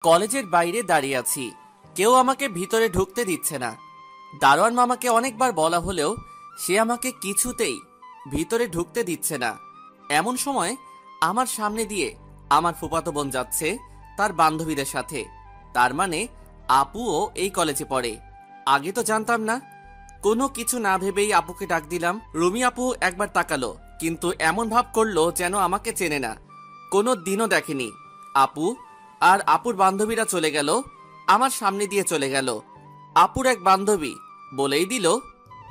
কলেজের বাইরে দাঁড়িয়ে আছি, কেউ আমাকে ভিতরে ঢুকতে দিচ্ছে না। দারোয়ান মামাকে অনেকবার বলা হলেও সে আমাকে কিছুতেই ভিতরে ঢুকতে দিচ্ছে না। এমন সময় আমার সামনে দিয়ে আমার ফুফাতো বোন যাচ্ছে তার বান্ধবীদের সাথে। তার মানে আপুও এই কলেজে পড়ে। আগে তো জানতাম না। কোনো কিছু না ভেবেই আপুকে ডাক দিলাম। রুমি আপু একবার তাকালো, কিন্তু এমন ভাব করলো যেন আমাকে চেনে না, কোনো দিনও দেখেনি। আপু আর আপুর বান্ধবীরা চলে গেল, আমার সামনে দিয়ে চলে গেল। আপুর এক বান্ধবী বলেই দিল,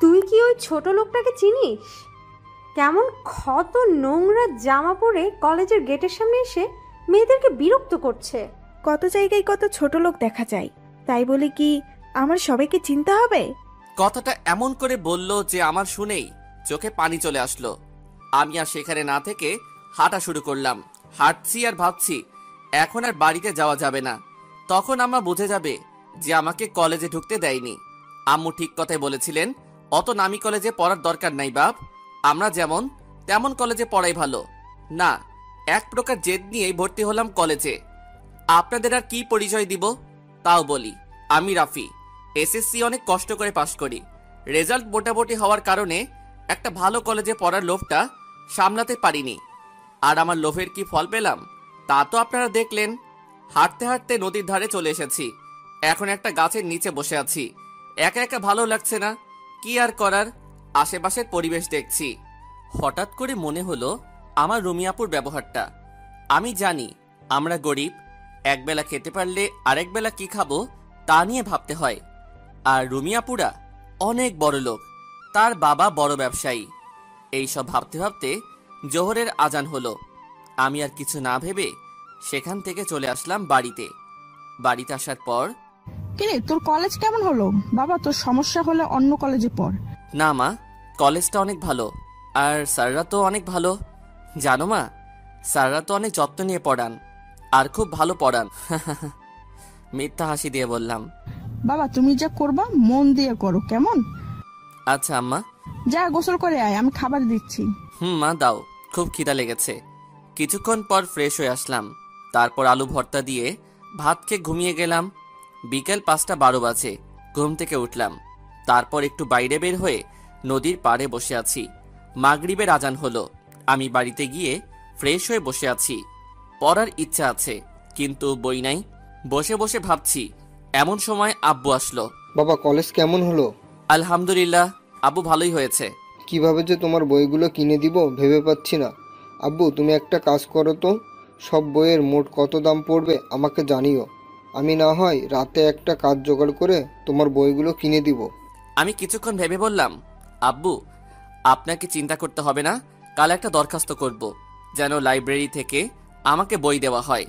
তুই কি ওই ছোট লোকটাকে চিনিস? কেমন ক্ষত নোংরা জামা পরে কলেজের গেটের সামনে এসে মেয়েদেরকে বিরক্ত করছে। কত জায়গায় কত ছোট লোক দেখা যায়, তাই বলে কি আমার সবাইকে চিনতে হবে? কথাটা এমন করে বলল যে আমার শুনেই চোখে পানি চলে আসলো। আমি আর সেখানে না থেকে হাঁটা শুরু করলাম। হাঁটছি আর ভাবছি এখন আর বাড়িতে যাওয়া যাবে না, তখন আম্মা বুঝে যাবে যে আমাকে কলেজে ঢুকতে দেয়নি। আম্মু ঠিক কথাই বলেছিলেন, অত নামি কলেজে পড়ার দরকার নাই বাপ, আমরা যেমন তেমন কলেজে পড়াই ভালো। না, এক প্রকার জেদ নিয়েই ভর্তি হলাম কলেজে। আপনাদের আর কি পরিচয় দিব তাও বলি, আমি রাফি। এসএসসি অনেক কষ্ট করে পাশ করি। রেজাল্ট মোটামুটি হওয়ার কারণে একটা ভালো কলেজে পড়ার লোভটা সামলাতে পারিনি। আর আমার লোভের কি ফল পেলাম তা তো আপনারা দেখলেন। হাঁটতে হাঁটতে নদীর ধারে চলে এসেছি। এখন একটা গাছের নিচে বসে আছি। একা একা ভালো লাগছে না, কি আর করার, আশেপাশের পরিবেশ দেখছি। হঠাৎ করে মনে হলো আমার রুমিয়াপুর ব্যবহারটা। আমি জানি আমরা গরিব, একবেলা খেতে পারলে আরেক বেলা কি খাবো তা নিয়ে ভাবতে হয়। আর রুমিয়াপুরা অনেক বড় লোক, তার বাবা বড় ব্যবসায়ী। এইসব ভাবতে ভাবতে জোহরের আজান হলো। আমি আর কিছু না ভেবে সেখান থেকে চলে আসলাম বাড়িতে। বাড়িতে আসার পর, কিরে তোর কলেজ কেমন হলো? বাবা তোর সমস্যা হলে অন্য কলেজে পড়। না মা, কলেজটা অনেক ভালো, আর স্যাররা তো অনেক ভালো। জানো মা, স্যাররা তো অনেক যত্ন নিয়ে পড়ান আর খুব ভালো পড়ান। মিথ্যা হাসি দিয়ে বললাম, বাবা তুমি যা করবা মন দিয়ে করো, কেমন? আচ্ছা আম্মা। যা গোসল করে আয়, আমি খাবার দিচ্ছি। মা দাও, খুব খিদা লেগেছে। কিছুক্ষণ পর ফ্রেশ হয়ে আসলাম। তারপর আলু ভর্তা দিয়ে ভাত খেয়ে ঘুমিয়ে গেলাম। বিকেল 5:12 বাজে ঘুম থেকে উঠলাম। তারপর একটু বাইরে বের হয়ে নদীর পাড়ে বসে আছি। মাগরিবের আজান হলো। আমি বাড়িতে গিয়ে ফ্রেশ হয়ে বসে আছি। পড়ার ইচ্ছা আছে, কিন্তু বই নাই। বসে বসে ভাবছি, এমন সময় আব্বু আসলো। বাবা, কলেজ কেমন হলো? আলহামদুলিল্লাহ, আব্বু ভালোই হয়েছে। কিভাবে যে তোমার বইগুলো কিনে দিব ভেবে পাচ্ছি না। আব্বু, তুমি একটা কাজ করো তো, সব বইয়ের মোট কত দাম পড়বে আমাকে জানিও। আমি না হয় রাতে একটা কাজ জোগাড় করে তোমার বইগুলো কিনে দিব। আমি কিছুক্ষণ ভেবে বললাম, আব্বু আপনাকে চিন্তা করতে হবে না, কাল একটা দরখাস্ত করব যেন লাইব্রেরি থেকে আমাকে বই দেওয়া হয়।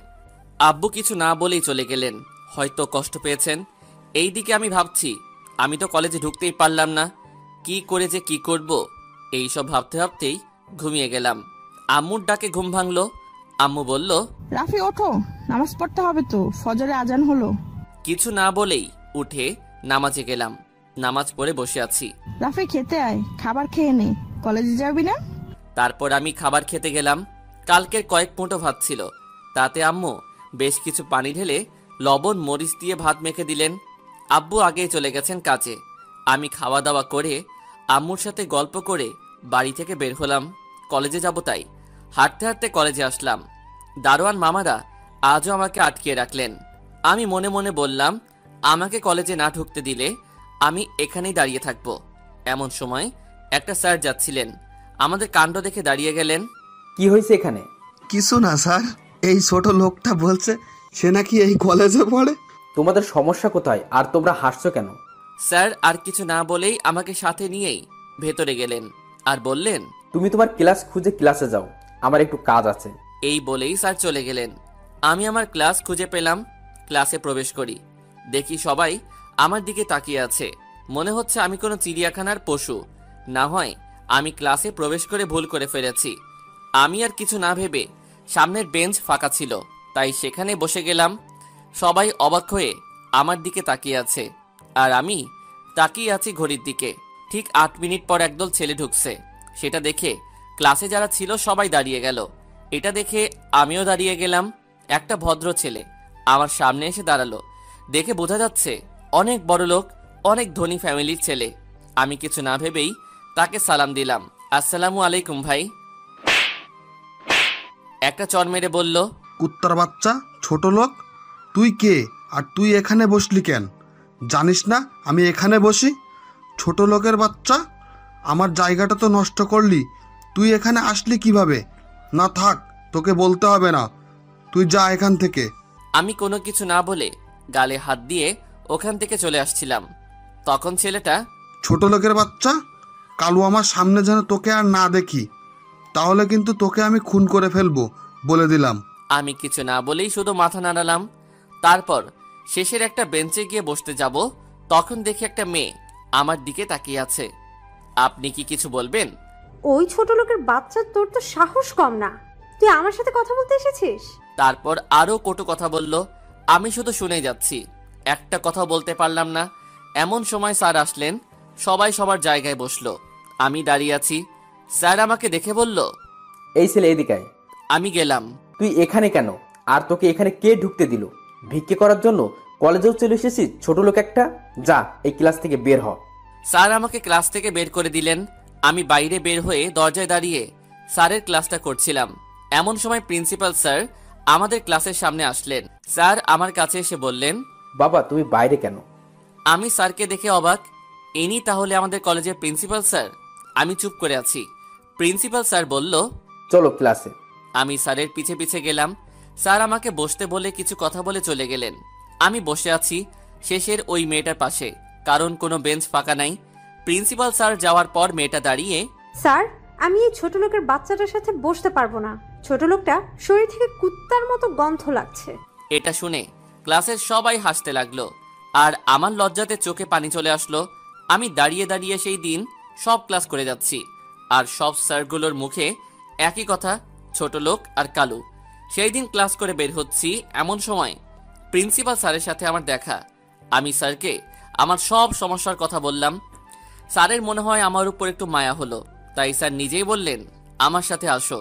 আব্বু কিছু না বলেই চলে গেলেন। হয়তো কষ্ট পেয়েছেন। এইদিকে আমি ভাবছি, আমি তো কলেজে ঢুকতেই পারলাম না, কি করে যে কি করব, এইসব ভাবতে ভাবতেই ঘুমিয়ে গেলাম। আম্মুর ডাকে ঘুম ভাঙলো। আম্মু বলল, রাফি ওঠো, নামাজ পড়তে হবে তো, ফজরে আজান হলো। কিছু না বলেই উঠে নামাজে গেলাম। নামাজ পড়ে বসে আছি। রাফি খেতে আয়, খাবার খেয়ে নে, কলেজে যাবি না? তারপর আমি খাবার খেতে গেলাম। কালকের কয়েক মুঠো ভাত ছিল, তাতে আম্মু বেশ কিছু পানি ঢেলে লবণ মরিচ দিয়ে ভাত মেখে দিলেন। আব্বু আগেই চলে গেছেন কাজে। আমি খাওয়া দাওয়া করে আম্মুর সাথে গল্প করে বাড়ি থেকে বের হলাম। কলেজে যাব তাই হাঁটতে হাঁটতে কলেজে আসলাম। দারোয়ান মামারা আজও আমাকে আটকিয়ে রাখলেন। আমি মনে মনে বললাম, আমাকে কলেজে না ঢুকতে দিলে আমি এখানেই দাঁড়িয়ে থাকব। এমন সময় একটা স্যার যাচ্ছিলেন, আমাদের কাণ্ড দেখে দাঁড়িয়ে গেলেন। কি হয়েছে এখানে? কিছু না স্যার, এই ছোট লোকটা বলছে সে নাকি এই কলেজে পড়ে। তোমাদের সমস্যা কোথায় আর তোমরা হাসছো কেন? স্যার আর কিছু না বলেই আমাকে সাথে নিয়েই ভেতরে গেলেন আর বললেন, তুমি তোমার ক্লাস খুঁজে ক্লাসে যাও, আমার একটু কাজ আছে। এই বলেই স্যার চলে গেলেন। আমি আমার ক্লাস খুঁজে পেলাম। ক্লাসে প্রবেশ করি, দেখি সবাই আমার দিকে তাকিয়ে আছে। মনে হচ্ছে আমি কোনো চিড়িয়াখানার পশু। না হয় আমি ক্লাসে প্রবেশ করে ভুল করে ফেলেছি। আমি আর কিছু না ভেবে, সামনের বেঞ্চ ফাঁকা ছিল তাই সেখানে বসে গেলাম। সবাই অবাক হয়ে আমার দিকে তাকিয়ে আছে, আর আমি তাকিয়ে আছি ঘড়ির দিকে। ঠিক 8 মিনিট পর একদল ছেলে ঢুকছে। সেটা দেখে ক্লাসে যারা ছিল সবাই দাঁড়িয়ে গেল। এটা দেখে আমিও দাঁড়িয়ে গেলাম। একটা ভদ্র ছেলে আমার সামনে এসে দাঁড়ালো। দেখে বোঝা যাচ্ছে অনেক বড় লোক, অনেক ধনী ফ্যামিলির ছেলে। আমি কিছু না ভেবেই তাকে সালাম দিলাম, আসসালামু আলাইকুম ভাই। একটা চর মেরে বলল, কুত্তার বাচ্চা, ছোট লোক, তুই কে আর তুই এখানে বসলি কেন? জানিস না আমি এখানে বসি? ছোট লোকের বাচ্চা, আমার জায়গাটা তো নষ্ট করলি। তুই এখানে আসলি কিভাবে? না থাক, তোকে বলতে হবে না, তুই যা এখান থেকে। আমি কোনো কিছু না বলে গালে হাত দিয়ে ওখান থেকে চলে আসছিলাম। তখন ছেলেটা, ছোট লোকের বাচ্চা, কালু আমার সামনে যেন তোকে আর না দেখি, তাহলে কিন্তু তোকে আমি খুন করে ফেলবো, বলে দিলাম। আমি কিছু না বলেই শুধু মাথা নাড়ালাম। তারপর শেষের একটা বেঞ্চে গিয়ে বসতে যাব, তখন দেখি একটা মেয়ে আমার দিকে তাকিয়ে আছে। আপনি কি কিছু বলবেন? ওই ছোট লোকের বাচ্চা, তোর তো সাহস কম না, তুই আমার সাথে কথা বলতে এসেছিস? তারপর আরো কটু কথা বলল। আমি শুধু শুনে যাচ্ছি, একটা কথা বলতে পারলাম না। এমন সময় স্যার আসলেন, সবাই সবার জায়গায় বসলো। আমি দাঁড়িয়ে আছি। স্যার আমাকে দেখে বলল, এই ছেলে এদিকে আয়। আমি গেলাম। তুই এখানে কেন? আর তোকে এখানে কে ঢুকতে দিল? ভিক্ষে করার জন্য কলেজেও চলে এসেছিস ছোট লোক একটা? যা এই ক্লাস থেকে বের হ। স্যার আমাকে ক্লাস থেকে বের করে দিলেন। আমি বাইরে বের হয়ে দরজায় দাঁড়িয়ে স্যারের ক্লাসটা করছিলাম। এমন সময় প্রিন্সিপাল স্যার আমাদের ক্লাসের সামনে আসলেন। স্যার আমার কাছে এসে বললেন, বাবা তুমি বাইরে কেন? আমি স্যারকে দেখে অবাক, ইনি তাহলে আমাদের কলেজের প্রিন্সিপাল স্যার? আমি চুপ করে আছি। প্রিন্সিপাল স্যার বলল, চলো ক্লাসে। আমি স্যারের পিছে পিছে গেলাম। স্যার আমাকে বসতে বলে কিছু কথা বলে চলে গেলেন। আমি বসে আছি শেষের ওই মেয়েটার পাশে, কারণ কোনো বেঞ্চ ফাঁকা নাই। প্রিন্সিপাল স্যার যাওয়ার পর মেয়েটা দাঁড়িয়ে, স্যার, আমি এই ছোট লোকের বাচ্চাটার সাথে বসতে পারবো না। ছোট লোকটা শরীর থেকে কুত্তার মতো গন্ধ লাগছে। এটা শুনে ক্লাসের সবাই হাসতে লাগলো, আর আমার লজ্জাতে চোখে পানি চলে আসলো। আমি দাঁড়িয়ে দাঁড়িয়ে সেই দিন সব ক্লাস করে যাচ্ছি, আর সব স্যারগুলোর মুখে একই কথা, ছোট লোক আর কালু। সেই দিন ক্লাস করে বের হচ্ছি, এমন সময় প্রিন্সিপাল স্যারের সাথে আমার দেখা। আমি স্যারকে আমার সব সমস্যার কথা বললাম। স্যারের মনে হয় আমার উপর একটু মায়া হলো, তাই স্যার নিজেই বললেন, আমার সাথে আসো।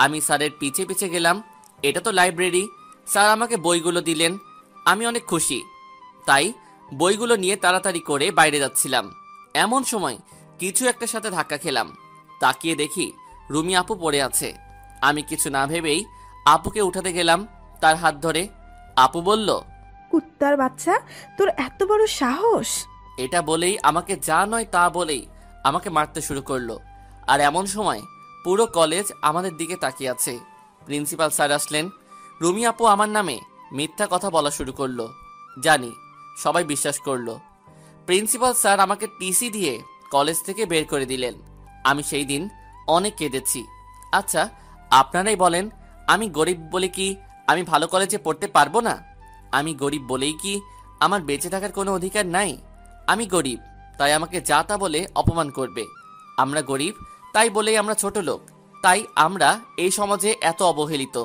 আমি স্যারের পিছে পিছে গেলাম। এটা তো লাইব্রেরি। স্যার আমাকে বইগুলো দিলেন। আমি অনেক খুশি, তাই বইগুলো নিয়ে তাড়াতাড়ি করে বাইরে যাচ্ছিলাম। এমন সময় কিছু একটার সাথে ধাক্কা খেলাম। তাকিয়ে দেখি রুমি আপু পড়ে আছে। আমি কিছু না ভেবেই আপুকে উঠাতে গেলাম তার হাত ধরে। আপু বলল, কুত্তার বাচ্চা, তোর এত বড় সাহস! এটা বলেই আমাকে যা নয় তা বলেই আমাকে মারতে শুরু করলো। আর এমন সময় পুরো কলেজ আমাদের দিকে তাকিয়ে আছে। প্রিন্সিপাল স্যার আসলেন। রুমি আপু আমার নামে মিথ্যা কথা বলা শুরু করলো। জানি সবাই বিশ্বাস করলো। প্রিন্সিপাল স্যার আমাকে টিসি দিয়ে কলেজ থেকে বের করে দিলেন। আমি সেই দিন অনেক কেঁদেছি। আচ্ছা আপনারাই বলেন, আমি গরিব বলে কি আমি ভালো কলেজে পড়তে পারবো না? আমি গরিব বলেই কি আমার বেঁচে থাকার কোনো অধিকার নাই? আমি গরিব, তাই আমাকে যা তা বলে অপমান করবে। আমরা গরিব তাই বলেই আমরা ছোট লোক, তাই আমরা এই সমাজে এত অবহেলিত।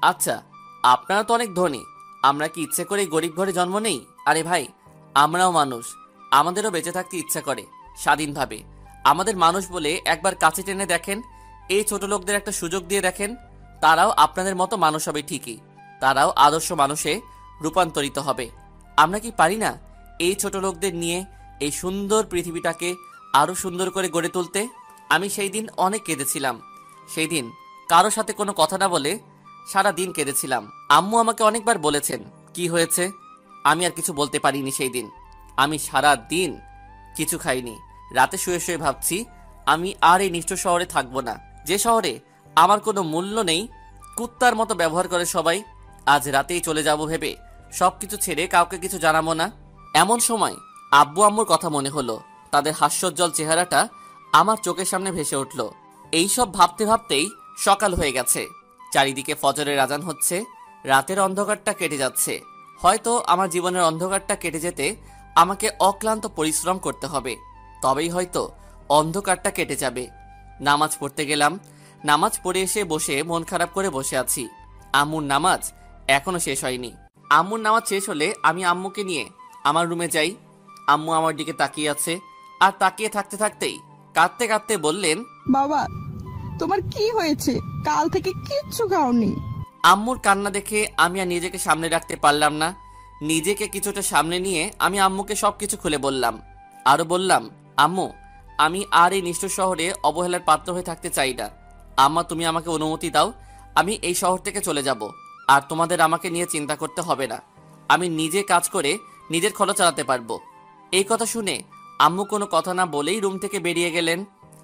আচ্ছা আপনারা তো অনেক ধনী, আমরা কি ইচ্ছে করে গরিব ঘরে জন্ম নেই? আরে ভাই, আমরাও মানুষ, আমাদেরও বেঁচে থাকতে ইচ্ছা করে স্বাধীনভাবে। আমাদের মানুষ বলে একবার কাছে টেনে দেখেন, এই ছোট লোকদের একটা সুযোগ দিয়ে দেখেন, তারাও আপনাদের মতো মানুষ হবে ঠিকই, তারাও আদর্শ মানুষে রূপান্তরিত হবে। আমরা কি পারি না এই ছোট লোকদের নিয়ে এই সুন্দর পৃথিবীটাকে আরো সুন্দর করে গড়ে তুলতে? আমি সেই দিন অনেক কেঁদেছিলাম। সেই দিন কারো সাথে কোনো কথা না বলে সারা দিন কেঁদেছিলাম। আম্মু আমাকে অনেকবার বলেছেন কি হয়েছে, আমি আর কিছু বলতে পারিনি সেই দিন। আমি সারা দিন কিছু খাইনি। রাতে শুয়ে শুয়ে ভাবছি আমি আর এই নিষ্ঠুর শহরে থাকবো না, যে শহরে আমার কোনো মূল্য নেই, কুত্তার মতো ব্যবহার করে সবাই। আজ রাতেই চলে যাব ভেবে সবকিছু ছেড়ে কাউকে কিছু জানাবো না। এমন সময় আব্বু আম্মুর কথা মনে হলো। তাদের হাস্যোজ্জ্বল চেহারাটা আমার চোখের সামনে ভেসে উঠল। এইসব ভাবতে ভাবতেই সকাল হয়ে গেছে। চারিদিকে ফজরের আজান হচ্ছে। রাতের অন্ধকারটা কেটে যাচ্ছে। হয়তো আমার জীবনের অন্ধকারটা কেটে যেতে আমাকে অক্লান্ত পরিশ্রম করতে হবে, তবেই হয়তো অন্ধকারটা কেটে যাবে। নামাজ পড়তে গেলাম। নামাজ পড়ে এসে বসে মন খারাপ করে বসে আছি। আম্মুর নামাজ এখনো শেষ হয়নি। আম্মুর নামাজ শেষ হলে আমি আম্মুকে নিয়ে আমার রুমে যাই। আম্মু আমার দিকে তাকিয়ে আছে, আর তাকিয়ে থাকতে থাকতেই কাঁদতে কাঁদতে বললেন, বাবা তোমার কি হয়েছে? কাল থেকে কিচ্ছু খাওনি। আম্মুর কান্না দেখে আমি আর নিজেকে সামনে রাখতে পারলাম না। নিজেকে কিছুটা সামনে নিয়ে আমি আম্মুকে সবকিছু খুলে বললাম। আরো বললাম, আম্মু, আমি আর এই নিষ্ঠুর শহরে অবহেলার পাত্র হয়ে থাকতে চাই না। আম্মা, তুমি আমাকে অনুমতি দাও, আমি এই শহর থেকে চলে যাব। আর তোমাদের আমাকে নিয়ে চিন্তা করতে হবে না। আমি নিজে কাজ করে নিজের খরচ চালাতে পারবো। এই কথা শুনে আম্মু কোনো কথা না বলেই রুম থেকে বেরিয়ে গেলেন।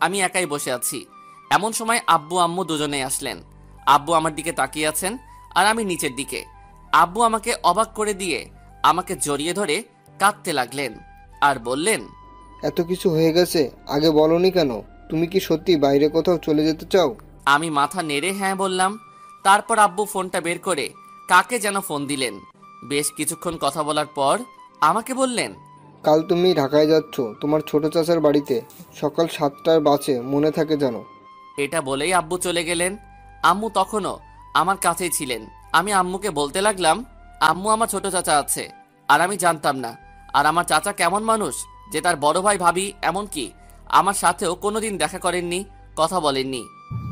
আমি একাই বসে আছি। এমন সময় আব্বু আম্মু দুজনেই আসলেন। আব্বু আমার দিকে তাকিয়ে আছেন আর আমি নিচের দিকে। আব্বু আমাকে অবাক করে দিয়ে আমাকে জড়িয়ে ধরে কাঁদতে লাগলেন আর বললেন, এত কিছু হয়ে গেছে, আগে বলনি কেন? তুমি কি সত্যি বাইরে কোথাও চলে যেতে চাও? আমি মাথা নেড়ে হ্যাঁ বললাম। তারপর আব্বু ফোনটা বের করে কাকে যেন ফোন দিলেন। বেশ কিছুক্ষণ কথা বলার পর আমাকে বললেন, কাল তুমি ঢাকায় যাচ্ছ তোমার ছোট চাচার বাড়িতে, সকাল 7টার বাসে, মনে থাকে যেন। এটা বলেই আব্বু চলে গেলেন। আম্মু তখনও আমার কাছেই ছিলেন। আমি আম্মুকে বলতে লাগলাম, আম্মু, আমার ছোট চাচা আছে আর আমি জানতাম না। আর আমার চাচা কেমন মানুষ যে তার বড় ভাই ভাবি এমনকি আমার সাথেও কোনোদিন দেখা করেননি, কথা বলেননি।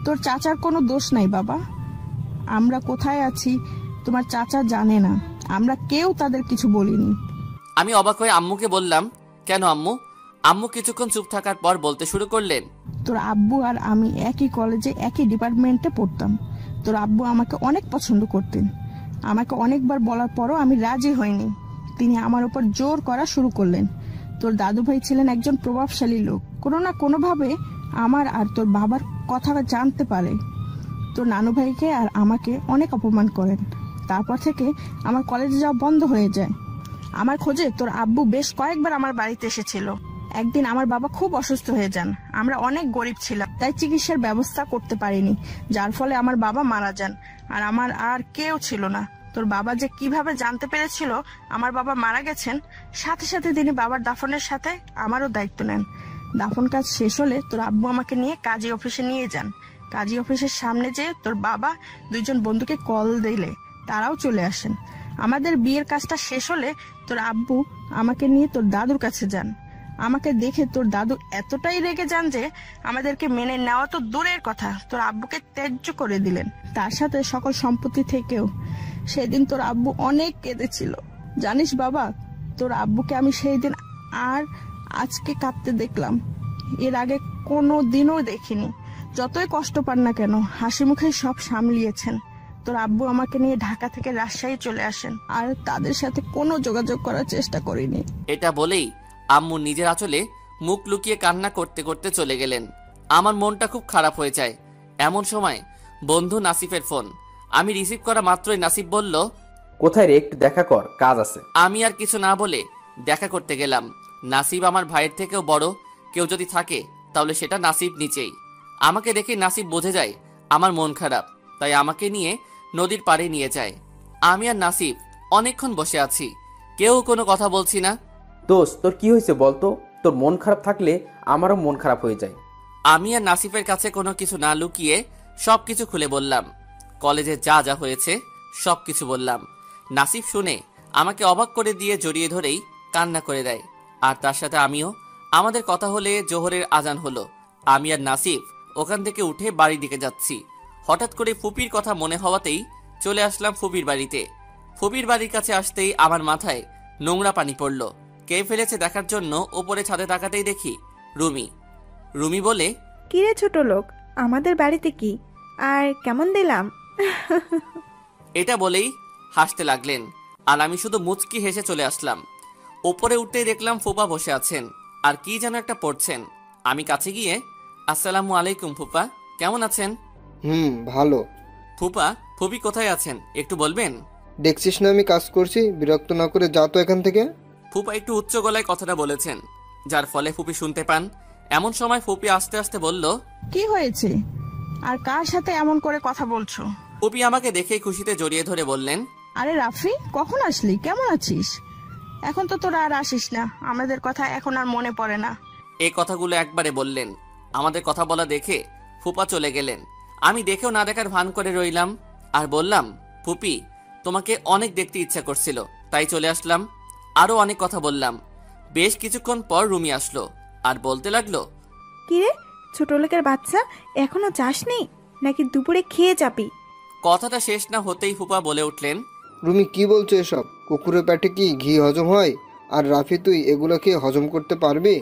তোর চাচার কোনো দোষ নাই বাবা। আমরা কোথায় আছি তোমার চাচা জানে না, আমরা কেউ তাদের কিছু বলিনি। আমি অবাক হয়ে আম্মুকে বললাম, কেন আম্মু? আম্মু কিছুক্ষণ চুপ থাকার পর বলতে শুরু করলেন, তোর আব্বু আর আমি একই কলেজে একই ডিপার্টমেন্টে পড়তাম। তোর আব্বু আমাকে অনেক পছন্দ করতেন। আমাকে অনেকবার বলার পরও আমি রাজি হইনি। তিনি আমার উপর জোর করা শুরু করলেন। তোর দাদু ভাই ছিলেন একজন প্রভাবশালী লোক। কোনো না কোনোভাবে আমার আর তোর বাবার কথা জানতে পারে। তোর নানু ভাইকে আর আমাকে অনেক অপমান করেন। তারপর থেকে আমার কলেজে যাওয়া বন্ধ হয়ে যায়। আমার খোঁজে তোর আব্বু বেশ কয়েকবার আমার বাড়িতে এসেছিল। একদিন আমার বাবা খুব অসুস্থ হয়ে যান। আমরা অনেক গরিব ছিলাম, তাই চিকিৎসার ব্যবস্থা করতে পারিনি, যার ফলে আমার বাবা মারা যান। আর আমার আর কেউ ছিল না। তোর বাবা যে কিভাবে জানতে পেরেছিল আমার বাবা মারা গেছেন, সাথে সাথে তিনি বাবার দাফনের সাথে আমারও দায়িত্ব নেন। দাফন কাজ শেষ হলে তোর আব্বু আমাকে নিয়ে কাজী অফিসে নিয়ে যান। কাজী অফিসের সামনে যেয়ে তোর বাবা দুইজন বন্ধুকে কল দিলে তারাও চলে আসেন। আমাদের বিয়ের কাজটা শেষ হলে তোর আব্বু আমাকে নিয়ে তোর দাদুর কাছে যান। আমাকে দেখে তোর দাদু এতটাই রেগে যান যে আমাদেরকে মেনে নেওয়া তো দূরের কথা, তোর আব্বুকে ত্যায্য করে দিলেন, তার সাথে সকল সম্পত্তি থেকেও। সেদিন তোর আব্বু অনেক কেঁদেছিল। জানিস বাবা, তোর আব্বুকে আমি সেই দিন আর আজকে কাঁদতে দেখলাম। এর আগে কোনো দিনও দেখিনি। যতই কষ্ট পান না কেন, হাসি মুখে সব সামলিয়েছেন। তোর আব্বু আমাকে নিয়ে ঢাকা থেকে রাজশাহী চলে আসেন, আর তাদের সাথে কোনো যোগাযোগ করার চেষ্টা করিনি। এটা বলেই আম্মু নিজের আঁচলে মুখ লুকিয়ে কান্না করতে করতে চলে গেলেন। আমার মনটা খুব খারাপ হয়ে যায়। এমন সময় বন্ধু নাসিফের ফোন। আমি রিসিভ করা মাত্রই নাসিফ বলল, কোথায় রে, একটু দেখা কর, কাজ আছে। আমি আর কিছু না বলে দেখা করতে গেলাম। নাসিব আমার ভাইয়ের থেকেও বড় কেউ যদি থাকে তাহলে সেটা নাসিব নিচেই। আমাকে দেখে নাসিব বোঝে যায় আমার মন খারাপ, তাই আমাকে নিয়ে নদীর পাড়ে নিয়ে যায়। আমি আর নাসিব অনেকক্ষণ বসে আছি, কেউ কোনো কথা বলছি না। দোস্ত, তোর কি হয়েছে বলতো? তোর মন খারাপ থাকলে আমারও মন খারাপ হয়ে যায়। আমি আর নাসিফের কাছে কোনো কিছু না লুকিয়ে সবকিছু খুলে বললাম। কলেজে যা যা হয়েছে সবকিছু বললাম। নাসিফ শুনে আমাকে অবাক করে দিয়ে জড়িয়ে ধরেই কান্না করে দেয়, আর তার সাথে আমিও। আমাদের কথা হলে জোহরের আজান হলো। আমি আর নাসিফ ওখান থেকে উঠে বাড়ির দিকে যাচ্ছি। হঠাৎ করে ফুপির কথা মনে হওয়াতেই চলে আসলাম ফুপির বাড়িতে। ফুপির বাড়ির কাছে আসতেই আমার মাথায় নোংরা পানি পড়ল। কে ফেলেছে দেখার জন্য ওপরে ছাদে তাকাতেই দেখি রুমি। রুমি বলে, কিরে ছোট লোক, আমাদের বাড়িতে কি আর কেমন দিলাম? এটা বলেই হাসতে লাগলেন, আর আমি শুধু মুচকি হেসে চলে আসলাম। ওপরে উঠতেই দেখলাম ফুপা বসে আছেন আর কি যেন একটা পড়ছেন। আমি কাছে গিয়ে, আসসালামু আলাইকুম ফুপা, কেমন আছেন? ভালো। ফুপা, ফুপি কোথায় আছেন একটু বলবেন? দেখছিস না আমি কাজ করছি, বিরক্ত না করে যা তো এখান থেকে। ফুপা একটু উচ্চ গলায় কথাটা বলেছেন, যার ফলে ফুপি শুনতে পান। এমন সময় ফুপি আস্তে আস্তে বলল, কি হয়েছে আর কার সাথে এমন করে কথা বলছো? ফুপি আমাকে দেখেই খুশিতে জড়িয়ে ধরে বললেন, আরে রাফি, কখন আসলি? কেমন আছিস? এখন তো তোরা আর আসিস না, আমাদের কথা এখন আর মনে পড়ে না। এই কথাগুলো একবারে বললেন। আমাদের কথা বলা দেখে ফুপা চলে গেলেন। আমি দেখেও না দেখার ভান করে রইলাম আর বললাম, ফুপি, তোমাকে অনেক দেখতে ইচ্ছা করছিল তাই চলে আসলাম। আরো অনেক কথা বললাম। বেশ কিছুক্ষণ পর রুমি আসলো আর বলতে লাগলো, কিরে ছোট লোকের বাচ্চা, এখনো যাসনি নাকি দুপুরে খেয়ে যাবি? কথাটা শেষ না হতেই ফুপা বলে উঠলেন, রুমি কি বলছো এসব? কুকুরের পেটে কি ঘি হজম হয়? আর রাফি তুই এগুলো খেয়ে হজম করতে পারবি?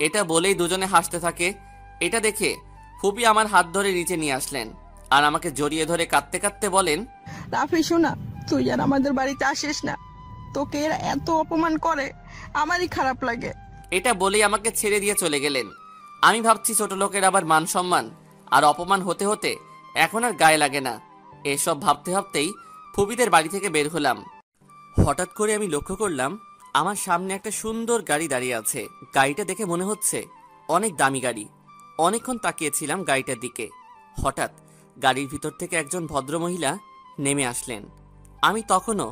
এটা বলেই দুজনে হাসতে থাকে। এটা দেখে ফুপি আমার হাত ধরে নিচে নিয়ে আসলেন আর আমাকে জড়িয়ে ধরে কাঁদতে কাঁদতে বলেন, রাফি শোনা, তুই আর আমাদের বাড়িতে আসিস না। তোকে এরা এত অপমান করে, আমারই খারাপ লাগে। এটা বলেই আমাকে ছেড়ে দিয়ে চলে গেলেন। আমি ভাবছি ছোট লোকের আবার মান সম্মান আর অপমান হতে হতে এখন আর গায়ে লাগে না। এসব ভাবতে ভাবতেই ফুপিদের বাড়ি থেকে বের হলাম। হঠাৎ করে আমি লক্ষ্য করলাম আমার সামনে একটা সুন্দর গাড়ি দাঁড়িয়ে আছে। গাড়িটা দেখে মনে হচ্ছে অনেক দামি গাড়ি। অনেকক্ষণ তাকিয়েছিলাম গাড়িটার দিকে। হঠাৎ গাড়ির ভিতর থেকে একজন ভদ্রমহিলা নেমে আসলেন। আমি তখনও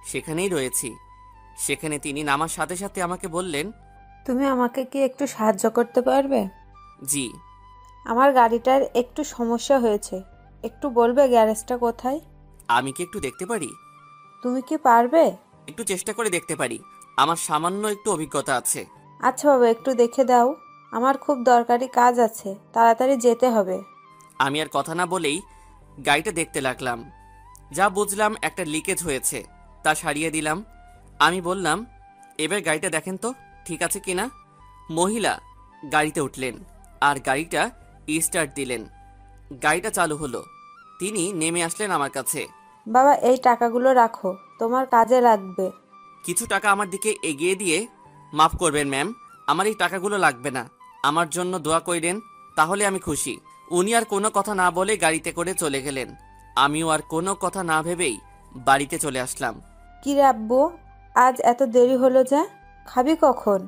সেখানেই রয়েছি। সেখানে তিনি নামার সাথে সাথে আমাকে বললেন, তুমি আমাকে কি একটু সাহায্য করতে পারবে? জি। আমার গাড়িটার একটু সমস্যা হয়েছে, একটু বলবে গ্যারেজটা কোথায়? আমি কি একটু দেখতে পারি? তুমি কি পারবে? একটু চেষ্টা করে দেখতে পারি, আমার সামান্য একটু অভিজ্ঞতা আছে। আচ্ছা বাবা, একটু দেখে দাও, আমার খুব দরকারি কাজ আছে, তাড়াতাড়ি যেতে হবে। আমি আর কথা না বলেই গাড়িটা দেখতে লাগলাম। যা বুঝলাম একটা লিকেজ হয়েছে, তা সারিয়ে দিলাম। আমি বললাম, এবার গাড়িটা দেখেন তো ঠিক আছে কিনা। মহিলা গাড়িতে উঠলেন আর গাড়িটা স্টার্ট দিলেন। গাড়িটা চালু হলো। তিনি নেমে আসলেন আমার কাছে। বাবা, এই টাকাগুলো রাখো, তোমার কাজে লাগবে। কিছু টাকা আমার দিকে এগিয়ে দিয়ে, মাফ করবেন ম্যাম, আমার এই টাকাগুলো লাগবে না, আমার জন্য দোয়া কইরেন, তাহলে আমি খুশি। উনি আর কোনো কথা না বলে গাড়িতে করে চলে গেলেন। আমিও আর কোনো কথা না ভেবেই বাড়িতে চলে আসলাম। কি রে আব্বু, আজ এত দেরি হলো যে? খাবি কখন?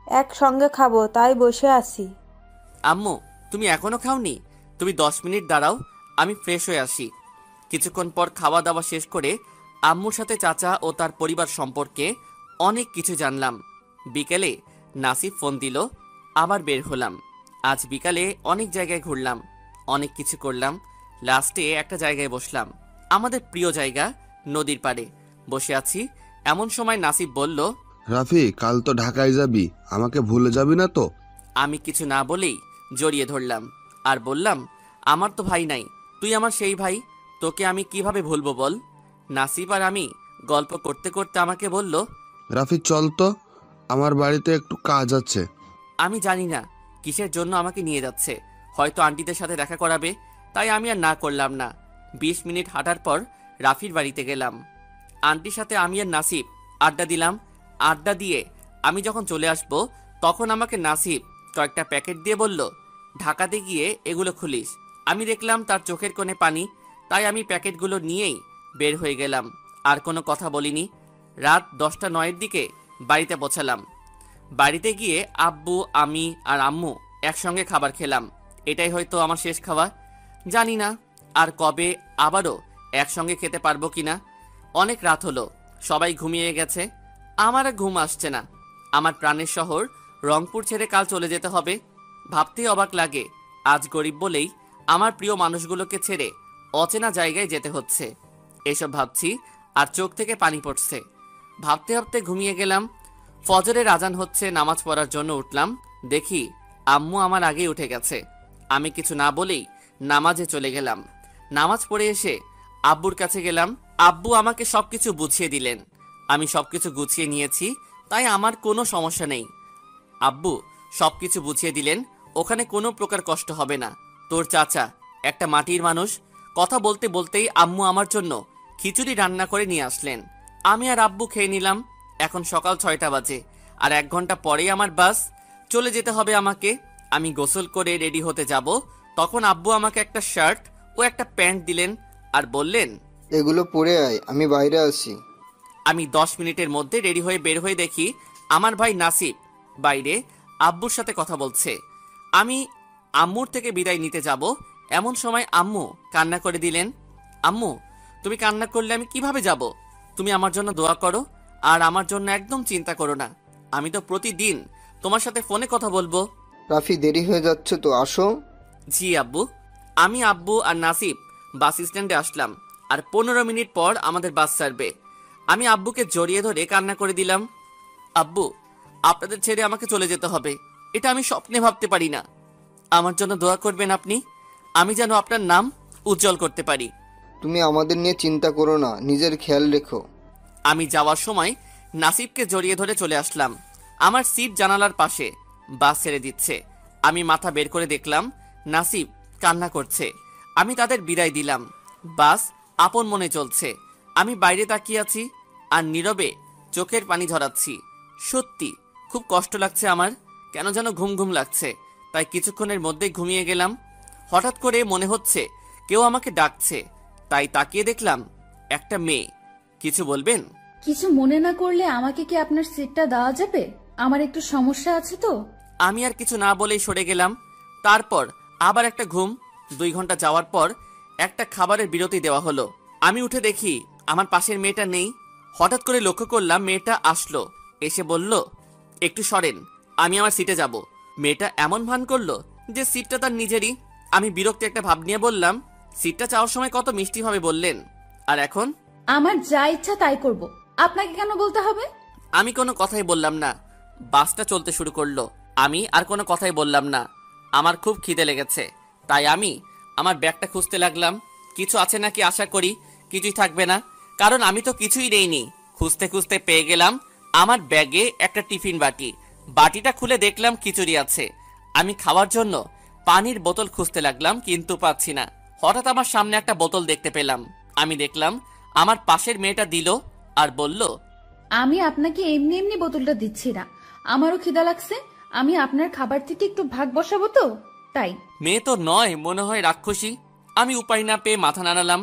একসঙ্গে খাবো, তাই বসে আছি। আম্মু, তুমি এখনো খাওনি? তুমি 10 মিনিট দাঁড়াও, আমি ফ্রেশ হয়ে আসি। কিছুক্ষণ পর খাওয়া দাওয়া শেষ করে আম্মুর সাথে চাচা ও তার পরিবার সম্পর্কে অনেক কিছু জানলাম। বিকেলে নাসিব ফোন দিল, আবার বের হলাম। আজ বিকালে অনেক জায়গায় ঘুরলাম, অনেক কিছু করলাম। লাস্টে একটা জায়গায় বসলাম, আমাদের প্রিয় জায়গা, নদীর পাড়ে বসে আছি। এমন সময় নাসিব বলল, রাফি, কাল তো ঢাকায় যাবি, আমাকে ভুলে যাবি না তো? আমি কিছু না বলেই জড়িয়ে ধরলাম আর বললাম, আমার তো ভাই নাই, তুই আমার সেই ভাই, তোকে আমি কিভাবে ভুলবো বল। নাসিব আর আমি গল্প করতে করতে আমাকে বলল, রাফি চল তো, আমার বাড়িতে একটু কাজ আছে। আমি জানি না কিসের জন্য আমাকে নিয়ে যাচ্ছে, হয়তো আন্টিদের সাথে দেখা করাবে, তাই আমি আর না করলাম না। 20 মিনিট হাঁটার পর রাফির বাড়িতে গেলাম। আন্টির সাথে আমি আর নাসিব আড্ডা দিলাম। আড্ডা দিয়ে আমি যখন চলে আসব, তখন আমাকে নাসিব কয়েকটা প্যাকেট দিয়ে বলল, ঢাকাতে গিয়ে এগুলো খুলিস। আমি দেখলাম তার চোখের কোণে পানি, তাই আমি প্যাকেটগুলো নিয়েই বের হয়ে গেলাম। আর কোনো কথা বলিনি। রাত 10টা 9-এর দিকে বাড়িতে পৌঁছালাম। বাড়িতে গিয়ে আব্বু, আমি আর আম্মু একসঙ্গে খাবার খেলাম। এটাই হয়তো আমার শেষ খাওয়া। জানি না আর কবে আবারও একসঙ্গে খেতে পারবো কিনা। অনেক রাত হলো, সবাই ঘুমিয়ে গেছে, আমার আর ঘুম আসছে না। আমার প্রাণের শহর রংপুর ছেড়ে কাল চলে যেতে হবে। ভাবতেই অবাক লাগে, আজ গরিব বলেই আমার প্রিয় মানুষগুলোকে ছেড়ে অচেনা জায়গায় যেতে হচ্ছে। এসব ভাবছি আর চোখ থেকে পানি পড়ছে। ভাবতে ভাবতে ঘুমিয়ে গেলাম। ফজরের আজান হচ্ছে, নামাজ পড়ার জন্য উঠলাম। দেখি আম্মু আমার আগেই উঠে গেছে। আমি কিছু না বলেই নামাজে চলে গেলাম। নামাজ পড়ে এসে আব্বুর কাছে গেলাম। আব্বু আমাকে সবকিছু বুঝিয়ে দিলেন। আমি সবকিছু গুছিয়ে নিয়েছি, তাই আমার কোনো সমস্যা নেই। আব্বু সবকিছু বুঝিয়ে দিলেন, ওখানে কোনো প্রকার কষ্ট হবে না। তোর চাচা একটা মাটির মানুষ। কথা বলতে বলতেই আম্মু আমার জন্য খিচুড়ি রান্না করে নিয়ে আসলেন। আমি আর আব্বু খেয়ে নিলাম। এখন সকাল 6টা বাজে, আর 1 ঘন্টা পরেই আমার বাস, চলে যেতে হবে আমাকে। আমি গোসল করে রেডি হতে যাব, তখন আব্বু আমাকে একটা শার্ট ও একটা প্যান্ট দিলেন আর বললেন, এগুলো পরে আয়, আমি বাইরে আছি। আমি 10 মিনিটের মধ্যে রেডি হয়ে বের হয়ে দেখি আমার ভাই নাসিব বাইরে আব্বুর সাথে কথা বলছে। আমি আম্মুর থেকে বিদায় নিতে যাব, এমন সময় আম্মু কান্না করে দিলেন। আম্মু, তুমি কান্না করলে আমি কিভাবে যাব? তুমি আমার জন্য দোয়া করো, আর আমার জন্য একদম চিন্তা করো না। আমি তো প্রতিদিন তোমার সাথে ফোনে কথা বলবো। রাফি, দেরি হয়ে যাচ্ছে তো, আসো। জি আব্বু। আমি, আব্বু আর নাসিব বাস স্ট্যান্ডে আসলাম, আর 15 মিনিট পর আমাদের বাস ছাড়বে। আমি আব্বুকে জড়িয়ে ধরে কান্না করে দিলাম। আব্বু, আপনাদের ছেড়ে আমাকে চলে যেতে হবে, এটা আমি স্বপ্নে ভাবতে পারি না। আমার জন্য দোয়া করবেন আপনি, আমি যেন আপনার নাম উজ্জ্বল করতে পারি। তুমি আমাদের নিয়ে চিন্তা করো না, নিজের খেয়াল রেখো। আমি যাওয়ার সময় নাসিবকে জড়িয়ে ধরে চলে আসলাম। আমার সিট জানালার পাশে, বাস ছেড়ে দিচ্ছে। আমি মাথা বের করে দেখলাম নাসিব কান্না করছে। আমি তাদের বিদায় দিলাম। বাস আপন মনে চলছে। আমি বাইরে তাকিয়ে আছি আর নীরবে চোখের পানি ঝরাচ্ছি। সত্যি খুব কষ্ট লাগছে আমার, কেন যেন ঘুম ঘুম লাগছে। তাই কিছুক্ষণের মধ্যেই ঘুমিয়ে গেলাম। হঠাৎ করে মনে হচ্ছে কেউ আমাকে ডাকছে, তাই তাকিয়ে দেখলাম একটা মেয়ে। কিছু বলবেন? কিছু মনে না করলে আমাকে কি আপনার সিটটা দেওয়া যাবে? আমার একটু সমস্যা আছে তো। আমি আর কিছু না বলেই সরে গেলাম। তারপর আবার একটা ঘুম। 2 ঘন্টা যাওয়ার পর একটা খাবারের বিরতি দেওয়া হলো। আমি উঠে দেখি আমার পাশের মেয়েটা নেই। হঠাৎ করে লক্ষ্য করলাম মেয়েটা আসলো, এসে বলল, একটু সরেন, আমি আমার সিটে যাব। মেয়েটা এমন ভান করলো যে সিটটা তার নিজেরই। আমি বিরক্ত একটা ভাব নিয়ে বললাম, সিটটা চাওয়ার সময় কত মিষ্টিভাবে বললেন, আর এখন? আমার যা ইচ্ছা তাই করব, আপনাকে কেন বলতে হবে? আমি কোনো কথাই বললাম না। বাসটা চলতে শুরু করলো। আমি আর কোনো কথাই বললাম না। আমার খুব খিদে লেগেছে, তাই আমি আমার ব্যাগটা খুঁজতে লাগলাম। কিছু আছে নাকি আশা করি কিছুই থাকবে না, কারণ আমি তো কিছুই নেইনি। খুঁজতে খুঁজতে পেয়ে গেলাম আমার ব্যাগে একটা টিফিন বাটি। বাটিটা খুলে দেখলাম খিচুড়ি আছে। আমি খাওয়ার জন্য পানির বোতল খুঁজতে লাগলাম, কিন্তু পাচ্ছি না। হঠাৎ আমার সামনে একটা বোতল দেখতে পেলাম। আমি দেখলাম আমার পাশের মেয়েটা দিল আর বলল, আমি আপনাকে এমনি এমনি বোতলটা দিচ্ছি না, আমারও খিদা লাগছে। আমি আপনার খাবার থেকে একটু ভাগ বসাবো তো, তাই। মেয়ে তো নয়, মনে হয় রাক্ষসী। আমি উপায় না পেয়ে মাথা নাড়ালাম।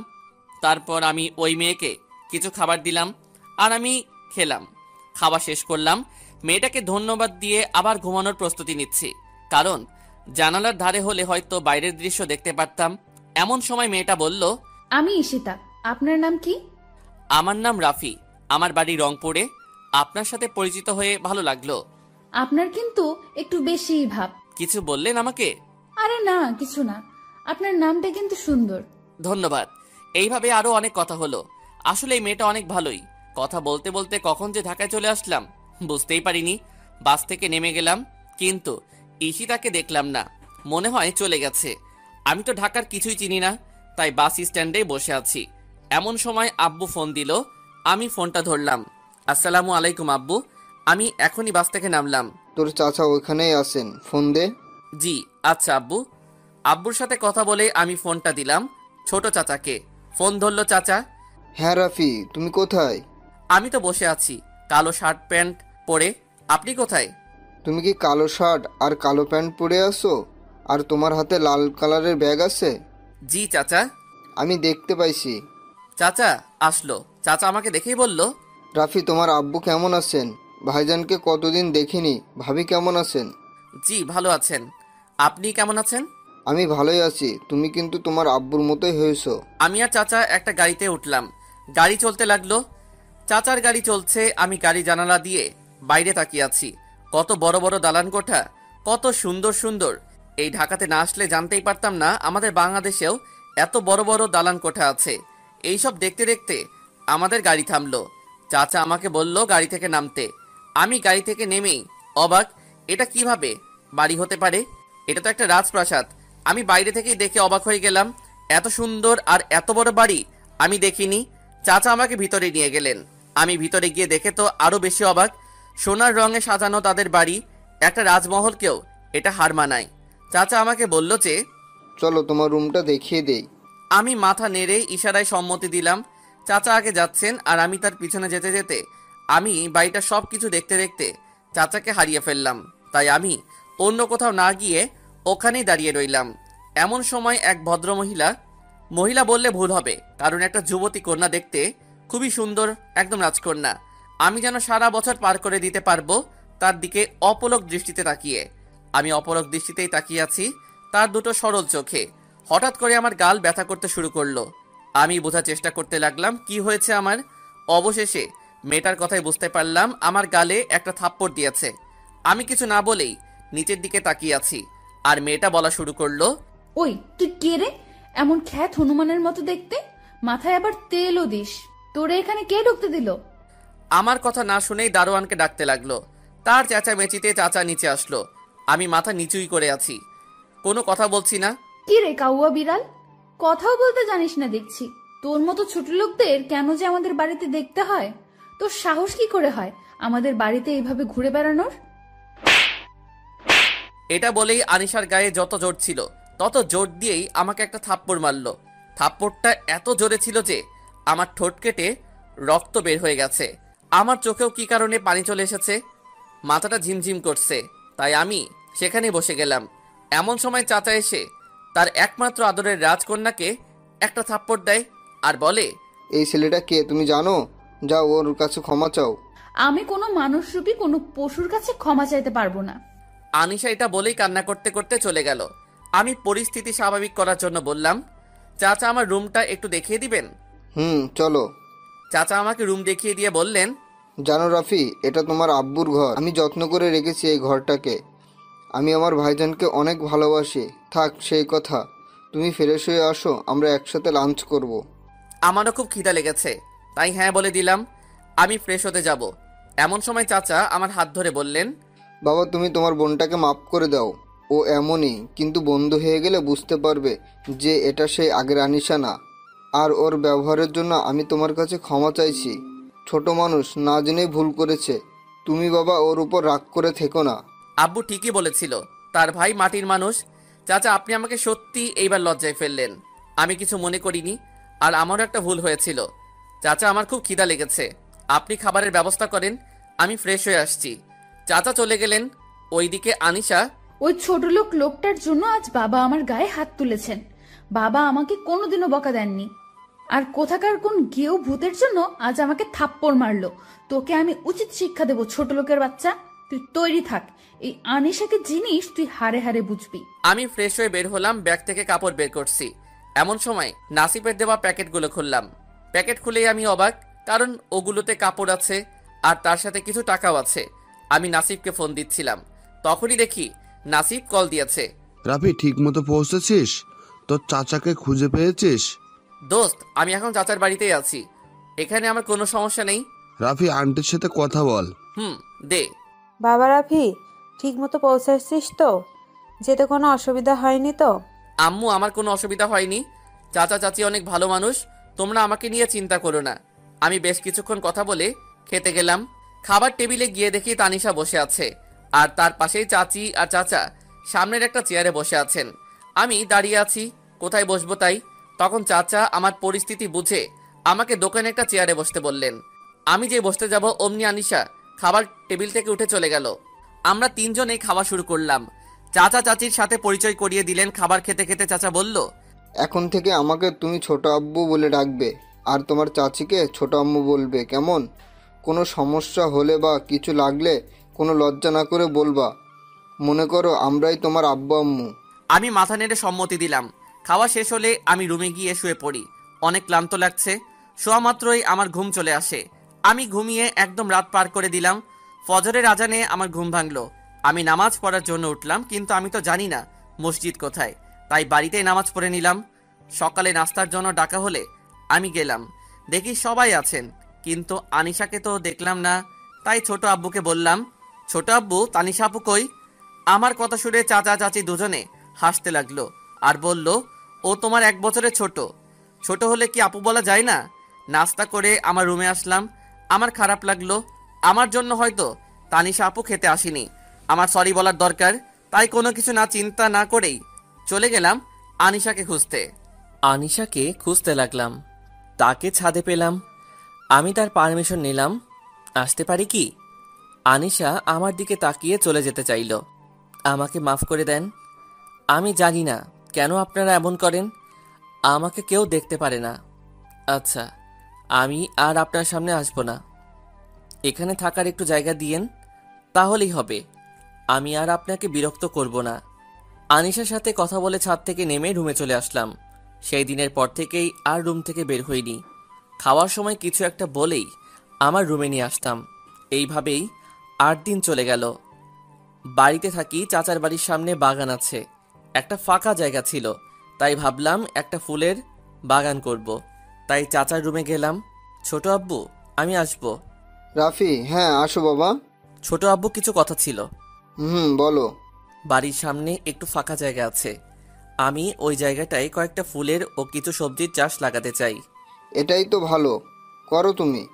তারপর আমি ওই মেয়েকে কিছু খাবার দিলাম আর আমি খেলাম। খাওয়া শেষ করলাম। মেয়েটাকে ধন্যবাদ দিয়ে আবার ঘুমানোর প্রস্তুতি নিচ্ছি, কারণ জানালার ধারে হলে হয়তো বাইরের দৃশ্য দেখতে পারতাম। এমন সময় মেয়েটা বলল, আমি ঈশিতা, আপনার নাম কি? আমার নাম রাফি, আমার বাড়ি রংপুরে। আপনার সাথে পরিচিত হয়ে ভালো লাগলো। আপনার কিন্তু একটু বেশিই ভাব। কিছু বললেন আমাকে? আরে না, কিছু না, আপনার নামটা কিন্তু সুন্দর। ধন্যবাদ। এইভাবে আরো অনেক কথা হলো। আসলে এই মেয়েটা অনেক ভালোই। কথা বলতে বলতে কখন যে ঢাকায় চলে আসলাম বুঝতেই পারিনি। বাস থেকে নেমে গেলাম, কিন্তু ঈশিতাকে দেখলাম না। মনে হয় চলে গেছে। আমি তো ঢাকার কিছুই চিনি না, তাই বাস স্ট্যান্ডে বসে আছি। এমন সময় আব্বু ফোন দিল। আমি ফোনটা ধরলাম। আসসালামু আলাইকুম আব্বু, আমি এখনই বাস থেকে নামলাম। তোর চাচা ওখানেই আছেন, ফোন দে। জি আচ্ছা আব্বু। আব্বুর সাথে কথা বলে আমি ফোনটা দিলাম ছোট চাচাকে। ফোন ধরলো চাচা। হ্যাঁ রাফি, তুমি কোথায়? আমি তো বসে আছি, কালো শার্ট প্যান্ট পরে। আপনি কোথায়? তুমি কি কালো শার্ট আর কালো প্যান্ট পরে আসো, আর তোমার হাতে লাল কালারের ব্যাগ আছে? জি চাচা। আমি দেখতে পাইছি। চাচা আসলো। চাচা আমাকে দেখেই বলল, রাফি, তোমার আব্বু কেমন আছেন? ভাইজানকে কতদিন দেখিনি, ভাবি কেমন আছেন? জি ভালো আছেন। আপনি কেমন আছেন? আমি ভালোই আছি। তুমি কিন্তু তোমার আব্বুর মতোই হয়েছো। আমি আর চাচা একটা গাড়িতে উঠলাম। গাড়ি চলতে লাগলো। চাচার গাড়ি চলছে, আমি গাড়ি জানালা দিয়ে বাইরে তাকিয়ে আছি। কত বড় বড় দালান কোঠা, কত সুন্দর সুন্দর। এই ঢাকাতে না আসলে জানতেই পারতাম না আমাদের বাংলাদেশেও এত বড় বড় দালান কোঠা আছে। এইসব দেখতে দেখতে আমাদের গাড়ি থামলো। চাচা আমাকে বলল গাড়ি থেকে নামতে। আমি গাড়ি থেকে নেমেই অবাক, এটা কিভাবে বাড়ি হতে পারে? এটা তো একটা রাজপ্রাসাদ। আমি বাইরে থেকেই দেখে অবাক হয়ে গেলাম। এত সুন্দর আর এত বড় বাড়ি আমি দেখিনি। চাচা আমাকে ভিতরে নিয়ে গেলেন। আমি ভিতরে গিয়ে দেখে তো আরো বেশি অবাক। সোনার রঙে সাজানো তাদের বাড়ি, একটা রাজমহলকেও এটা হার মানায়। চাচা আমাকে বলল যে, চলো তোমার রুমটা দেখিয়ে দেই। আমি মাথা নেড়ে ইশারায় সম্মতি দিলাম। চাচা আগে যাচ্ছেন আর আমি তার পিছনে যেতে যেতে আমি বাড়িটা সব কিছু দেখতে দেখতে চাচাকে হারিয়ে ফেললাম। তাই আমি অন্য কোথাও না গিয়ে ওখানেই দাঁড়িয়ে রইলাম। এমন সময় এক মহিলা বললে ভুল হবে, কারণ একটা যুবতী কন্যা দেখতে খুবই সুন্দর, একদম রাজকন্যা। আমি যেন সারা বছর পার করে দিতে পারবো তার দিকে অপলক দৃষ্টিতে তাকিয়ে। আমি অপলক দৃষ্টিতেই তাকিয়ে আছি তার দুটো সরল চোখে। হঠাৎ করে আমার গাল ব্যথা করতে শুরু করলো। আমি বোঝার চেষ্টা করতে লাগলাম কি হয়েছে আমার। অবশেষে মেয়েটার কথাই বুঝতে পারলাম আমার গালে একটা থাপ্পড় দিয়েছে। আমি কিছু না বলেই নিচের দিকে তাকিয়ে আছি, আর মেয়েটা বলা শুরু করলো, ওই তুই কে রে? এমন খ্যাত হনুমানের মতো দেখতে, মাথায় আবার তেলও দিস। তোরে এখানে কে ঢুকতে দিল? আমার কথা না শুনেই দারোয়ানকে ডাকতে লাগলো। তার চেঁচামেচিতে চাচা নিচে আসলো। আমি মাথা নিচুই করে আছি, কোনো কথা বলছি না। কি রে কাউয়া বিড়াল, কথাও বলতে জানিস না দেখছি। তোর মতো ছোট লোকদের কেন যে আমাদের বাড়িতে দেখতে হয়? তোর সাহস কি করে হয় আমাদের বাড়িতে এইভাবে ঘুরে বেড়ানোর? এটা বলেই আনিশার গায়ে যত জোর ছিল তত জোর দিয়েই আমাকে একটা থাপ্পড় মারলো। থাপ্পড়টা এত জোরে ছিল যে আমার ঠোঁট কেটে রক্ত বের হয়ে গেছে। আমার চোখেও কি কারণে পানি চলে এসেছে, মাথাটা ঝিমঝিম করছে, তাই আমি সেখানে বসে গেলাম। এমন সময় চাচা এসে তার একমাত্র আদরের রাজকন্যাকে একটা থাপ্পড় দেয় আর বলে, এই ছেলেটা কে তুমি জানো? যাও ওর কাছে ক্ষমা চাও। আমি কোনো মানুষরূপী কোনো পশুর কাছে ক্ষমা চাইতে পারবো না। আনিশা এটা বলেই কান্না করতে করতে চলে গেল। আমি পরিস্থিতি স্বাভাবিক করার জন্য বললাম, চাচা আমার রুমটা একটু দেখিয়ে দিবেন? চলো। চাচা আমাকে রুম দেখিয়ে দিয়ে বললেন, জানো রাফি, এটা তোমার আব্বুর ঘর। আমি যত্ন করে রেখেছি এই ঘরটাকে। আমি আমার ভাইজানকে অনেক ভালোবাসি। থাক সেই কথা, তুমি ফ্রেশ হয়ে আসো, আমরা একসাথে লাঞ্চ করব। আমারও খুব খিদা লেগেছে, তাই হ্যাঁ বলে দিলাম। আমি ফ্রেশ হতে যাব। এমন সময় চাচা আমার হাত ধরে বললেন, বাবা তুমি তোমার বোনটাকে মাফ করে দাও। ও এমনই, কিন্তু বন্ধু হয়ে গেলে বুঝতে পারবে যে এটা সেই আগের আনিশা না। আর ওর ব্যবহারের জন্য আমি তোমার কাছে ক্ষমা চাইছি। ছোট মানুষ, না জেনেই ভুল করেছে। তুমি বাবা ওর উপর রাগ করে থেকো না। আব্বু ঠিকই বলেছিল, তার ভাই মাটির মানুষ। চাচা আপনি আমাকে সত্যি এইবার লজ্জায় ফেললেন। আমি কিছু মনে করিনি, আর আমারও একটা ভুল হয়েছিল। চাচা আমার খুব খিদা লেগেছে, আপনি খাবারের ব্যবস্থা করেন, আমি ফ্রেশ হয়ে আসছি। চাচা চলে গেলেন। ওইদিকে আনিশা, ওই ছোট লোকটার জন্য আজ বাবা আমার গায়ে হাত তুলেছেন। বাবা আমাকে কোনোদিনও বকা দেননি। আর কোথাকার কোন গেও ভূতের জন্য আজ আমাকে থাপ্পড় মারলো। তোকে আমি উচিত শিক্ষা দেবো, ছোট লোকের বাচ্চা। তুই তৈরি থাক, এই আনিশাকে জিনিস তুই হারে হারে বুঝবি। আমি ফ্রেশ হয়ে বের হলাম, ব্যাগ থেকে কাপড় বের করছি। এমন সময় নাসিফের দেওয়া প্যাকেটগুলো খুললাম। প্যাকেট খুলেই আমি অবাক, কারণ ওগুলোতে কাপড় আছে আর তার সাথে কিছু টাকাও আছে। আমি নাসিফকে ফোন দিচ্ছিলাম, তখনই দেখি নাসিফ কল দিয়েছে। রাফি, ঠিক মতো পৌঁছেছিস? তোর চাচাকে খুঁজে পেয়েছিস? দোস্ত, আমি এখন চাচার বাড়িতেই আছি, এখানে আমার কোনো সমস্যা নেই। রাফি, আন্টির সাথে কথা বল। দে। বাবা রাফি, ঠিক মতো পৌঁছাচ্ছিস তো? যেতে কোনো অসুবিধা হয়নি তো? আম্মু, আমার কোনো অসুবিধা হয়নি। চাচা চাচি অনেক ভালো মানুষ, তোমরা আমাকে নিয়ে চিন্তা করো না। আমি বেশ কিছুক্ষণ কথা বলে খেতে গেলাম। খাবার টেবিলে গিয়ে দেখি তানিশা বসে আছে, আর তার পাশেই চাচি আর চাচা সামনের একটা চেয়ারে বসে আছেন। আমি দাঁড়িয়ে আছি, কোথায় বসবো তাই। তখন চাচা আমার পরিস্থিতি বুঝে আমাকে দোকানে একটা চেয়ারে বসতে বললেন। আমি যে বসতে যাব অমনি আনিশা খাবার টেবিল থেকে উঠে চলে গেল। আমরা তিনজনেই খাওয়া শুরু করলাম। চাচা চাচির সাথে পরিচয় করিয়ে দিলেন। খাবার খেতে খেতে চাচা বলল, এখন থেকে আমাকে তুমি ছোট আব্বু বলে ডাকবে, আর তোমার চাচিকে ছোট আম্মু বলবে, কেমন? কোনো সমস্যা হলে বা কিছু লাগলে কোনো লজ্জা না করে বলবা। মনে করো আমরাই তোমার আব্বু আম্মু। আমি মাথা নেড়ে সম্মতি দিলাম। খাওয়া শেষ হলে আমি রুমে গিয়ে শুয়ে পড়ি। অনেক ক্লান্ত লাগছে। শোয়া মাত্রই আমার ঘুম চলে আসে। আমি ঘুমিয়ে একদম রাত পার করে দিলাম। ফজরের আজানে আমার ঘুম ভাঙলো। আমি নামাজ পড়ার জন্য উঠলাম, কিন্তু আমি তো জানি না মসজিদ কোথায়, তাই বাড়িতেই নামাজ পড়ে নিলাম। সকালে নাস্তার জন্য ডাকা হলে আমি গেলাম। দেখি সবাই আছেন, কিন্তু আনিশাকে তো দেখলাম না। তাই ছোট আব্বুকে বললাম, ছোট আব্বু, তানিশা আপু কই? আমার কথা শুনে চাচা চাচি দুজনে হাসতে লাগলো আর বলল, ও তোমার 1 বছরের ছোট। ছোট হলে কি আপু বলা যায় না? নাস্তা করে আমার রুমে আসলাম। আমার খারাপ লাগলো, আমার জন্য হয়তো তানিশা আপু খেতে আসেনি। আমার সরি বলার দরকার, তাই কোনো কিছু না চিন্তা না করেই চলে গেলাম আনিশাকে খুঁজতে। আনিশাকে খুঁজতে লাগলাম, তাকে ছাদে পেলাম। আমি তার পারমিশন নিলাম, আসতে পারি কি? আনিশা আমার দিকে তাকিয়ে চলে যেতে চাইল। আমাকে মাফ করে দেন। আমি জানি না কেন আপনারা এমন করেন, আমাকে কেউ দেখতে পারে না। আচ্ছা, আমি আর আপনার সামনে আসবো না। এখানে থাকার একটু জায়গা দিয়েন, তাহলেই হবে। আমি আর আপনাকে বিরক্ত করব না। আনিশার সাথে কথা বলে ছাদ থেকে নেমে রুমে চলে আসলাম। সেই দিনের পর থেকেই আর রুম থেকে বের হইনি। খাওয়ার সময় কিছু একটা বলেই আমার রুমে নিয়ে আসতাম। এইভাবেই 8 দিন চলে গেল। বাড়িতে থাকি, চাচার বাড়ির সামনে বাগান আছে। একটা ফাঁকা জায়গা ছিল, তাই ভাবলাম একটা ফুলের বাগান করব। তাই চাচার রুমে গেলাম। ছোট আব্বু, আমি আসবো। রাফি, হ্যাঁ আসো বাবা। ছোট আব্বু, কিছু কথা ছিল। বলো। বাড়ির সামনে একটু ফাঁকা জায়গা আছে, আমি ওই জায়গাটায় কয়েকটা ফুলের ও কিছু সবজির চাষ লাগাতে চাই। এটাই তো ভালো, করো তুমি।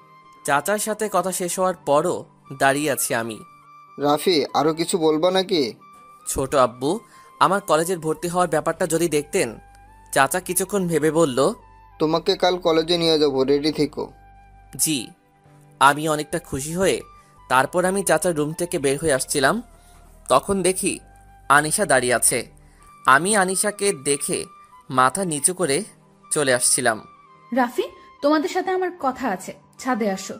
চাচার সাথে কথা শেষ হওয়ার পরও দাঁড়িয়ে আছি আমি। রাফি, আরও কিছু বলবা নাকি? ছোট আব্বু, আমার কলেজের ভর্তি হওয়ার ব্যাপারটা যদি দেখতেন। চাচা কিছুক্ষণ ভেবে বলল, তোমাকে কাল কলেজে নিয়ে যাবো, রেডি থেকো। জি। আমি অনেকটা খুশি হয়ে তারপর আমি চাচার রুম থেকে বের হয়ে আসছিলাম, তখন দেখি আনিশা দাঁড়িয়ে আছে। আমি আনিশাকে দেখে মাথা নিচু করে চলে আসছিলাম। রাফি, তোমাদের সাথে আমার কথা আছে, ছাদে আসো।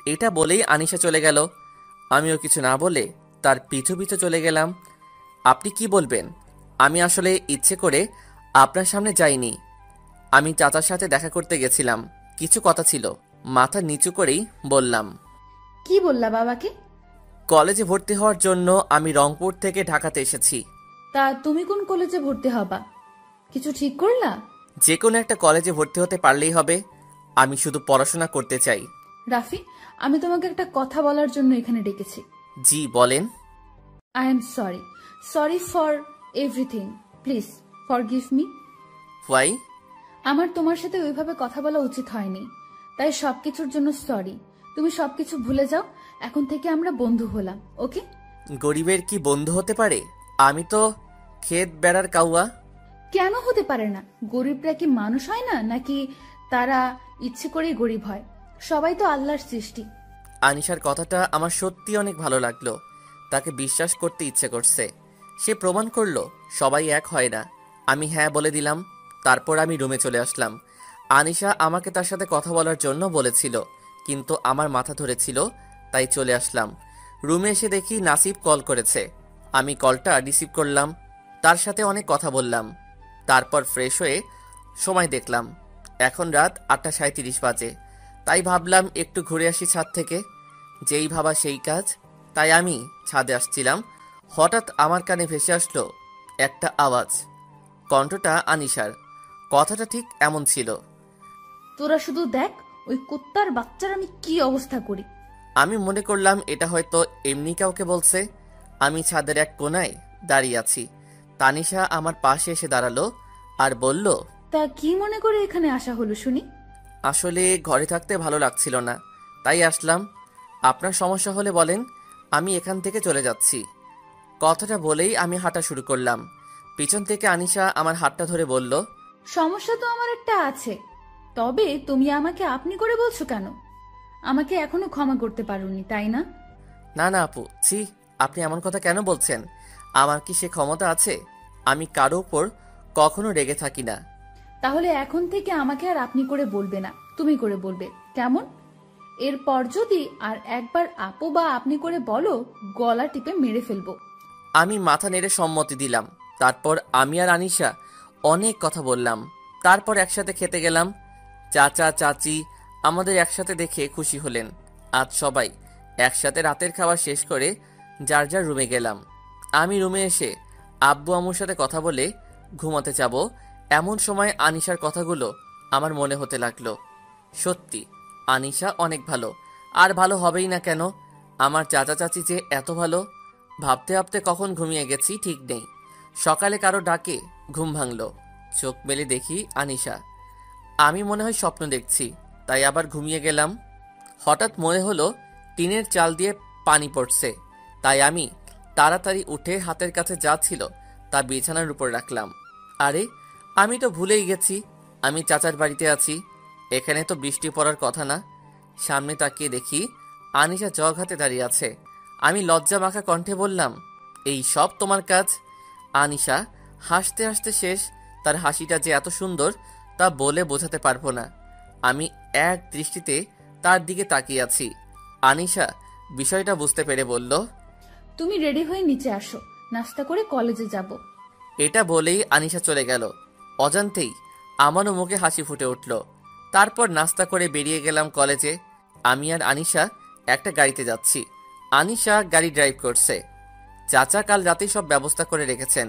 এটা বলেই আনিশা চলে গেল। আমিও কিছু না বলে তার পিছু পিছু চলে গেলাম। আপনি কি বলবেন? আমি আসলে ইচ্ছে করে আপনার সামনে যাইনি। আমি চাচার সাথে দেখা করতে গেছিলাম, কিছু কথা ছিল। মাথা নিচু করেই বললাম। কি বললা বাবাকে? কলেজে ভর্তি হওয়ার জন্য আমি রংপুর থেকে ঢাকাতে এসেছি। তা তুমি কোন কলেজে ভর্তি হবা? কিছু ঠিক করলা? যে কোনো একটা কলেজে ভর্তি হতে পারলেই হবে। আমি শুধু পড়াশোনা করতে চাই। রাফি, আমি তোমাকে একটা কথা বলার জন্য এখানে ডেকেছি। জি বলেন। I am sorry, sorry for everything. Please forgive me. Why? আমার তোমার সাথে ওইভাবে কথা বলা উচিত হয়নি, তাই সবকিছুর জন্য সরি। তুমি সবকিছু ভুলে যাও, এখন থেকে আমরা বন্ধু হলাম, ওকে? গরিবের কি বন্ধু হতে পারে? আমি তো ক্ষেত বেড়ার কাউয়া। কেন হতে পারে না? গরিবরা কি মানুষ হয় না, নাকি তারা ইচ্ছে করেই গরিব হয়? সবাই তো আল্লাহর সৃষ্টি। আনিশার কথাটা আমার সত্যি অনেক ভালো লাগলো। তাকে বিশ্বাস করতে ইচ্ছে করছে। সে প্রমাণ করলো সবাই এক হয় না। আমি হ্যাঁ বলে দিলাম। তারপর আমি রুমে চলে আসলাম। আনিশা আমাকে তার সাথে কথা বলার জন্য বলেছিল, কিন্তু আমার মাথা ধরেছিল, তাই চলে আসলাম। রুমে এসে দেখি নাসিব কল করেছে। আমি কলটা রিসিভ করলাম, তার সাথে অনেক কথা বললাম। তারপর ফ্রেশ হয়ে সময় দেখলাম, এখন রাত 8:37 বাজে। তাই ভাবলাম একটু ঘুরে আসি ছাদ থেকে। যেই ভাবা সেই কাজ, তাই আমি ছাদে আসছিলাম। হঠাৎ আমার কানে ভেসে আসলো একটা আওয়াজ। কণ্ঠটা আনিশার। কথাটা ঠিক এমন ছিল। তোরা শুধু দেখ ওই কুত্তার বাচ্চার আমি কি অবস্থা করি। আমি মনে করলাম এটা হয়তো এমনি কাউকে বলছে। আমি ছাদের এক কোনায় দাঁড়িয়ে আছি। তানিশা আমার পাশে এসে দাঁড়ালো আর বলল, তা কি মনে করে এখানে আসা হলো শুনি? আসলে ঘরে থাকতে ভালো লাগছিল না, তাই আসলাম। আপনার সমস্যা হলে বলেন, আমি এখান থেকে চলে যাচ্ছি। কথাটা বলেই আমি হাঁটা শুরু করলাম। পিছন থেকে আনিশা আমার হাতটা ধরে বলল, সমস্যা তো আমার একটা আছে, তবে তুমি আমাকে আপনি করে বলছো কেন? আমাকে এখনো ক্ষমা করতে পারোনি, তাই না? না না আপু, ছি, আপনি এমন কথা কেন বলছেন? আমার কি সে ক্ষমতা আছে? আমি কারো উপর কখনো রেগে থাকি না। তাহলে এখন থেকে আমাকে আর আপনি করে বলবে না, তুমি করে বলবে, কেমন? এরপর যদি আর একবার আপু বা আপনি করে বলো, গলা টিপে মেরে ফেলবো। আমি মাথা নেড়ে সম্মতি দিলাম। তারপর আমি আর আনিশা অনেক কথা বললাম। তারপর একসাথে খেতে গেলাম। চাচা চাচি আমাদের একসাথে দেখে খুশি হলেন। আজ সবাই একসাথে রাতের খাবার শেষ করে যার যার রুমে গেলাম। আমি রুমে এসে আব্বু আম্মুর সাথে কথা বলে ঘুমাতে যাব, এমন সময় আনিশার কথাগুলো আমার মনে হতে লাগলো। সত্যি আনিশা অনেক ভালো, আর ভালো হবেই না কেন? আমার চাচা চাচি যে এত ভালো। ভাবতে ভাবতে কখন ঘুমিয়ে গেছি ঠিক নেই। সকালে কারো ডাকে ঘুম ভাঙলো। চোখ মেলে দেখি আনিশা। আমি মনে হয় স্বপ্ন দেখছি, তাই আবার ঘুমিয়ে গেলাম। হঠাৎ মনে হলো টিনের চাল দিয়ে পানি পড়ছে, তাই আমি তাড়াতাড়ি উঠে হাতের কাছে যা ছিল তা বিছানার উপর রাখলাম। আরে, আমি তো ভুলেই গেছি আমি চাচার বাড়িতে আছি। এখানে তো বৃষ্টি পড়ার কথা না। সামনে তাকিয়ে দেখি আনিশা জগ হাতে দাঁড়িয়ে আছে। আমি লজ্জা মাখা কণ্ঠে বললাম, এই সব তোমার কাজ? আনিশা হাসতে হাসতে শেষ। তার হাসিটা যে এত সুন্দর তা বলে বোঝাতে পারবো না। আমি এক দৃষ্টিতে তার দিকে তাকিয়ে আছি। আনিশা বিষয়টা বুঝতে পেরে বলল, তুমি রেডি হয়ে নিচে আসো, নাস্তা করে কলেজে যাব। এটা বলেই আনিশা চলে গেল। অজান্তেই আমারও মুখে হাসি ফুটে উঠল। তারপর নাস্তা করে বেরিয়ে গেলাম কলেজে। আমি আর আনিশা একটা গাড়িতে যাচ্ছি। আনিশা গাড়ি ড্রাইভ করছে। চাচা কাল রাতেই সব ব্যবস্থা করে রেখেছেন।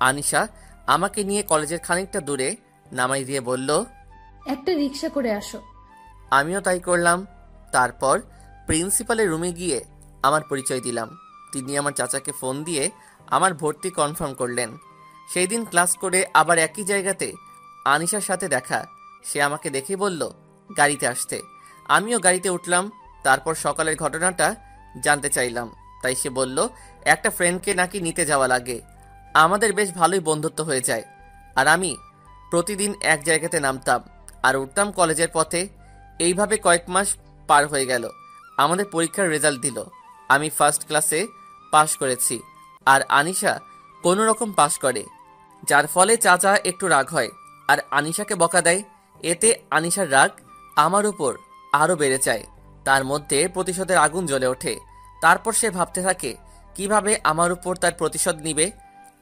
আনিশা আমাকে নিয়ে কলেজের খানিকটা দূরে নামাই দিয়ে বলল, একটা রিক্সা করে আসো। আমিও তাই করলাম। তারপর প্রিন্সিপালের রুমে গিয়ে আমার পরিচয় দিলাম। তিনি আমার চাচাকে ফোন দিয়ে আমার ভর্তি কনফার্ম করলেন। সেই দিন ক্লাস করে আবার একই জায়গাতে আনিশার সাথে দেখা। সে আমাকে দেখে বলল গাড়িতে আসতে। আমিও গাড়িতে উঠলাম। তারপর সকালের ঘটনাটা জানতে চাইলাম। তাই সে বলল একটা ফ্রেন্ডকে নাকি নিতে যাওয়া লাগে। আমাদের বেশ ভালোই বন্ধুত্ব হয়ে যায়। আর আমি প্রতিদিন এক জায়গাতে নামতাম আর উঠতাম কলেজের পথে। এইভাবে কয়েক মাস পার হয়ে গেল। আমাদের পরীক্ষার রেজাল্ট দিল। আমি ফার্স্ট ক্লাসে পাশ করেছি আর আনিশা কোনো রকম পাশ করে, যার ফলে চাচা একটু রাগ হয় আর আনিশাকে বকা দেয়। এতে আনিশার রাগ আমার উপর আরও বেড়ে যায়। তার মধ্যে প্রতিশোধের আগুন জ্বলে ওঠে। তারপর সে ভাবতে থাকে কিভাবে আমার উপর তার প্রতিশোধ নিবে।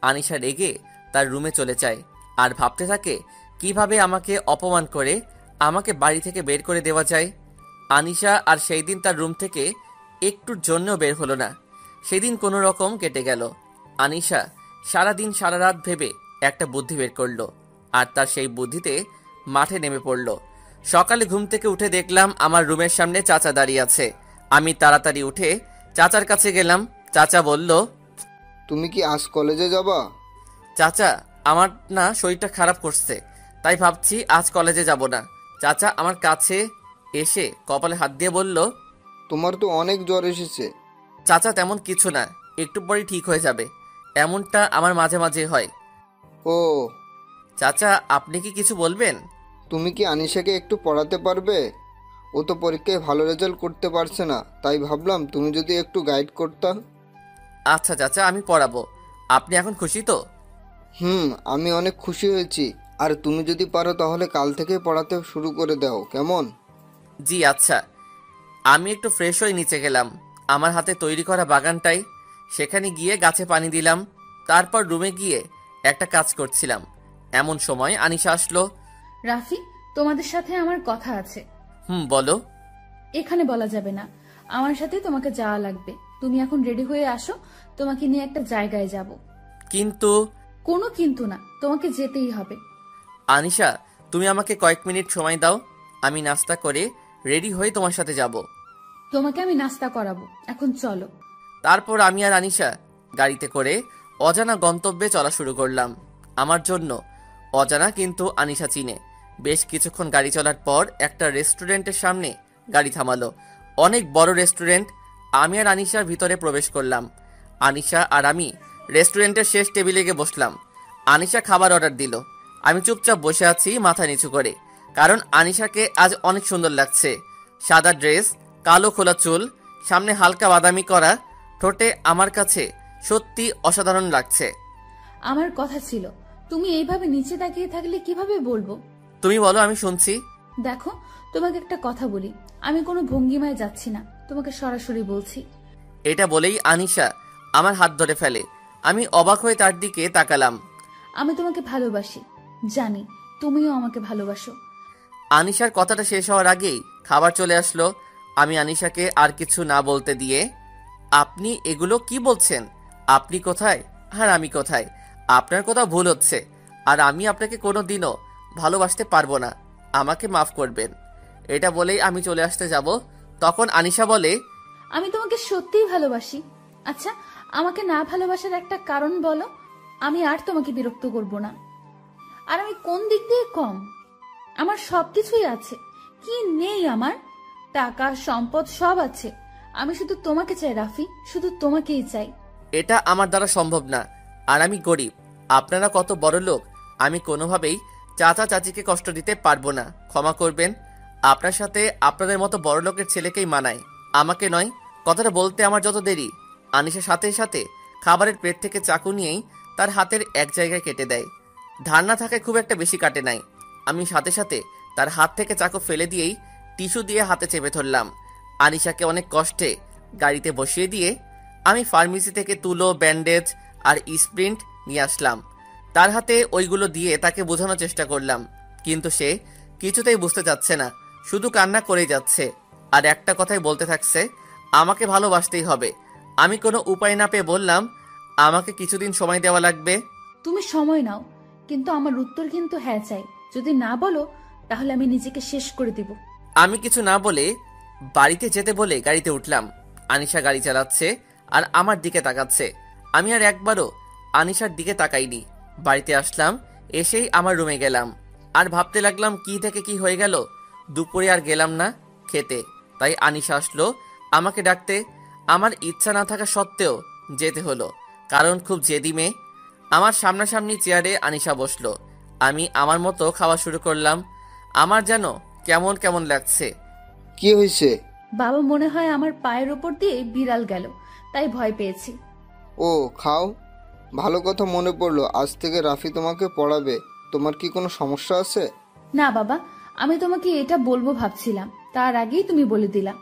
আনিশা রেগে তার রুমে চলে যায় আর ভাবতে থাকে কিভাবে আমাকে অপমান করে আমাকে বাড়ি থেকে বের করে দেওয়া যায়। আনিশা আর সেই দিন তার রুম থেকে একটুর জন্যও বের হলো না। সেদিন কোনো রকম কেটে গেল। আনিশা সারাদিন সারা রাত ভেবে একটা বুদ্ধি বের করলো আর তার সেই বুদ্ধিতে মাঠে নেমে পড়ল। সকালে ঘুম থেকে উঠে দেখলাম আমার রুমের সামনে চাচা দাঁড়িয়ে আছে। আমি তাড়াতাড়ি উঠে চাচার কাছে গেলাম। চাচা বলল, তুমি কি আজ কলেজে যাবা? চাচা আমার না শরীরটা খারাপ করছে, তাই ভাবছি আজ কলেজে যাব না। চাচা আমার কাছে এসে কপালে হাত দিয়ে বলল, তোমার তো অনেক জ্বর এসেছে। চাচা তেমন কিছু না, একটু পরেই ঠিক হয়ে যাবে। এমনটা আমার মাঝে মাঝে হয়। ও, চাচা আপনি কি কিছু বলবেন? তুমি কি আনিশাকে একটু পড়াতে পারবে? ও তো পরীক্ষায় ভালো রেজাল্ট করতে পারছে না, তাই ভাবলাম তুমি যদি একটু গাইড করতা। আচ্ছা চাচা, আমি পড়াবো। আপনি এখন খুশি তো? আমি অনেক খুশি হয়েছি। আর তুমি যদি পারো তাহলে কাল থেকে পড়াতে শুরু করে দাও, কেমন? জি আচ্ছা। আমি একটু ফ্রেশ হয়ে নিচে গেলাম আমার হাতে তৈরি করা বাগানটাই। সেখানে গিয়ে গাছে পানি দিলাম। তারপর রুমে গিয়ে একটা কাজ করছিলাম। এমন সময় আনিশা আসলো। রাফি, তোমাদের সাথে আমার কথা আছে। বলো। এখানে বলা যাবে না, আমার সাথে তোমাকে যাওয়া লাগবে। তুমি এখন রেডি হয়ে আসো, তোমাকে নিয়ে একটা জায়গায় যাব। কিন্তু? কোনো কিন্তু না, তোমাকে যেতেই হবে। আনিশা তুমি আমাকে কয়েক মিনিট সময় দাও, আমি নাস্তা করে রেডি হয়ে তোমার সাথে যাব। তোমাকে আমি নাস্তা করাবো, এখন চলো। তারপর আমি আর আনিশা গাড়িতে করে অজানা গন্তব্যে চলা শুরু করলাম। আমার জন্য অজানা, কিন্তু আনিশা চিনে। বেশ কিছুক্ষণ গাড়ি চলার পর একটা রেস্টুরেন্টের সামনে গাড়ি থামালো। অনেক বড় রেস্টুরেন্ট। আমি আর আনিশার ভিতরে প্রবেশ করলাম। আনিশা আর আমি রেস্টুরেন্টের শেষ টেবিলে গিয়ে বসলাম। আনিশা খাবার অর্ডার দিল। আমি চুপচাপ বসে আছি মাথা নিচু করে, কারণ আনিশাকে আজ অনেক সুন্দর লাগছে। সাদা ড্রেস, কালো খোলা চুল, সামনে হালকা বাদামি করা, ঠোঁটে আমার কাছে সত্যি অসাধারণ লাগছে। আমার কথা ছিল, তুমি এইভাবে নিচে তাকিয়ে থাকলে কিভাবে বলবো? তুমি বলো, আমি শুনছি। দেখো, তোমাকে একটা কথা বলি, আমি কোনো ভঙ্গিমায় যাচ্ছি না, তোমাকে সরাসরি বলছি। এটা বলেই আনিশা আমার হাত ধরে ফেলে। আমি অবাক হয়ে তার দিকে তাকালাম। আমি তোমাকে ভালোবাসি, জানি তুমিও আমাকে ভালোবাসো। আনিশার কথাটা শেষ হওয়ার আগেই খাবার চলে আসলো। আমি আনিশাকে আর কিছু না বলতে দিয়ে, আপনি এগুলো কি বলছেন? আপনি কোথায় আর আমি কোথায়? আপনার কোথাও ভুল হচ্ছে। আর আমি আপনাকে কোনো দিনও ভালোবাসতে পারবো না, আমাকে মাফ করবেন। এটা বলেই আমি চলে আসতে যাব, তখন আনিশা বলে, আমি তোমাকে সত্যিই ভালোবাসি। আচ্ছা, আমাকে না ভালোবাসার একটা কারণ বলো, আমি আর তোমাকে বিরক্ত করব না। আর আমি কোন দিক দিয়ে কম? আমার সবকিছুই আছে, কি নেই আমার? টাকা, সম্পদ সব আছে। আমি শুধু তোমাকে চাই রাফি, শুধু তোমাকেই চাই। এটা আমার দ্বারা সম্ভব না, আর আমি গরিব। আপনারা কত বড় লোক, আমি কোনোভাবেই চাচা চাচিকে কষ্ট দিতে পারবো না, ক্ষমা করবেন। আপনার সাথে আপনাদের মতো বড় লোকের ছেলেকেই মানায়, আমাকে নয়। কথাটা বলতে আমার যত দেরি, আনিশার সাথে সাথে খাবারের প্লেট থেকে চাকু নিয়েই তার হাতের এক জায়গায় কেটে দেয়। ধার না থাকায় খুব একটা বেশি কাটে নাই। আমি সাথে সাথে তার হাত থেকে চাকু ফেলে দিয়েই টিস্যু দিয়ে হাতে চেপে ধরলাম। আনিশাকে অনেক কষ্টে গাড়িতে বসিয়ে দিয়ে আমি ফার্মেসি থেকে তুলো, ব্যান্ডেজ আর স্প্রিন্ট নিয়ে আসলাম। তার হাতে ওইগুলো দিয়ে তাকে বোঝানোর চেষ্টা করলাম, কিন্তু সে কিছুতেই বুঝতে চাচ্ছে না, শুধু কান্না করেই যাচ্ছে। আর একটা কথাই বলতে থাকছে, আমাকে ভালোবাসতেই হবে। আমি কোনো উপায় না পেয়ে বললাম, আমাকে কিছুদিন সময় দেওয়া লাগবে। তুমি সময় নাও, কিন্তু আমার উত্তর কিন্তু হ্যাঁ চাই। যদি না বলো তাহলে আমি নিজেকে শেষ করে দিব। আমি কিছু না বলে বাড়িতে যেতে বলে গাড়িতে উঠলাম। আনিশা গাড়ি চালাচ্ছে আর আমার দিকে তাকাচ্ছে। আমি আর একবারও আনিশার দিকে তাকাইনি। বাড়িতে আসলাম, এসেই আমার রুমে গেলাম। আর ভাবতে লাগলাম কি থেকে কি হয়ে গেল। দুপুরে আর গেলাম না খেতে, তাই আনিশা আসলো আমাকে ডাকতে। আমার ইচ্ছা না থাকা সত্ত্বেও যেতে হলো, কারণ খুব জেদি মেয়ে। আমার সামনাসামনি চেয়ারে আনিশা বসলো। আমি আমার মতো খাওয়া শুরু করলাম। আমার যেন কেমন কেমন লাগছে। কি হয়েছে? বাবা মনে হয় আমার পায়ের ওপর দিয়ে বিড়াল গেল, তাই ভয় পেয়েছি। ও খাও। ভালো কথা মনে পড়লো, আজ থেকে রাফি তোমাকে পড়াবে। তোমার কি কোনো সমস্যা আছে? না বাবা, আমি তোমাকে এটা বলবো ভাবছিলাম, তার আগেই তুমি বলে দিলা।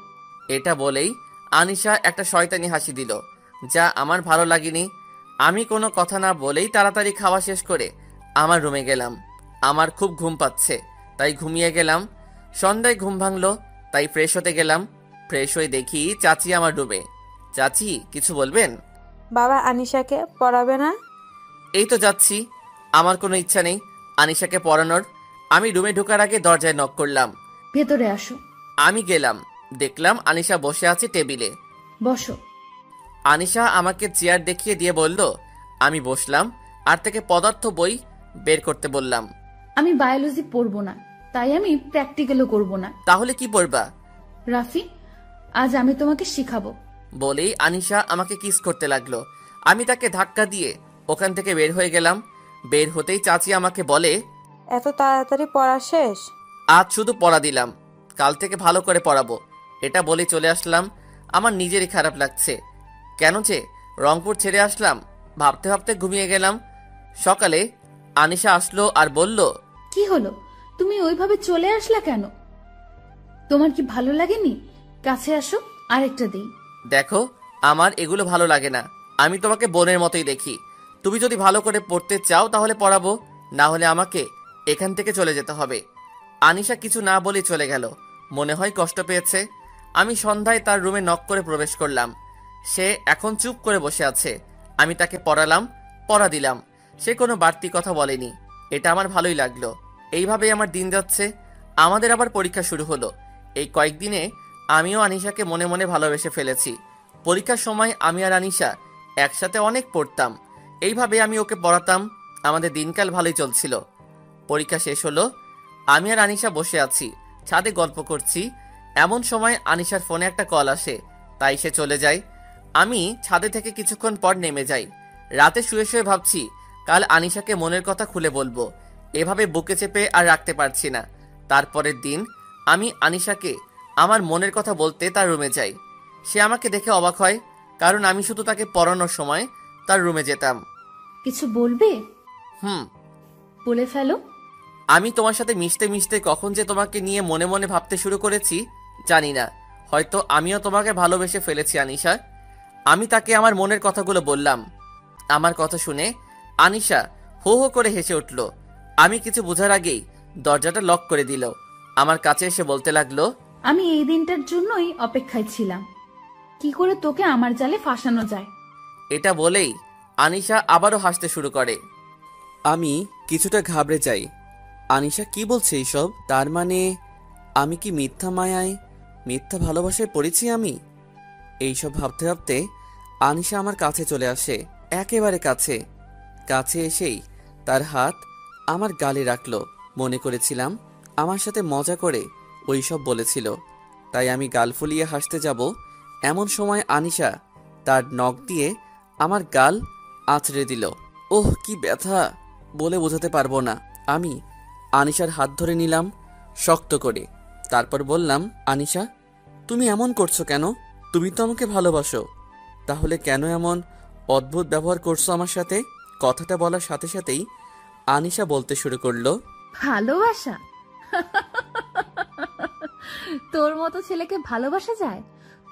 এটা বলেই আনিশা একটা শয়তানি হাসি দিল, যা আমার ভালো লাগেনি। আমি কোনো কথা না বলেই তাড়াতাড়ি খাওয়া শেষ করে আমার রুমে গেলাম। আমার খুব ঘুম পাচ্ছে, তাই ঘুমিয়ে গেলাম। সন্ধ্যায় ঘুম ভাঙলো, তাই ফ্রেশ হতে গেলাম। ফ্রেশ হয়ে দেখি চাচি আমার রুমে। চাচি, কিছু বলবেন? বাবা আনিশাকে পড়াবে না? এই তো যাচ্ছি। আমার কোনো ইচ্ছা নেই আনিশাকে পড়ানোর। আমি রুমে ঢোকার আগে দরজায় নক করলাম। ভেতরে আসো। আমি গেলাম, দেখলাম আনিশা বসে আছে টেবিলে। বসো। আনিশা আমাকে চেয়ার দেখিয়ে দিয়ে বলল। আমি বসলাম আর থেকে পদার্থ বই বের করতে বললাম। আমি বায়োলজি পড়বো না, তাই আমি প্র্যাকটিক্যালও করব না। তাহলে কি পড়বা? রাফি, আজ আমি তোমাকে শিখাবো। বলেই আনিশা আমাকে কিস করতে লাগলো। আমি তাকে ধাক্কা দিয়ে ওখান থেকে বের হয়ে গেলাম। বের হতেই চাচি আমাকে বলে, এত তাড়াতাড়ি পড়া শেষ? আজ শুধু পড়া দিলাম, কাল থেকে ভালো করে পড়াবো। এটা বলে চলে আসলাম। আমার নিজেরই খারাপ লাগছে, কেন যে রংপুর ছেড়ে আসলাম। ভাবতে ভাবতে ঘুমিয়ে গেলাম। সকালে আনিশা আসলো আর বলল, কি হলো, তুমি ওইভাবে চলে আসলা কেন? তোমার কি ভালো লাগেনি? কাছে আসো, আরেকটা দেই। দেখো, আমার এগুলো ভালো লাগে না। আমি তোমাকে বোনের মতোই দেখি। তুমি যদি ভালো করে পড়তে চাও তাহলে পড়াবো, না হলে আমাকে এখান থেকে চলে যেতে হবে। আনিশা কিছু না বলে চলে গেল, মনে হয় কষ্ট পেয়েছে। আমি সন্ধ্যায় তার রুমে নক করে প্রবেশ করলাম। সে এখন চুপ করে বসে আছে। আমি তাকে পড়ালাম, পড়া দিলাম। সে কোনো বাড়তি কথা বলেনি, এটা আমার ভালোই লাগলো। এইভাবেই আমার দিন যাচ্ছে। আমাদের আবার পরীক্ষা শুরু হলো। এই কয়েকদিনে আমিও আনিশাকে মনে মনে ভালোবেসে ফেলেছি। পরীক্ষার সময় আমি আর আনিশা একসাথে অনেক পড়তাম। এইভাবে আমি ওকে পড়াতাম। আমাদের দিনকাল ভালোই চলছিল। পরীক্ষা শেষ হলো, আমি আর আনিশা বসে আছি, ছাদে গল্প করছি। এমন সময় আনিশার ফোনে একটা কল আসে, তাই সে চলে যায়। আমি ছাদে থেকে কিছুক্ষণ পর নেমে যাই। রাতে শুয়ে শুয়ে ভাবছি কাল আনিশাকে মনের কথা খুলে বলবো। এভাবে বুকে চেপে আর রাখতে পারছি না। তারপরের দিন আমি আনিশাকে আমার মনের কথা বলতে তার রুমে যাই। সে আমাকে দেখে অবাক হয়, কারণ আমি শুধু তাকে পড়ানোর সময় তার রুমে যেতাম। কিছু বলবে? হুম, বলে ফেলো। আমি তোমার সাথে মিশতে মিশতে কখন যে তোমাকে নিয়ে মনে মনে ভাবতে শুরু করেছি জানি না। হয়তো আমিও তোমাকে ভালোবেসে ফেলেছি আনিশা। আমি তাকে আমার মনের কথাগুলো বললাম। আমার কথা শুনে আনিশা হো হো করে হেসে উঠল। আমি কিছু বোঝার আগেই দরজাটা লক করে দিল। আমার কাছে এসে বলতে লাগলো, আমি এই দিনটার জন্যই অপেক্ষায় ছিলাম, কি করে তোকে আমার জালে ফাঁসানো যায়। এটা বলেই আনিশা আবারও হাসতে শুরু করে। আমি কিছুটা ঘাবড়ে যাই। আনিশা কি বলছে এইসব? তার মানে আমি কি মিথ্যা মায়ায়, মিথ্যা ভালোবাসায় পড়েছি আমি? এইসব ভাবতে ভাবতে আনিশা আমার কাছে চলে আসে, একেবারে কাছে। কাছে এসেই তার হাত আমার গালে রাখলো। মনে করেছিলাম আমার সাথে মজা করে ওইসব বলেছিল, তাই আমি গাল ফুলিয়ে হাসতে যাব এমন সময় আনিশা তার নখ দিয়ে আমার গাল আঁচড়ে দিল। ওহ, কি ব্যথা বলে বোঝাতে পারবো না। আমি আনিশার হাত ধরে নিলাম শক্ত করে। তারপর বললাম, আনিশা, তুমি এমন করছো কেন? তুমি তো আমাকে ভালোবাসো, তাহলে কেন এমন অদ্ভুত ব্যবহার করছো আমার সাথে? কথাটা বলার সাথে সাথেই আনিশা বলতে শুরু করলো, ভালোবাসা? তোর মতো ছেলেকে ভালোবাসা যায়?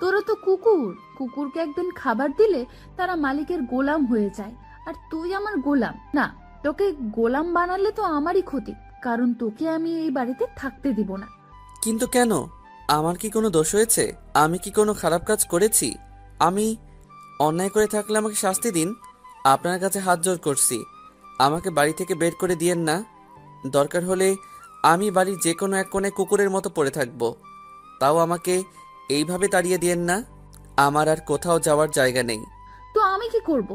তোরও তো কুকুর, কুকুরকে একদিন খাবার দিলে তারা মালিকের গোলাম হয়ে যায়, আর তুই আমার গোলাম না। তোকে গোলাম বানালে তো আমারই ক্ষতি, কারণ তোকে আমি এই বাড়িতে থাকতে দিব না। কিন্তু কেন? আমার কি কোনো দোষ হয়েছে? আমি কি কোনো খারাপ কাজ করেছি? আমি অন্যায় করে থাকলে আমাকে শাস্তি দিন। আপনার কাছে হাত জোড় করছি, আমাকে বাড়ি থেকে বের করে দিয়েন না। দরকার হলে আমি বাড়ির যে কোনো এক কোণে কুকুরের মতো পড়ে থাকবো, তাও আমাকে এইভাবে তাড়িয়ে দিয়েন না। আমার আর কোথাও যাওয়ার জায়গা নেই। তো আমি কি করব?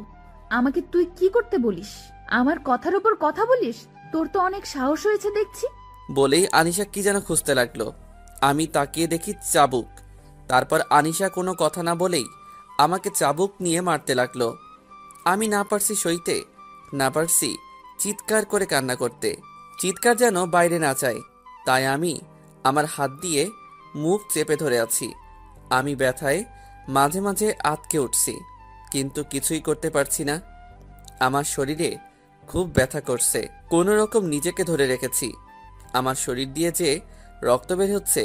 আমাকে তুই কি করতে বলিস? আমার কথার উপর কথা বলিস? তোর তো অনেক সাহস হয়েছে দেখছি। বলেই আনিশা কি যেন খুঁজতে লাগলো। আমি তাকিয়ে দেখি চাবুক। তারপর আনিশা কোনো কথা না বলেই আমাকে চাবুক নিয়ে মারতে লাগলো। আমি না পারছি সইতে, না পারছি চিৎকার করে কান্না করতে। চিৎকার যেন বাইরে না চায়, তাই আমি আমার হাত দিয়ে মুখ চেপে ধরে আছি। আমি ব্যথায় মাঝে মাঝে আটকে উঠছি, কিন্তু কিছুই করতে পারছি না। আমার শরীরে খুব ব্যথা করছে। কোনো রকম নিজেকে ধরে রেখেছি। আমার শরীর দিয়ে যে রক্ত বের হচ্ছে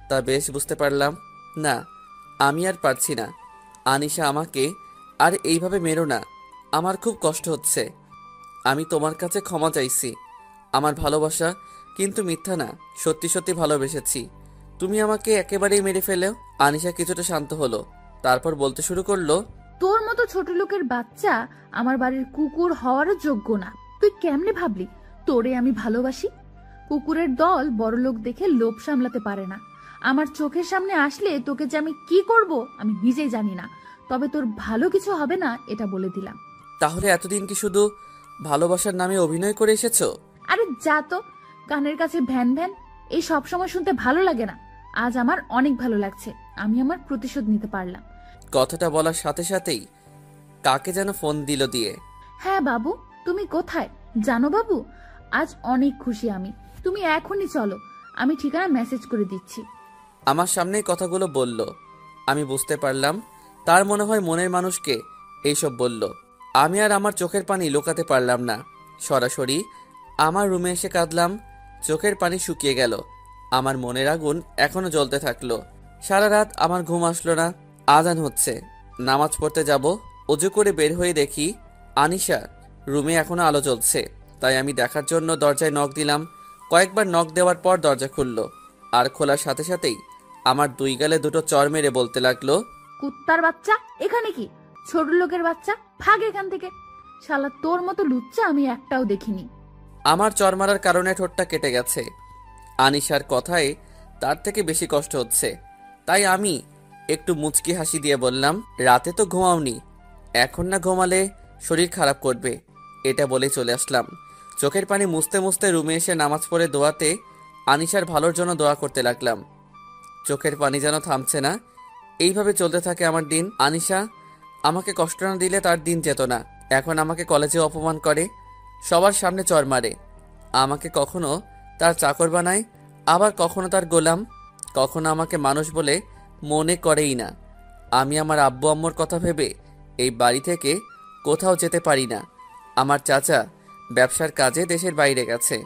তা বেশ বুঝতে পারলাম। না, আমি আর পারছি না। আনিশা, আমাকে আর এইভাবে মেরো না, আমার খুব কষ্ট হচ্ছে। আমি তোমার কাছে ক্ষমা চাইছি। আমার ভালোবাসা কিন্তু মিথ্যা না, সত্যি সত্যি ভালোবেসেছি। তুমি আমাকে একেবারেই মেরে ফেলেও। আনিশা কিছুটা শান্ত হলো, তারপর বলতে শুরু করলো, তোর মতো ছোট লোকের বাচ্চা আমার বাড়ির কুকুর হওয়ারও যোগ্য না। তুই কেমনে ভাবলি তোরে আমি ভালোবাসি? কুকুরের দল বড়লোক দেখে লোভ সামলাতে পারে না। আমার চোখের সামনে আসলে তোকে যে আমি কি করব আমি নিজেই জানি না, তবে তোর ভালো কিছু হবে না এটা বলে দিলাম। তাহলে এতদিন কি শুধু ভালোবাসার নামে অভিনয় করে এসেছো? আরে যা তো, কানের কাছে ভ্যান ভ্যান এই সব সময় শুনতে ভালো লাগে না। আজ আমার অনেক ভালো লাগছে, আমি আমার প্রতিশোধ নিতে পারলাম। কথাটা বলার সাথে সাথেই কাকে যেন ফোন দিল দিয়ে। হ্যাঁ বাবু, তুমি কোথায় জানো বাবু? আজ অনেক খুশি আমি। তুমি এখনই চলো, আমি ঠিকানা মেসেজ করে দিচ্ছি। আমার সামনেই কথাগুলো বলল। আমি বুঝতে পারলাম তার মনে হয় মনের মানুষকে এইসব বলল। আমি আর আমার চোখের পানি লুকাতে পারলাম না, সরাসরি আমার রুমে এসে কাঁদলাম। চোখের পানি শুকিয়ে গেল, আমার মনের আগুন এখনো জ্বলতে থাকলো। সারা রাত আমার ঘুম আসলো না। আজান হচ্ছে, নামাজ পড়তে যাব। অজু করে বের হয়ে দেখি আনিশা রুমে এখনো আলো জ্বলছে। তাই আমি দেখার জন্য দরজায় নক দিলাম। কয়েকবার নক দেওয়ার পর দরজা খুললো, আর খোলার সাথে সাথেই আমার দুই গালে দুটো চর মেরে বলতে লাগলো, কুত্তার বাচ্চা, এখানে কি? ছোট লোকের বাচ্চা, ভাগ এখান থেকে। শালা তোর মতো লুচ্চা আমি একটাও দেখিনি। আমার চর মারার কারণে ঠোঁটটা কেটে গেছে। আনিশার কথায় তার থেকে বেশি কষ্ট হচ্ছে, তাই আমি একটু মুচকি হাসি দিয়ে বললাম, রাতে তো ঘুমাওনি, এখন না ঘুমালে শরীর খারাপ করবে। এটা বলে চলে আসলাম। চোখের পানি মুছতে মুছতে রুমে এসে নামাজ পড়ে দোয়াতে আনিশার ভালোর জন্য দোয়া করতে লাগলাম। চোখের পানি যেন থামছে না। এইভাবে চলতে থাকে আমার দিন। আনিশা আমাকে কষ্ট না দিলে তার দিন যেত না। এখন আমাকে কলেজে অপমান করে, সবার সামনে চর মারে। আমাকে কখনো তার চাকর বানায়, আবার কখনো তার গোলাম। কখনো আমাকে মানুষ বলে মনে করেই না। আমি আমার আব্বু আম্মুর কথা ভেবে এই বাড়ি থেকে কোথাও যেতে পারি না। আমার চাচা ব্যবসার কাজে দেশের বাইরে গেছে।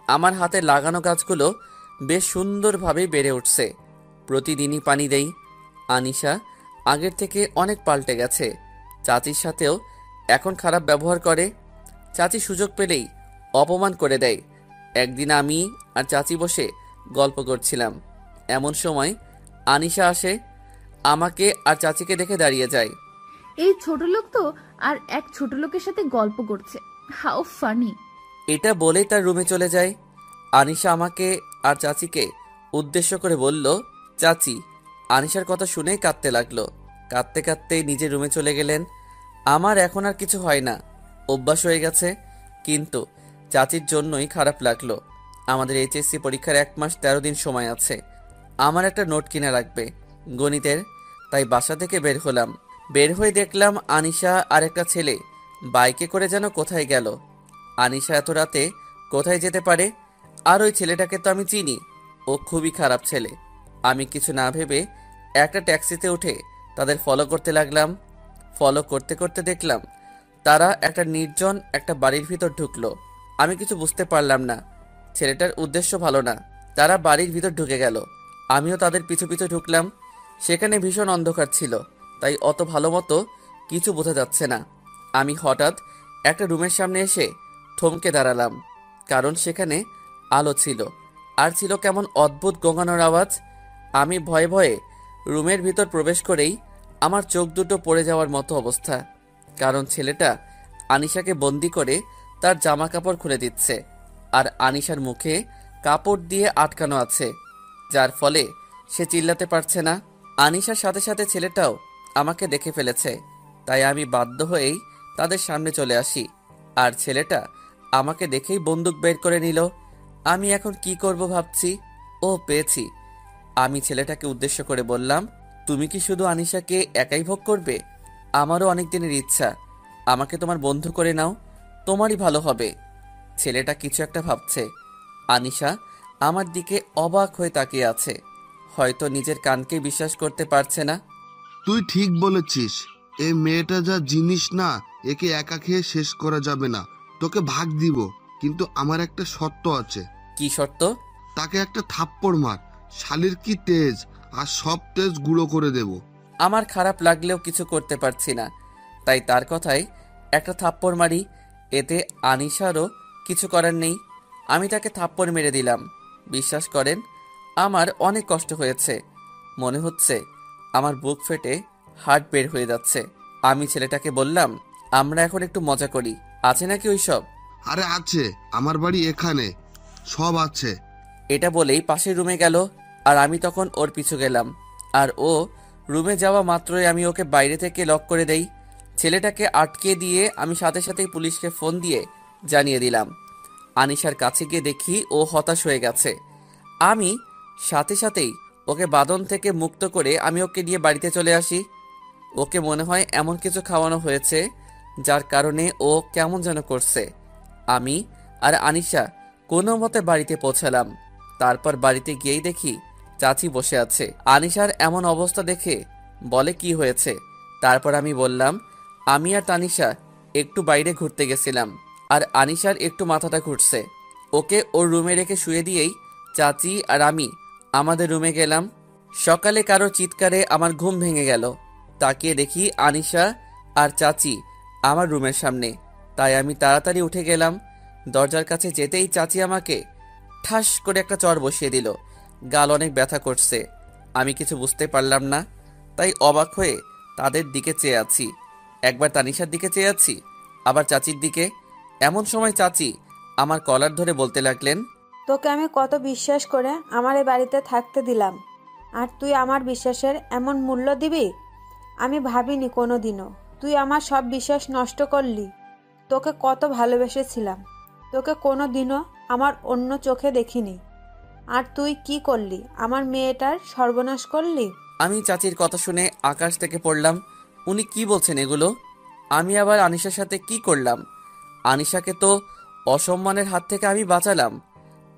আমার হাতে লাগানো গাছগুলো বেশ সুন্দরভাবে বেড়ে উঠছে। প্রতিদিনই পানি দেই। আনিশা আগের থেকে অনেক পাল্টে গেছে। চাচির সাথেও এখন খারাপ ব্যবহার করে। চাচি সুযোগ পেলেই অপমান করে দেয়। একদিন আমি আর চাচি বসে গল্প করছিলাম, এমন সময় আনিশা আসে, আমাকে আর চাচিকে দেখে দাঁড়িয়ে যায়। এই ছোট লোক তো আর এক ছোট লোকের সাথে গল্প করছে, হাউ ফানি। এটা বলেই তার রুমে চলে যায়। আনিশা আমাকে আর চাচিকে উদ্দেশ্য করে বলল, চাচি। আনিশার কথা শুনেই কাঁদতে লাগলো। কাঁদতে কাঁদতে নিজের রুমে চলে গেলেন। আমার এখন আর কিছু হয় না, অভ্যাস হয়ে গেছে। কিন্তু চাচির জন্যই খারাপ লাগলো। আমাদের এইচএসসি পরীক্ষার 1 মাস 13 দিন সময় আছে। আমার একটা নোট কিনা লাগবে গণিতের, তাই বাসা থেকে বের হলাম। বের হয়ে দেখলাম আনিশা আর একটা ছেলে বাইকে করে যেন কোথায় গেল। আনিশা এত রাতে কোথায় যেতে পারে? আর ওই ছেলেটাকে তো আমি চিনি, ও খুবই খারাপ ছেলে। আমি কিছু না ভেবে একটা ট্যাক্সিতে উঠে তাদের ফলো করতে লাগলাম। ফলো করতে করতে দেখলাম তারা একটা নির্জন একটা বাড়ির ভিতর ঢুকলো। আমি কিছু বুঝতে পারলাম না, ছেলেটার উদ্দেশ্য ভালো না। তারা বাড়ির ভিতর ঢুকে গেল, আমিও তাদের পিছু পিছু ঢুকলাম। সেখানে ভীষণ অন্ধকার ছিল, তাই অত ভালো মতো কিছু বোঝা যাচ্ছে না। আমি হঠাৎ একটা রুমের সামনে এসে থমকে দাঁড়ালাম, কারণ সেখানে আলো ছিল, আর ছিল কেমন অদ্ভুত গোঙানোর আওয়াজ। আমি ভয়ে ভয়ে রুমের ভিতর প্রবেশ করেই আমার চোখ দুটো পড়ে যাওয়ার মতো অবস্থা, কারণ ছেলেটা আনিশাকে বন্দি করে তার জামা কাপড় খুলে দিচ্ছে, আর আনিশার মুখে কাপড় দিয়ে আটকানো আছে, যার ফলে সে চিল্লাতে পারছে না। আনিশার সাথে সাথে ছেলেটাও আমাকে দেখে ফেলেছে, তাই আমি বাধ্য হয়েই তাদের সামনে চলে আসি। আর ছেলেটা আমাকে দেখেই বন্দুক বের করে নিল। আমি এখন কি করব ভাবছি। ও পেয়েছি। আমি ছেলেটাকে উদ্দেশ্য করে বললাম, তুমি কি শুধু আনিশাকে একাই ভোগ করবে? আমারও অনেক দিনের ইচ্ছা, আমাকে তোমার বন্ধু করে নাও, তোমারই ভালো হবে। ছেলেটা কিছু একটা ভাবছে। আনিশা আমার দিকে অবাক হয়ে তাকিয়ে আছে, হয়তো নিজের কানকে বিশ্বাস করতে পারছে না। তুই ঠিক বলেছিস, এই মেয়েটা যা জিনিস না, একে একা খেয়ে শেষ করা যাবে না। তোকে ভাগ দিব, কিন্তু আমার একটা শর্ত আছে। কি শর্ত? তাকে একটা থাপ্পড় মার, শালির কি তেজ, আর সব তেজ গুঁড়ো করে দেব। আমার খারাপ লাগলেও কিছু করতে পারছি না, তাই তার কথায় একটা থাপ্পড় মারি। এতে আনিশারও কিছু করার নেই। আমি তাকে থাপ্পড় মেরে দিলাম। বিশ্বাস করেন, আমার অনেক কষ্ট হয়েছে। মনে হচ্ছে আমার বুক ফেটে হার্ট বের হয়ে যাচ্ছে। আমি ছেলেটাকে বললাম, আমরা এখন একটু মজা করি, আছে নাকি ওইসব? আরে আছে, আমার বাড়ি এখানে, সব আছে। এটা বলেই পাশের রুমে গেল, আর আমি তখন ওর পিছু গেলাম। আর ও রুমে যাওয়া মাত্রই আমি ওকে বাইরে থেকে লক করে দেই। ছেলেটাকে আটকে দিয়ে আমি সাথে সাথেই পুলিশকে ফোন দিয়ে জানিয়ে দিলাম। আনিশার কাছে গিয়ে দেখি ও হতাশ হয়ে গেছে। আমি সাথে সাথেই ওকে বাঁধন থেকে মুক্ত করে আমি ওকে নিয়ে বাড়িতে চলে আসি। ওকে মনে হয় এমন কিছু খাওয়ানো হয়েছে যার কারণে ও কেমন যেন করছে। আমি আর আনিশা কোনো মতে বাড়িতে পৌঁছালাম। তারপর বাড়িতে গিয়েই দেখি চাচি বসে আছে। আনিশার এমন অবস্থা দেখে বলে, কি হয়েছে? তারপর আমি বললাম, আমি আর তানিশা একটু বাইরে ঘুরতে গেছিলাম, আর আনিশার একটু মাথাটা ঘুরছে। ওকে ওর রুমে রেখে শুয়ে দিয়েই চাচি আর আমি আমাদের রুমে গেলাম। সকালে কারো চিৎকারে আমার ঘুম ভেঙে গেল। তাকিয়ে দেখি আনিশা আর চাচি আমার রুমের সামনে, তাই আমি তাড়াতাড়ি উঠে গেলাম। দরজার কাছে যেতেই চাচি আমাকে ঠাস করে একটা চড় বসিয়ে দিল। গাল অনেক ব্যথা করছে। আমি কিছু বুঝতে পারলাম না, তাই অবাক হয়ে তাদের দিকে চেয়ে আছি। একবার তানিশার দিকে চেয়ে আছি, আবার চাচির দিকে। এমন সময় চাচি আমার কলার ধরে বলতে লাগলেন, তোকে আমি কত বিশ্বাস করে আমার এই বাড়িতে থাকতে দিলাম, আর তুই আমার বিশ্বাসের এমন মূল্য দিবি? আমি ভাবিনি কোনো দিনও। তুই আমার সব বিশ্বাস নষ্ট করলি। তোকে কত ভালোবেসেছিলাম, তোকে কোনো দিনও আমার অন্য চোখে দেখিনি, আর তুই কি করলি? আমার মেয়েটার সর্বনাশ করলি। আমি চাচির কথা শুনে আকাশ থেকে পড়লাম। উনি কি বলছেন এগুলো? আমি আবার আনিশার সাথে কি করলাম? আনিশাকে তো অসম্মানের হাত থেকে আমি বাঁচালাম।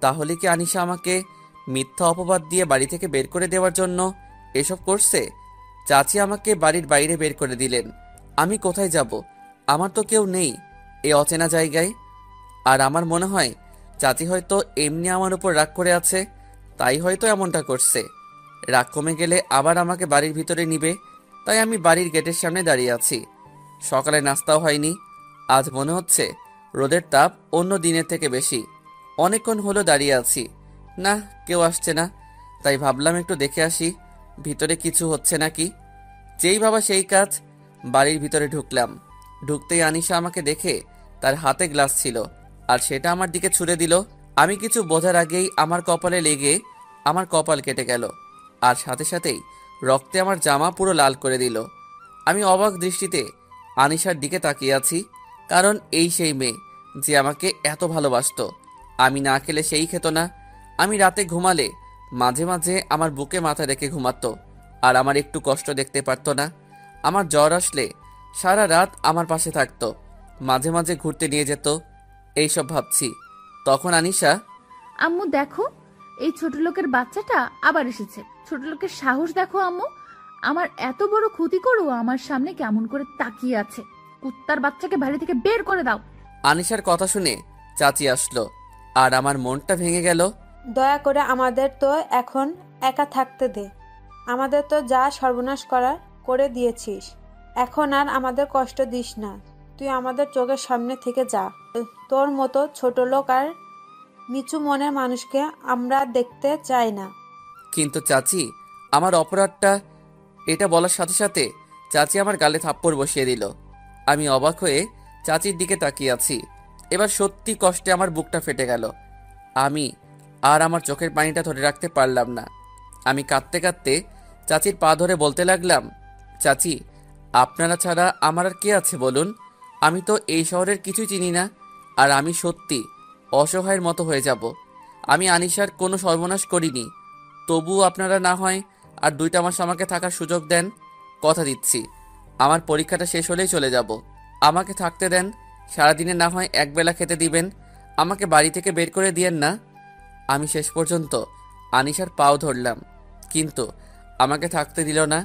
তাহলে কি আনিশা আমাকে মিথ্যা অপবাদ দিয়ে বাড়ি থেকে বের করে দেওয়ার জন্য এসব করছে? চাচি আমাকে বাড়ির বাইরে বের করে দিলেন। আমি কোথায় যাব? আমার তো কেউ নেই এই অচেনা জায়গায়। আর আমার মনে হয় চাচি হয়তো এমনি আমার উপর রাগ করে আছে, তাই হয়তো এমনটা করছে। রাগ কমে গেলে আবার আমাকে বাড়ির ভিতরে নিবে, তাই আমি বাড়ির গেটের সামনে দাঁড়িয়ে আছি। সকালে নাস্তাও হয়নি। আজ মনে হচ্ছে রোদের তাপ অন্য দিনের থেকে বেশি। অনেকক্ষণ হলো দাঁড়িয়ে আছি, না কেউ আসছে না, তাই ভাবলাম একটু দেখে আসি ভিতরে কিছু হচ্ছে নাকি। যেই ভাবা সেই কাজ, বাড়ির ভিতরে ঢুকলাম। ঢুকতেই আনিশা আমাকে দেখে তার হাতে গ্লাস ছিল, আর সেটা আমার দিকে ছুঁড়ে দিল। আমি কিছু বোঝার আগেই আমার কপালে লেগে আমার কপাল কেটে গেল, আর সাথে সাথেই রক্তে আমার জামা পুরো লাল করে দিল। আমি অবাক দৃষ্টিতে আনিশার দিকে তাকিয়ে আছি, কারণ এই সেই মেয়ে যে আমাকে এত ভালোবাসতো। আমি না খেলে সেই খেত না। আমি রাতে ঘুমালে মাঝে মাঝে আমার বুকে মাথা রেখে ঘুমাতো, আর আমার একটু কষ্ট দেখতে পারতো না। আমার জ্বর আসলে সারা রাত আমার পাশে থাকতো, মাঝে মাঝে ঘুরতে নিয়ে যেত। এইসব ভাবছি তখন আনিশা, আম্মু দেখো, এই ছোট লোকের বাচ্চাটা আবার এসেছে। ছোট লোকের সাহস দেখো আম্মু, আমার এত বড় ক্ষতি করো আমার সামনে কেমন করে তাকিয়ে আছে। কুত্তার বাচ্চাকে বাড়ি থেকে বের করে দাও। আনিশার কথা শুনে চাচি আসলো, আর আমার মনটা ভেঙে গেল। দয়া করে আমাদের তো এখন একা থাকতে দে। আমাদের তো যা সর্বনাশ করার করে দিয়েছিস, এখন আর আমাদের কষ্ট দিস না। তুই আমাদের চোখের সামনে থেকে যা। তোর মতো ছোট লোক আর নিচু মনের মানুষকে আমরা দেখতে চাই না। কিন্তু চাচি, আমার অপরাধটা, এটা বলার সাথে সাথে চাচি আমার গালে থাপ্পড় বসিয়ে দিল। আমি অবাক হয়ে চাচির দিকে তাকিয়ে আছি। এবার সত্যি কষ্টে আমার বুকটা ফেটে গেল। আমি আর আমার চোখের পানিটা ধরে রাখতে পারলাম না। আমি কাঁদতে কাঁদতে চাচির পা ধরে বলতে লাগলাম, চাচি, আপনারা ছাড়া আমার আর কে আছে বলুন? আমি তো এই শহরের কিছুই চিনি না। আর আমি সত্যি অসহায়ের মতো হয়ে যাব। আমি আনিশার কোনো সর্বনাশ করিনি, তবুও আপনারা না হয় আর 2টা মাস আমাকে থাকার সুযোগ দেন। কথা দিচ্ছি আমার পরীক্ষাটা শেষ হলেই চলে যাব। আমাকে থাকতে দেন, সারাদিনে না হয় একবেলা খেতে দিবেন, আমাকে বাড়ি থেকে বের করে দিয়েন না। আমি শেষ পর্যন্ত আনিশার পাও ধরলাম, কিন্তু আমাকে থাকতে দিল না।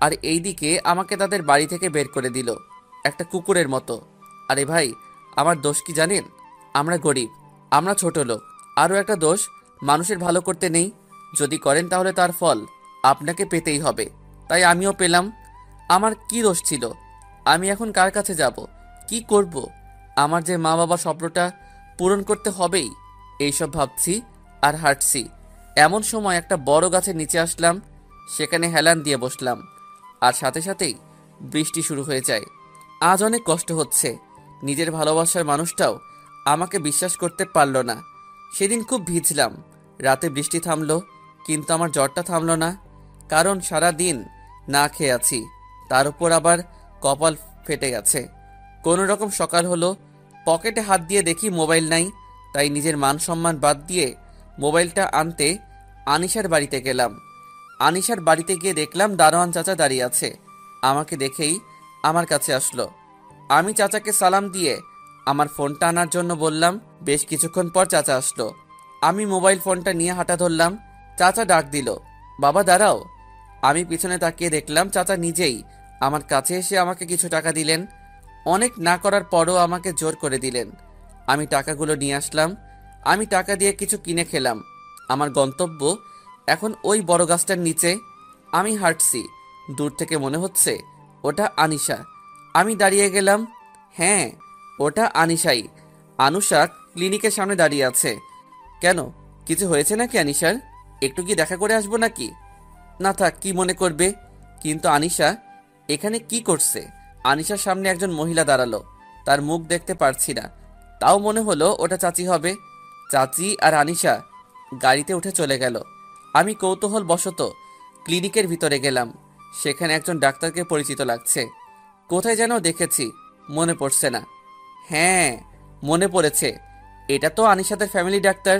আর এইদিকে আমাকে তাদের বাড়ি থেকে বের করে দিল একটা কুকুরের মতো। আরে ভাই, আমার দোষ কি জানেন? আমরা গরিব, আমরা ছোট লোক। আরও একটা দোষ, মানুষের ভালো করতে নেই, যদি করেন তাহলে তার ফল আপনাকে পেতেই হবে। তাই আমিও পেলাম। আমার কি দোষ ছিল? আমি এখন কার কাছে যাব, কি করব? আমার যে মা বাবা স্বপ্নটা পূরণ করতে হবেই, এইসব ভাবছি আর হাঁটছি। এমন সময় একটা বড় গাছের নিচে আসলাম, সেখানে হেলান দিয়ে বসলাম, আর সাথে সাথেই বৃষ্টি শুরু হয়ে যায়। আজ অনেক কষ্ট হচ্ছে, নিজের ভালোবাসার মানুষটাও আমাকে বিশ্বাস করতে পারল না। সেদিন খুব ভিজলাম, রাতে বৃষ্টি থামলো, কিন্তু আমার জ্বরটা থামলো না, কারণ সারা দিন না খেয়ে আছি, তার উপর আবার কপাল ফেটে গেছে। কোনো রকম সকাল হলো, পকেটে হাত দিয়ে দেখি মোবাইল নাই, তাই নিজের মান সম্মান বাদ দিয়ে মোবাইলটা আনতে আনিশার বাড়িতে গেলাম। আনিশার বাড়িতে গিয়ে দেখলাম দারোয়ান চাচা দাঁড়িয়ে আছে। আমাকে দেখেই আমার কাছে আসলো। আমি চাচাকে সালাম দিয়ে আমার ফোনটা আনার জন্য বললাম। বেশ কিছুক্ষণ পর চাচা আসলো। আমি মোবাইল ফোনটা নিয়ে হাঁটা ধরলাম। চাচা ডাক দিল, বাবা দাঁড়াও। আমি পিছনে তাকিয়ে দেখলাম চাচা নিজেই আমার কাছে এসে আমাকে কিছু টাকা দিলেন। অনেক না করার পরও আমাকে জোর করে দিলেন। আমি টাকাগুলো নিয়ে আসলাম। আমি টাকা দিয়ে কিছু কিনে খেলাম। আমার গন্তব্য এখন ওই বড় গাছটার নিচে। আমি হাঁটছি, দূর থেকে মনে হচ্ছে ওটা আনিশা। আমি দাঁড়িয়ে গেলাম। হ্যাঁ, ওটা আনিশাই। আনুষা ক্লিনিকের সামনে দাঁড়িয়ে আছে। কেন, কিছু হয়েছে নাকি আনিশার? একটু কি দেখা করে আসবো নাকি? না থাক, কি মনে করবে। কিন্তু আনিশা এখানে কি করছে? আনিশার সামনে একজন মহিলা দাঁড়ালো, তার মুখ দেখতে পারছি না, তাও মনে হলো ওটা চাচি হবে। চাচি আর আনিশা গাড়িতে উঠে চলে গেল। আমি কৌতূহল বশত ক্লিনিকের ভিতরে গেলাম। সেখানে একজন ডাক্তারকে পরিচিত লাগছে, কোথায় যেন দেখেছি, মনে পড়ছে না। হ্যাঁ, মনে পড়েছে, এটা তো আনিশাদের ফ্যামিলি ডাক্তার।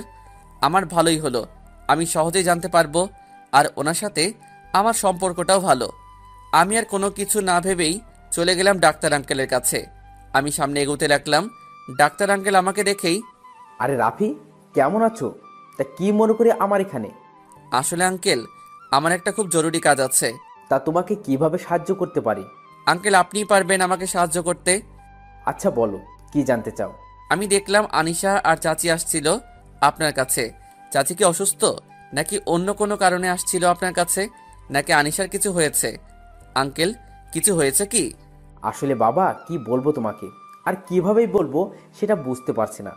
আমার ভালোই হলো, আমি সহজেই জানতে পারবো, আর ওনার সাথে আমার সম্পর্কটাও ভালো। আমি আর কোনো কিছু না ভেবেই চলে গেলাম ডাক্তার আঙ্কেলের কাছে। আমি সামনে এগোতে লাগলাম। ডাক্তার আঙ্কেল আমাকে দেখেই, আরে রাফি, কেমন আছো? তা কি মনে করে আমার এখানে? আসলে আঙ্কেল, আমার একটা খুব জরুরি কাজ আছে। তা তোমাকে কিভাবে সাহায্য করতে পারি? আঙ্কেল, আপনিই পারবেন আমাকে সাহায্য করতে। আচ্ছা বলো, কি জানতে চাও? আমি দেখলাম আনিশা আর চাচি আসছিল আপনার কাছে। চাচি কি অসুস্থ, নাকি অন্য কোনো কারণে আসছিল আপনার কাছে, নাকি আনিশার কিছু হয়েছে? আঙ্কেল, কিছু হয়েছে কি? আসলে বাবা, কি বলবো তোমাকে, আর কিভাবেই বলবো সেটা বুঝতে পারছি না।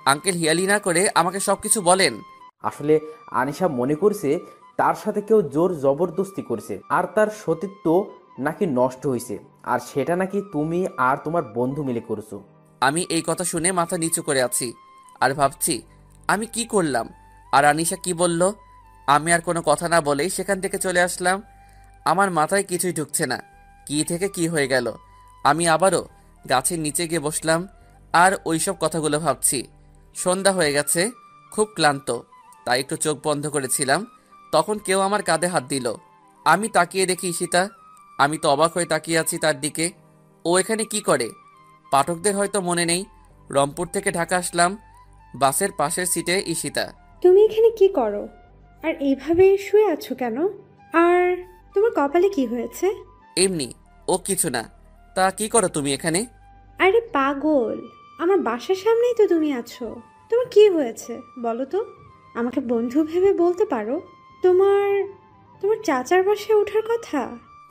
আঙ্কেল, হিয়ালি না করে আমাকে সবকিছু বলেন। আসলে আনিশা মনে করছে তার সাথে কেউ জোর জবরদস্তি করছে, আর তার সতীত্ব নাকি নষ্ট হয়েছে, আর সেটা নাকি তুমি আর তোমার বন্ধু মিলে করছো। আমি এই কথা শুনে মাথা নিচু করে আছি আর ভাবছি আমি কি করলাম, আর আনিশা কি বলল। আমি আর কোনো কথা না বলেই সেখান থেকে চলে আসলাম। আমার মাথায় কিছুই ঢুকছে না, কি থেকে কি হয়ে গেল। আমি আবারও গাছের নিচে গিয়ে বসলাম আর ওইসব কথাগুলো ভাবছি। সন্ধ্যা হয়ে গেছে, খুব ক্লান্ত, তাই একটু চোখ বন্ধ করেছিলাম। তখন কেউ আমার কাঁধে হাত দিল। আমি তাকিয়ে দেখি ঈশিতা। আমি তো অবাক হয়ে তাকিয়ে আছি তার দিকে। ও এখানে কি করে? পাঠকদের হয়তো মনে নেই, রংপুর থেকে ঢাকা আসলাম, বাসের পাশের সিটে ঈশিতা। তুমি এখানে কি করো? আর এইভাবে শুয়ে আছো কেন? আর তোমার কপালে কি হয়েছে? এমনি, ও কিছু না। তা কি করো তুমি এখানে? আরে পাগল, আমার বাসার সামনেই তো তুমি আছো। তোমার কি হয়েছে বলো তো? আমাকে বন্ধু ভেবে বলতে পারো। তোমার তোমার চাচার বাসায় ওঠার কথা।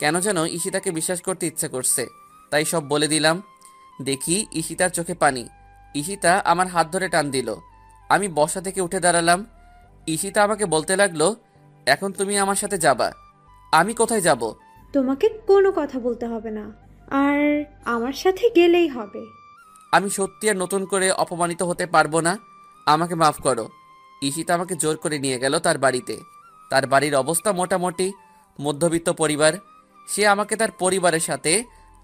কেন যেন ঈশিতাকে বিশ্বাস করতে ইচ্ছা করছে, তাই সব বলে দিলাম। দেখি ঈশিতার চোখে পানি। ঈশিতা আমার হাত ধরে টান দিল। আমি বসা থেকে উঠে দাঁড়ালাম। ঈশিতা আমাকে বলতে লাগলো, এখন তুমি আমার সাথে যাবা। আমি কোথায় যাব? তোমাকে কোনো কথা বলতে হবে না, আর আমার সাথে গেলেই হবে। আমি সত্যি আর নতুন করে অপমানিত হতে পারবো না, আমাকে মাফ করো। ঈশিতা আমাকে জোর করে নিয়ে গেল তার বাড়িতে। তার বাড়ির অবস্থা মোটামুটি মধ্যবিত্ত পরিবার। সে আমাকে তার পরিবারের সাথে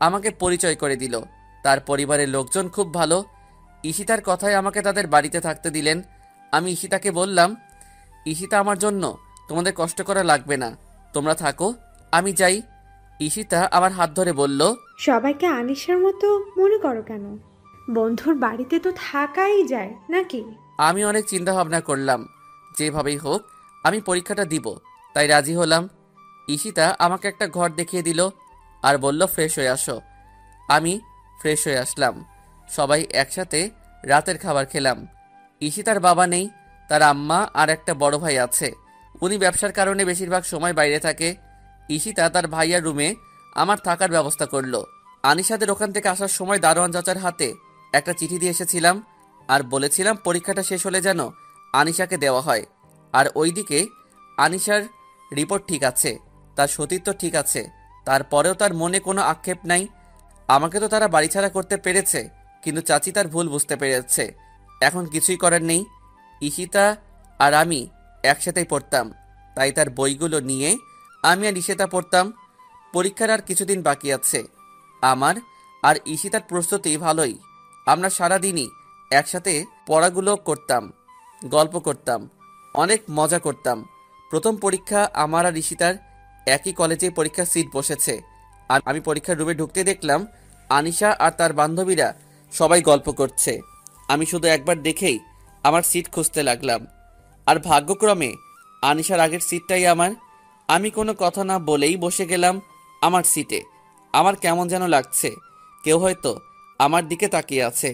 আমাকে পরিচয় করে দিল। তার পরিবারের লোকজন খুব ভালো। ঈশিতার কথায় আমাকে তাদের বাড়িতে থাকতে দিলেন। আমি ঈশিতাকে বললাম, ঈশিতা, আমার জন্য তোমাদের কষ্ট করা লাগবে না, তোমরা থাকো, আমি যাই। ঈশিতা আমার হাত ধরে বলল, সবাইকে আনিশার মতো মনে করো কেন? বন্ধুর বাড়িতে তো থাকাই যায় নাকি? আমি অনেক চিন্তা ভাবনা করলাম, যেভাবেই হোক আমি পরীক্ষাটা দিব, তাই রাজি হলাম। ঈশিতা আমাকে একটা ঘর দেখিয়ে দিল আর বলল, ফ্রেশ হয়ে আসো। আমি ফ্রেশ হয়ে আসলাম। সবাই একসাথে রাতের খাবার খেলাম। ঈশিতার বাবা নেই, তার আম্মা আর একটা বড় ভাই আছে। উনি ব্যবসার কারণে বেশিরভাগ সময় বাইরে থাকে। ঈশিতা তার ভাইয়ার রুমে আমার থাকার ব্যবস্থা করলো। আনিশাদের ওখান থেকে আসার সময় দারোয়ান চাচার হাতে একটা চিঠি দিয়ে এসেছিলাম আর বলেছিলাম পরীক্ষাটা শেষ হলে যেন আনিশাকে দেওয়া হয়। আর ওইদিকে আনিশার রিপোর্ট ঠিক আছে, তার সতীত্ব ঠিক আছে, তারপরেও তার মনে কোনো আক্ষেপ নাই। আমাকে তো তারা বাড়িছাড়া করতে পেরেছে, কিন্তু চাচি তার ভুল বুঝতে পেরেছে। এখন কিছুই করার নেই। ঈশিতা আর আমি একসাথেই পড়তাম, তাই তার বইগুলো নিয়ে আমি আর ঈশিতা পড়তাম। পরীক্ষার আর কিছুদিন বাকি আছে। আমার আর ঈশিতার প্রস্তুতি ভালোই। আমরা সারাদিনই একসাথে পড়াগুলো করতাম, গল্প করতাম, অনেক মজা করতাম। প্রথম পরীক্ষা আমার আর ঈশিতার একই কলেজে পরীক্ষার সিট বসেছে। আর আমি পরীক্ষার রুমে ঢুকতে দেখলাম আনিশা আর তার বান্ধবীরা সবাই গল্প করছে। আমি শুধু একবার দেখেই আমার সিট খুঁজতে লাগলাম, আর ভাগ্যক্রমে আনিশার আগের সিটটাই আমার। আমি কোনো কথা না বলেই বসে গেলাম আমার সিটে। আমার কেমন যেন লাগছে, কেউ হয়তো আমার দিকে তাকিয়ে আছে।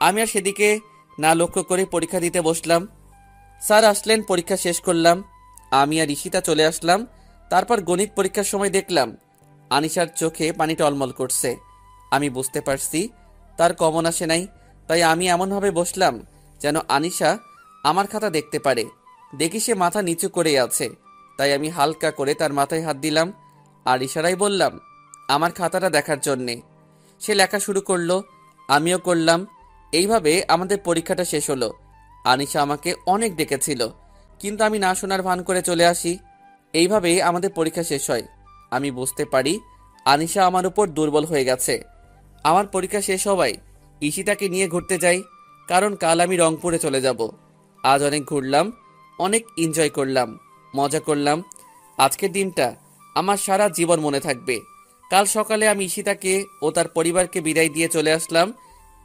আমি আর সেদিকে না লক্ষ্য করে পরীক্ষা দিতে বসলাম। স্যার আসলেন, পরীক্ষা শেষ করলাম। আমি আর ঈশিতা চলে আসলাম। তারপর গণিত পরীক্ষার সময় দেখলাম আনিশার চোখে পানি টলমল করছে। আমি বুঝতে পারছি তার কমন আসে নাই, তাই আমি এমনভাবে বসলাম যেন আনিশা আমার খাতা দেখতে পারে। দেখি সে মাথা নিচু করে আছে, তাই আমি হালকা করে তার মাথায় হাত দিলাম আর ইশারায় বললাম আমার খাতাটা দেখার জন্যে। সে লেখা শুরু করলো, আমিও করলাম। এইভাবে আমাদের পরীক্ষাটা শেষ হলো। আনিশা আমাকে অনেক ডেকেছিল, কিন্তু আমি না শোনার ভান করে চলে আসি। এইভাবেই আমাদের পরীক্ষা শেষ হয়। আমি বুঝতে পারি আনিশা আমার উপর দুর্বল হয়ে গেছে। আমার পরীক্ষা শেষ হওয়ায় ঈশিতাকে নিয়ে ঘুরতে যাই, কারণ কাল আমি রংপুরে চলে যাব। আজ অনেক ঘুরলাম, অনেক এনজয় করলাম, মজা করলাম। আজকের দিনটা আমার সারা জীবন মনে থাকবে। কাল সকালে আমি ঈশিতাকে ও তার পরিবারকে বিদায় দিয়ে চলে আসলাম।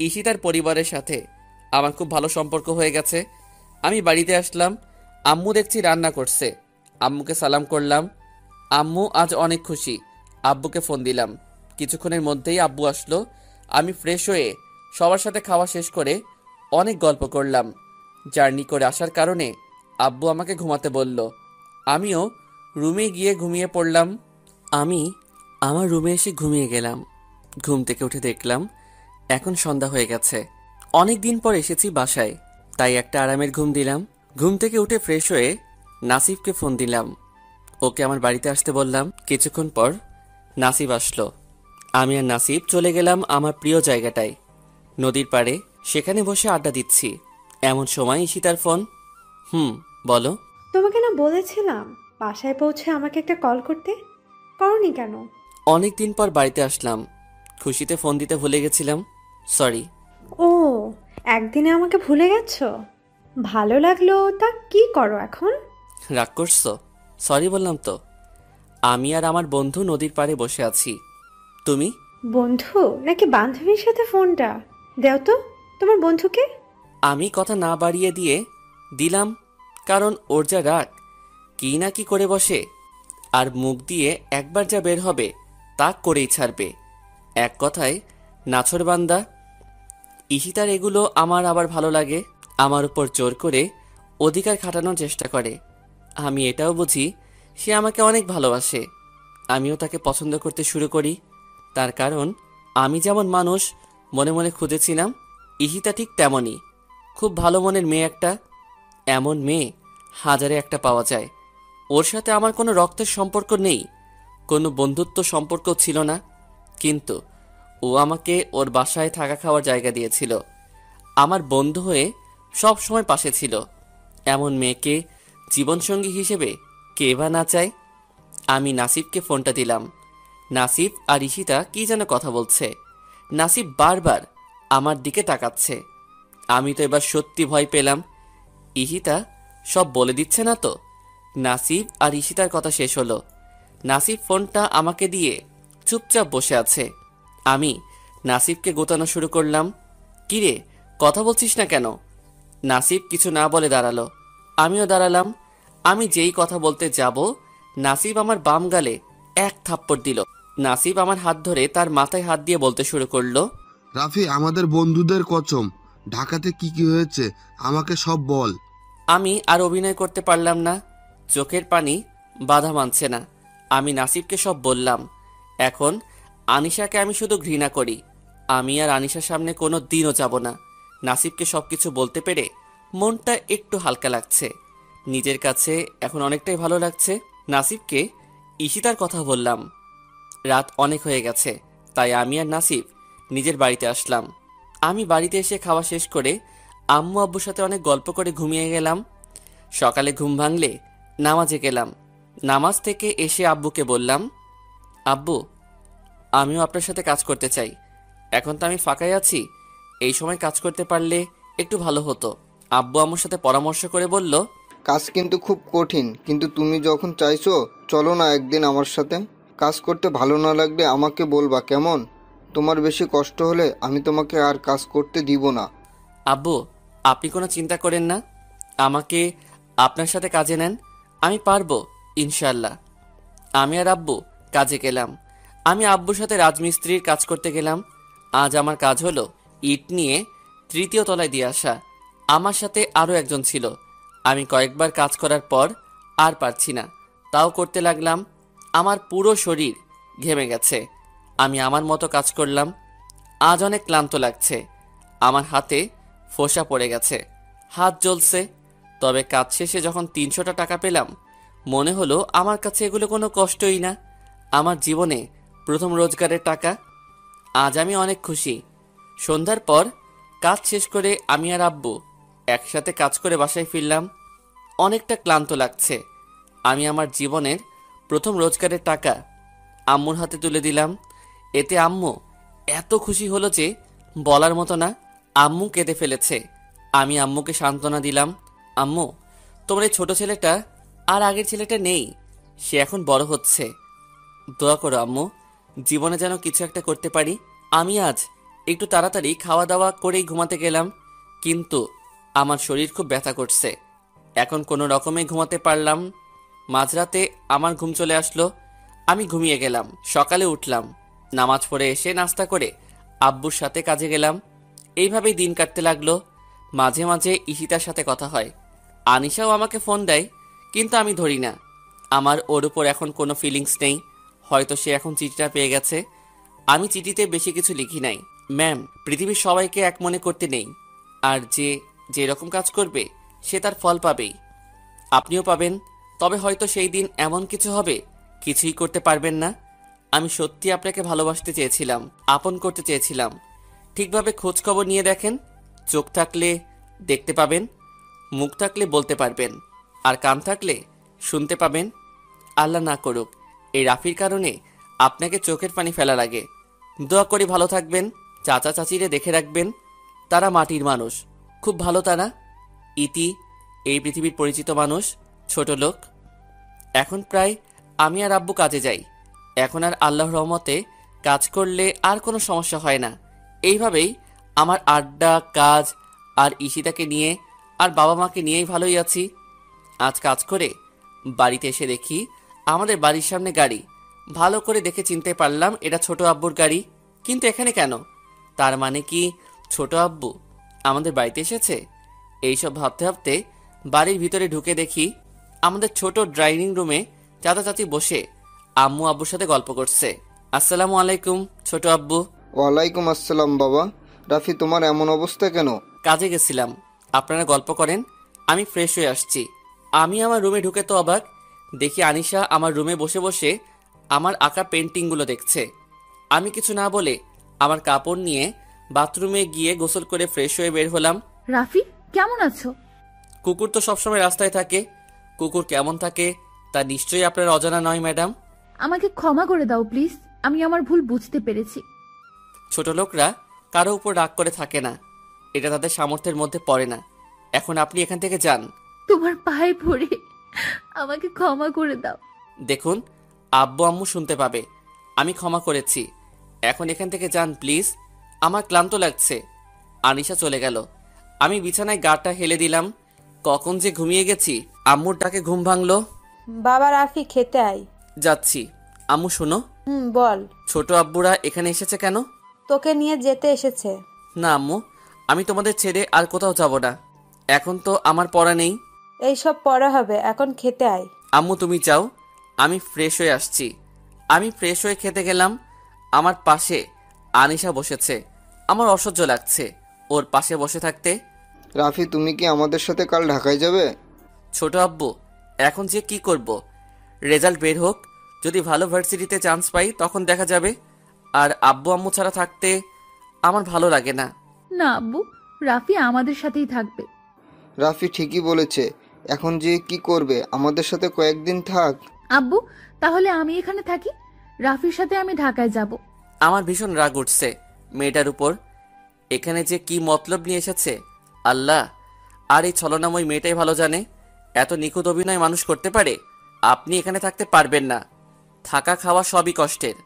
ঈশিতার পরিবারের সাথে আমার খুব ভালো সম্পর্ক হয়ে গেছে। আমি বাড়িতে আসলাম, আম্মু দেখছি রান্না করছে। আম্মুকে সালাম করলাম। আম্মু আজ অনেক খুশি। আব্বুকে ফোন দিলাম, কিছুক্ষণের মধ্যেই আব্বু আসলো। আমি ফ্রেশ হয়ে সবার সাথে খাওয়া শেষ করে অনেক গল্প করলাম। জার্নি করে আসার কারণে আব্বু আমাকে ঘুমাতে বলল। আমিও রুমে গিয়ে ঘুমিয়ে পড়লাম। আমি আমার রুমে এসে ঘুমিয়ে গেলাম। ঘুম থেকে উঠে দেখলাম এখন সন্ধ্যা হয়ে গেছে। অনেক দিন পর এসেছি বাসায়, তাই একটা আরামের ঘুম দিলাম। ঘুম থেকে উঠে ফ্রেশ হয়ে নাসিবকে ফোন দিলাম, ওকে আমার বাড়িতে আসতে বললাম। কিছুক্ষণ পর নাসিব আসলো। আমি আর নাসিব চলে গেলাম আমার প্রিয় জায়গাটায়, নদীর পাড়ে। সেখানে বসে আড্ডা দিচ্ছি, এমন সময় ঈশিতার ফোন। বলো। তোমাকে না বলেছিলাম বাসায় পৌঁছে আমাকে একটা কল করতে, করনি কেন? অনেক দিন পর বাড়িতে আসলাম, খুশিতে ফোন দিতে ভুলে গেছিলাম, সরি। ও, একদিনে আমাকে ভুলে গেছো? ভালো লাগলো। তা কি করো এখন? রাগ করছো? সরি বললাম তো। আমি আর আমার বন্ধু নদীর পাড়ে বসে আছি। তুমি? বন্ধু নাকি বান্ধবীর সাথে ফোনটা দেও তো। তোমার বন্ধুকে? আমি কথা না বাড়িয়ে দিয়ে দিলাম, কারণ ওর যা রাগ, কি না কি করে বসে, আর মুখ দিয়ে একবার যা বের হবে তা করেই ছাড়বে। এক কথায় নাছোড়বান্দা। ঈশিতার এগুলো আমার আবার ভালো লাগে, আমার উপর জোর করে অধিকার খাটানোর চেষ্টা করে। আমি এটাও বুঝি সে আমাকে অনেক ভালোবাসে। আমিও তাকে পছন্দ করতে শুরু করি, তার কারণ আমি যেমন মানুষ মনে মনে খুঁজেছিলাম, ঈশিতা ঠিক তেমনই। খুব ভালো মনের মেয়ে একটা। এমন মেয়ে হাজারে একটা পাওয়া যায়। ওর সাথে আমার কোনো রক্তের সম্পর্ক নেই, কোনো বন্ধুত্ব সম্পর্ক ছিল না, কিন্তু ও আমাকে ওর বাসায় থাকা খাওয়ার জায়গা দিয়েছিল। আমার বন্ধু হয়ে সব সময় পাশে ছিল। এমন মেয়েকে জীবনসঙ্গী হিসেবে কে বা না চায়। আমি নাসিবকে ফোনটা দিলাম। নাসিব আর ঈশিতা কি যেন কথা বলছে। নাসিব বারবার আমার দিকে তাকাচ্ছে। আমি তো এবার সত্যি ভয় পেলাম। ইশিতা সব বলে দিচ্ছে না তো? নাসিব আর ইশিতার কথা শেষ হলো। নাসিব ফোনটা আমাকে দিয়ে চুপচাপ বসে আছে। আমি নাসিবকে গোতানো শুরু করলাম। কিরে, কথা বলছিস না কেন? নাসিব কিছু না বলে দাঁড়ালো। আমিও দাঁড়ালাম। আমি যেই কথা বলতে যাব, নাসিব আমার বাম গালে এক থাপ্পড় দিল। নাসিব আমার হাত ধরে তার মাথায় হাত দিয়ে বলতে শুরু করলো, রাফি, আমাদের বন্ধুদের কসম, ঢাকাতে কি কি হয়েছে আমাকে সব বল। আমি আর অভিনয় করতে পারলাম না। চোখের পানি বাধা মানছে না। আমি নাসিবকে সব বললাম। এখন আনিশাকে আমি শুধু ঘৃণা করি। আমি আর আনিশার সামনে কোনো দিনও যাব না। নাসিবকে সবকিছু বলতে পেরে মনটা একটু হালকা লাগছে। নিজের কাছে এখন অনেকটাই ভালো লাগছে। নাসিবকে ইশিতার কথা বললাম। রাত অনেক হয়ে গেছে, তাই আমি আর নাসিব নিজের বাড়িতে আসলাম। আমি বাড়িতে এসে খাওয়া শেষ করে আম্মু আব্বুর সাথে অনেক গল্প করে ঘুমিয়ে গেলাম। সকালে ঘুম ভাঙলে নামাজে গেলাম। নামাজ থেকে এসে আব্বুকে বললাম, আব্বু, আমিও আপনার সাথে কাজ করতে চাই। এখন তো আমি ফাঁকাই আছি, এই সময় কাজ করতে পারলে একটু ভালো হতো। আব্বু আম্মুর সাথে পরামর্শ করে বলল, কাজ কিন্তু খুব কঠিন, কিন্তু তুমি যখন চাইছো চলো না একদিন আমার সাথে। কাজ করতে ভালো না লাগলে আমাকে বলবা, কেমন? তোমার বেশি কষ্ট হলে আমি তোমাকে আর কাজ করতে দিব না। আব্বু, আপনি কোনো চিন্তা করেন না, আমাকে আপনার সাথে কাজে নেন, আমি পারবো ইনশাল্লাহ। আমি আর আব্বু কাজে গেলাম। আমি আব্বুর সাথে রাজমিস্ত্রির কাজ করতে গেলাম। আজ আমার কাজ হলো ইট নিয়ে 3য় তলায় দিয়ে আসা। আমার সাথে আরও একজন ছিল। আমি কয়েকবার কাজ করার পর আর পারছি না, তাও করতে লাগলাম। আমার পুরো শরীর ঘেমে গেছে। আমি আমার মতো কাজ করলাম। আজ অনেক ক্লান্ত লাগছে। আমার হাতে ফোসা পড়ে গেছে, হাত জ্বলছে। তবে কাজ শেষে যখন 300টা টাকা পেলাম, মনে হলো আমার কাছে এগুলো কোনো কষ্টই না। আমার জীবনে প্রথম রোজগারের টাকা। আজ আমি অনেক খুশি। সন্ধ্যার পর কাজ শেষ করে আমি আর আব্বু একসাথে কাজ করে বাসায় ফিরলাম। অনেকটা ক্লান্ত লাগছে। আমি আমার জীবনের প্রথম রোজগারের টাকা আম্মুর হাতে তুলে দিলাম। এতে আম্মু এত খুশি হলো যে বলার মতো না। আম্মু কেঁদে ফেলেছে। আমি আম্মুকে সান্ত্বনা দিলাম, আম্মু, তোমার এই ছোট ছেলেটা আর আগের ছেলেটা নেই, সে এখন বড় হচ্ছে। দোয়া করো আম্মু, জীবনে যেন কিছু একটা করতে পারি। আমি আজ একটু তাড়াতাড়ি খাওয়া দাওয়া করেই ঘুমাতে গেলাম, কিন্তু আমার শরীর খুব ব্যথা করছে। এখন কোনো রকমে ঘুমাতে পারলাম। মাঝরাতে আমার ঘুম চলে আসলো। আমি ঘুমিয়ে গেলাম। সকালে উঠলাম, নামাজ পড়ে এসে নাস্তা করে আব্বুর সাথে কাজে গেলাম। এইভাবেই দিন কাটতে লাগলো। মাঝে মাঝে ইশিতার সাথে কথা হয়। আনিশাও আমাকে ফোন দেয়, কিন্তু আমি ধরি না। আমার ওর উপর এখন কোনো ফিলিংস নেই। হয়তো সে এখন চিঠিটা পেয়ে গেছে। আমি চিঠিতে বেশি কিছু লিখি নাই, ম্যাম, পৃথিবীর সবাইকে এক মনে করতে নেই, আর যে যেরকম কাজ করবে সে তার ফল পাবেই। আপনিও পাবেন, তবে হয়তো সেই দিন এমন কিছু হবে কিছুই করতে পারবেন না। আমি সত্যি আপনাকে ভালোবাসতে চেয়েছিলাম, আপন করতে চেয়েছিলাম। ঠিকভাবে খোঁজ খবর নিয়ে দেখেন। চোখ থাকলে দেখতে পাবেন, মুখ থাকলে বলতে পারবেন, আর কান থাকলে শুনতে পাবেন। আল্লাহ না করুক এই রাফির কারণে আপনাকে চোখের পানি ফেলা লাগে। দোয়া করি ভালো থাকবেন। চাচা চাচিরে দেখে রাখবেন, তারা মাটির মানুষ, খুব ভালো তারা। ইতি, এই পৃথিবীর পরিচিত মানুষ, ছোট লোক। এখন প্রায় আমি আর আব্বু কাজে যাই। এখন আর আল্লাহর রহমতে কাজ করলে আর কোনো সমস্যা হয় না। এইভাবেই আমার আড্ডা, কাজ আর ইশিতাকে নিয়ে আর বাবা মাকে নিয়েই ভালোই আছি। আজ কাজ করে বাড়িতে এসে দেখি আমাদের বাড়ির সামনে গাড়ি। ভালো করে দেখে চিনতে পারলাম এটা ছোট আব্বুর গাড়ি। কিন্তু এখানে কেন? তার মানে কি ছোট আব্বু আমাদের বাড়িতে এসেছে? এইসব ভাবতে ভাবতে বাড়ির ভিতরে ঢুকে দেখি আমাদের ছোট ড্রাইনিং রুমে চাচা চাচি বসে আম্মু আব্বুর সাথে গল্প করছে। আসসালামু আলাইকুম ছোট আব্বু। ওয়ালাইকুম আসসালাম বাবা। রাফি, তোমার এমন অবস্থা কেন? কাজে গেছিলাম, আপনারা গল্প করেন, আমি ফ্রেশ হয়ে আসছি। আমি আমার রুমে ঢুকে তো অবাক, দেখি আনিশা আমার রুমে বসে বসে আমার আঁকা পেন্টিংগুলো দেখছে। আমি কিছু না বলে আমার কাপড় নিয়ে বাথরুমে গিয়ে গোসল করে ফ্রেশ হয়ে বের হলাম। রাফি, কেমন আছো? কুকুর তো সবসময় রাস্তায় থাকে, কুকুর কেমন থাকে তা নিশ্চয়ই আপনার অজানা নয় ম্যাডাম। আমাকে ক্ষমা করে দাও প্লিজ, আমি আমার ভুল বুঝতে পেরেছি। ছোট লোকরা কারো উপর রাগ করে থাকে না, এটা তাদের সামর্থ্যের মধ্যে পড়ে না। এখন আপনি এখান থেকে যান। তোমার পায়ে পড়ে আমাকে ক্ষমা করে দাও। দেখুন, আব্বু আম্মু শুনতে পাবে। আমি ক্ষমা করেছি, এখন এখান থেকে যান প্লিজ, আমার ক্লান্ত লাগছে। আনিশা চলে গেল। আমি বিছানায় গাটা হেলে দিলাম। কখন যে ঘুমিয়ে গেছি। আম্মুর ডাকে ঘুম ভাঙলো। বাবা রাফি, খেতে আয়। যাচ্ছি। আম্মু শোনো। বল। ছোট আব্বুরা এখানে এসেছে কেন? তোকে নিয়ে যেতে এসেছে। না আম্মু, আমি তোমাদের ছেড়ে আর কোথাও যাব না। এখন তো আমার পড়া নেই। এইসব পরে হবে, এখন খেতে আয়। আম্মু তুমি যাও, আমি ফ্রেশ হয়ে আসছি। আমি ফ্রেশ হয়ে খেতে গেলাম। আমার পাশে আনিশা বসেছে। আমার অসহ্য লাগছে ওর পাশে বসে থাকতে। রাফি, তুমি কি আমাদের সাথে কাল ঢাকায় যাবে? ছোট আব্বু, এখন যে কি করব? রেজাল্ট বের হোক, যদি ভালো ভার্সিটিতে চান্স পাই তখন দেখা যাবে। আর আব্বু আম্মু ছাড়া থাকতে আমার ভালো লাগে না। না আব্বু, রাফি আমাদের সাথেই থাকবে। রাফি ঠিকই বলেছে। এখন যে কি করবে? আমাদের সাথে কয়েকদিন থাক। আব্বু, তাহলে আমি এখানে থাকি, রাফির সাথে আমি ঢাকায় যাব। আমার ভীষণ রাগ উঠছে মেয়েটার উপর। এখানে যে কি মতলব নিয়ে এসেছে আল্লাহ। আর এই ছলনাময় মেয়েটাই ভালো জানে এত নিখুঁত অভিনয় মানুষ করতে পারে। আপনি এখানে থাকতে পারবেন না। থাকা খাওয়া সবই কষ্টের।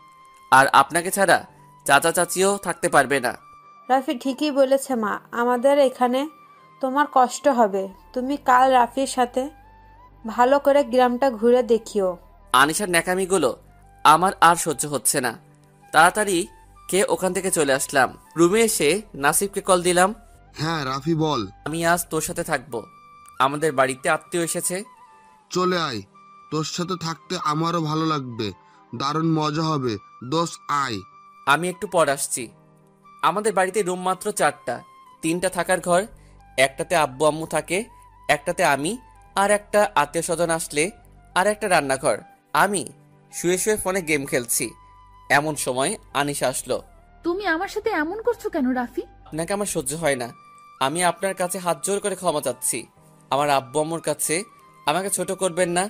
আর আপনাকে ছাড়া চাচা চাচিও থাকতে পারবে না। রাফি ঠিকই বলেছে মা, আমাদের এখানে তোমার কষ্ট হবে। তুমি কাল রাফির সাথে ভালো করে গ্রামটা ঘুরে দেখিও। আনিশার ন্যাকামিগুলো আমার আর সহ্য হচ্ছে না। তাড়াতাড়ি খেয়ে ওখান থেকে চলে আসলাম। রুমে এসে নাসিবকে কল দিলাম। হ্যাঁ রাফি বল। আমি আজ তোর সাথে থাকবো। আমাদের বাড়িতে আত্মীয় এসেছে। চলে আয়, তোর সাথে থাকতে আমারও ভালো লাগবে। দারুণ মজা হবে। দোষ আয়। আমি একটু পর আসছি। আমাদের বাড়িতে রুম মাত্র 4টা। 3টা থাকার ঘর, একটাতে আব্বু আম্মু থাকে, একটাতে আমি, আর একটা আত্মীয় স্বজন আসলে, আর একটা রান্নাঘর। আমি শুয়ে শুয়ে ফোনে গেম খেলছি। এমন সময় আনিশা আসলো। তুমি আমার সাথে এমন করছো কেন রাফি? আপনাকে আমার সহ্য হয় না। আমি আপনার কাছে হাত জোর করে ক্ষমা চাচ্ছি। আমার আব্বু আম্মুর কাছে আমাকে ছোট করবেন না।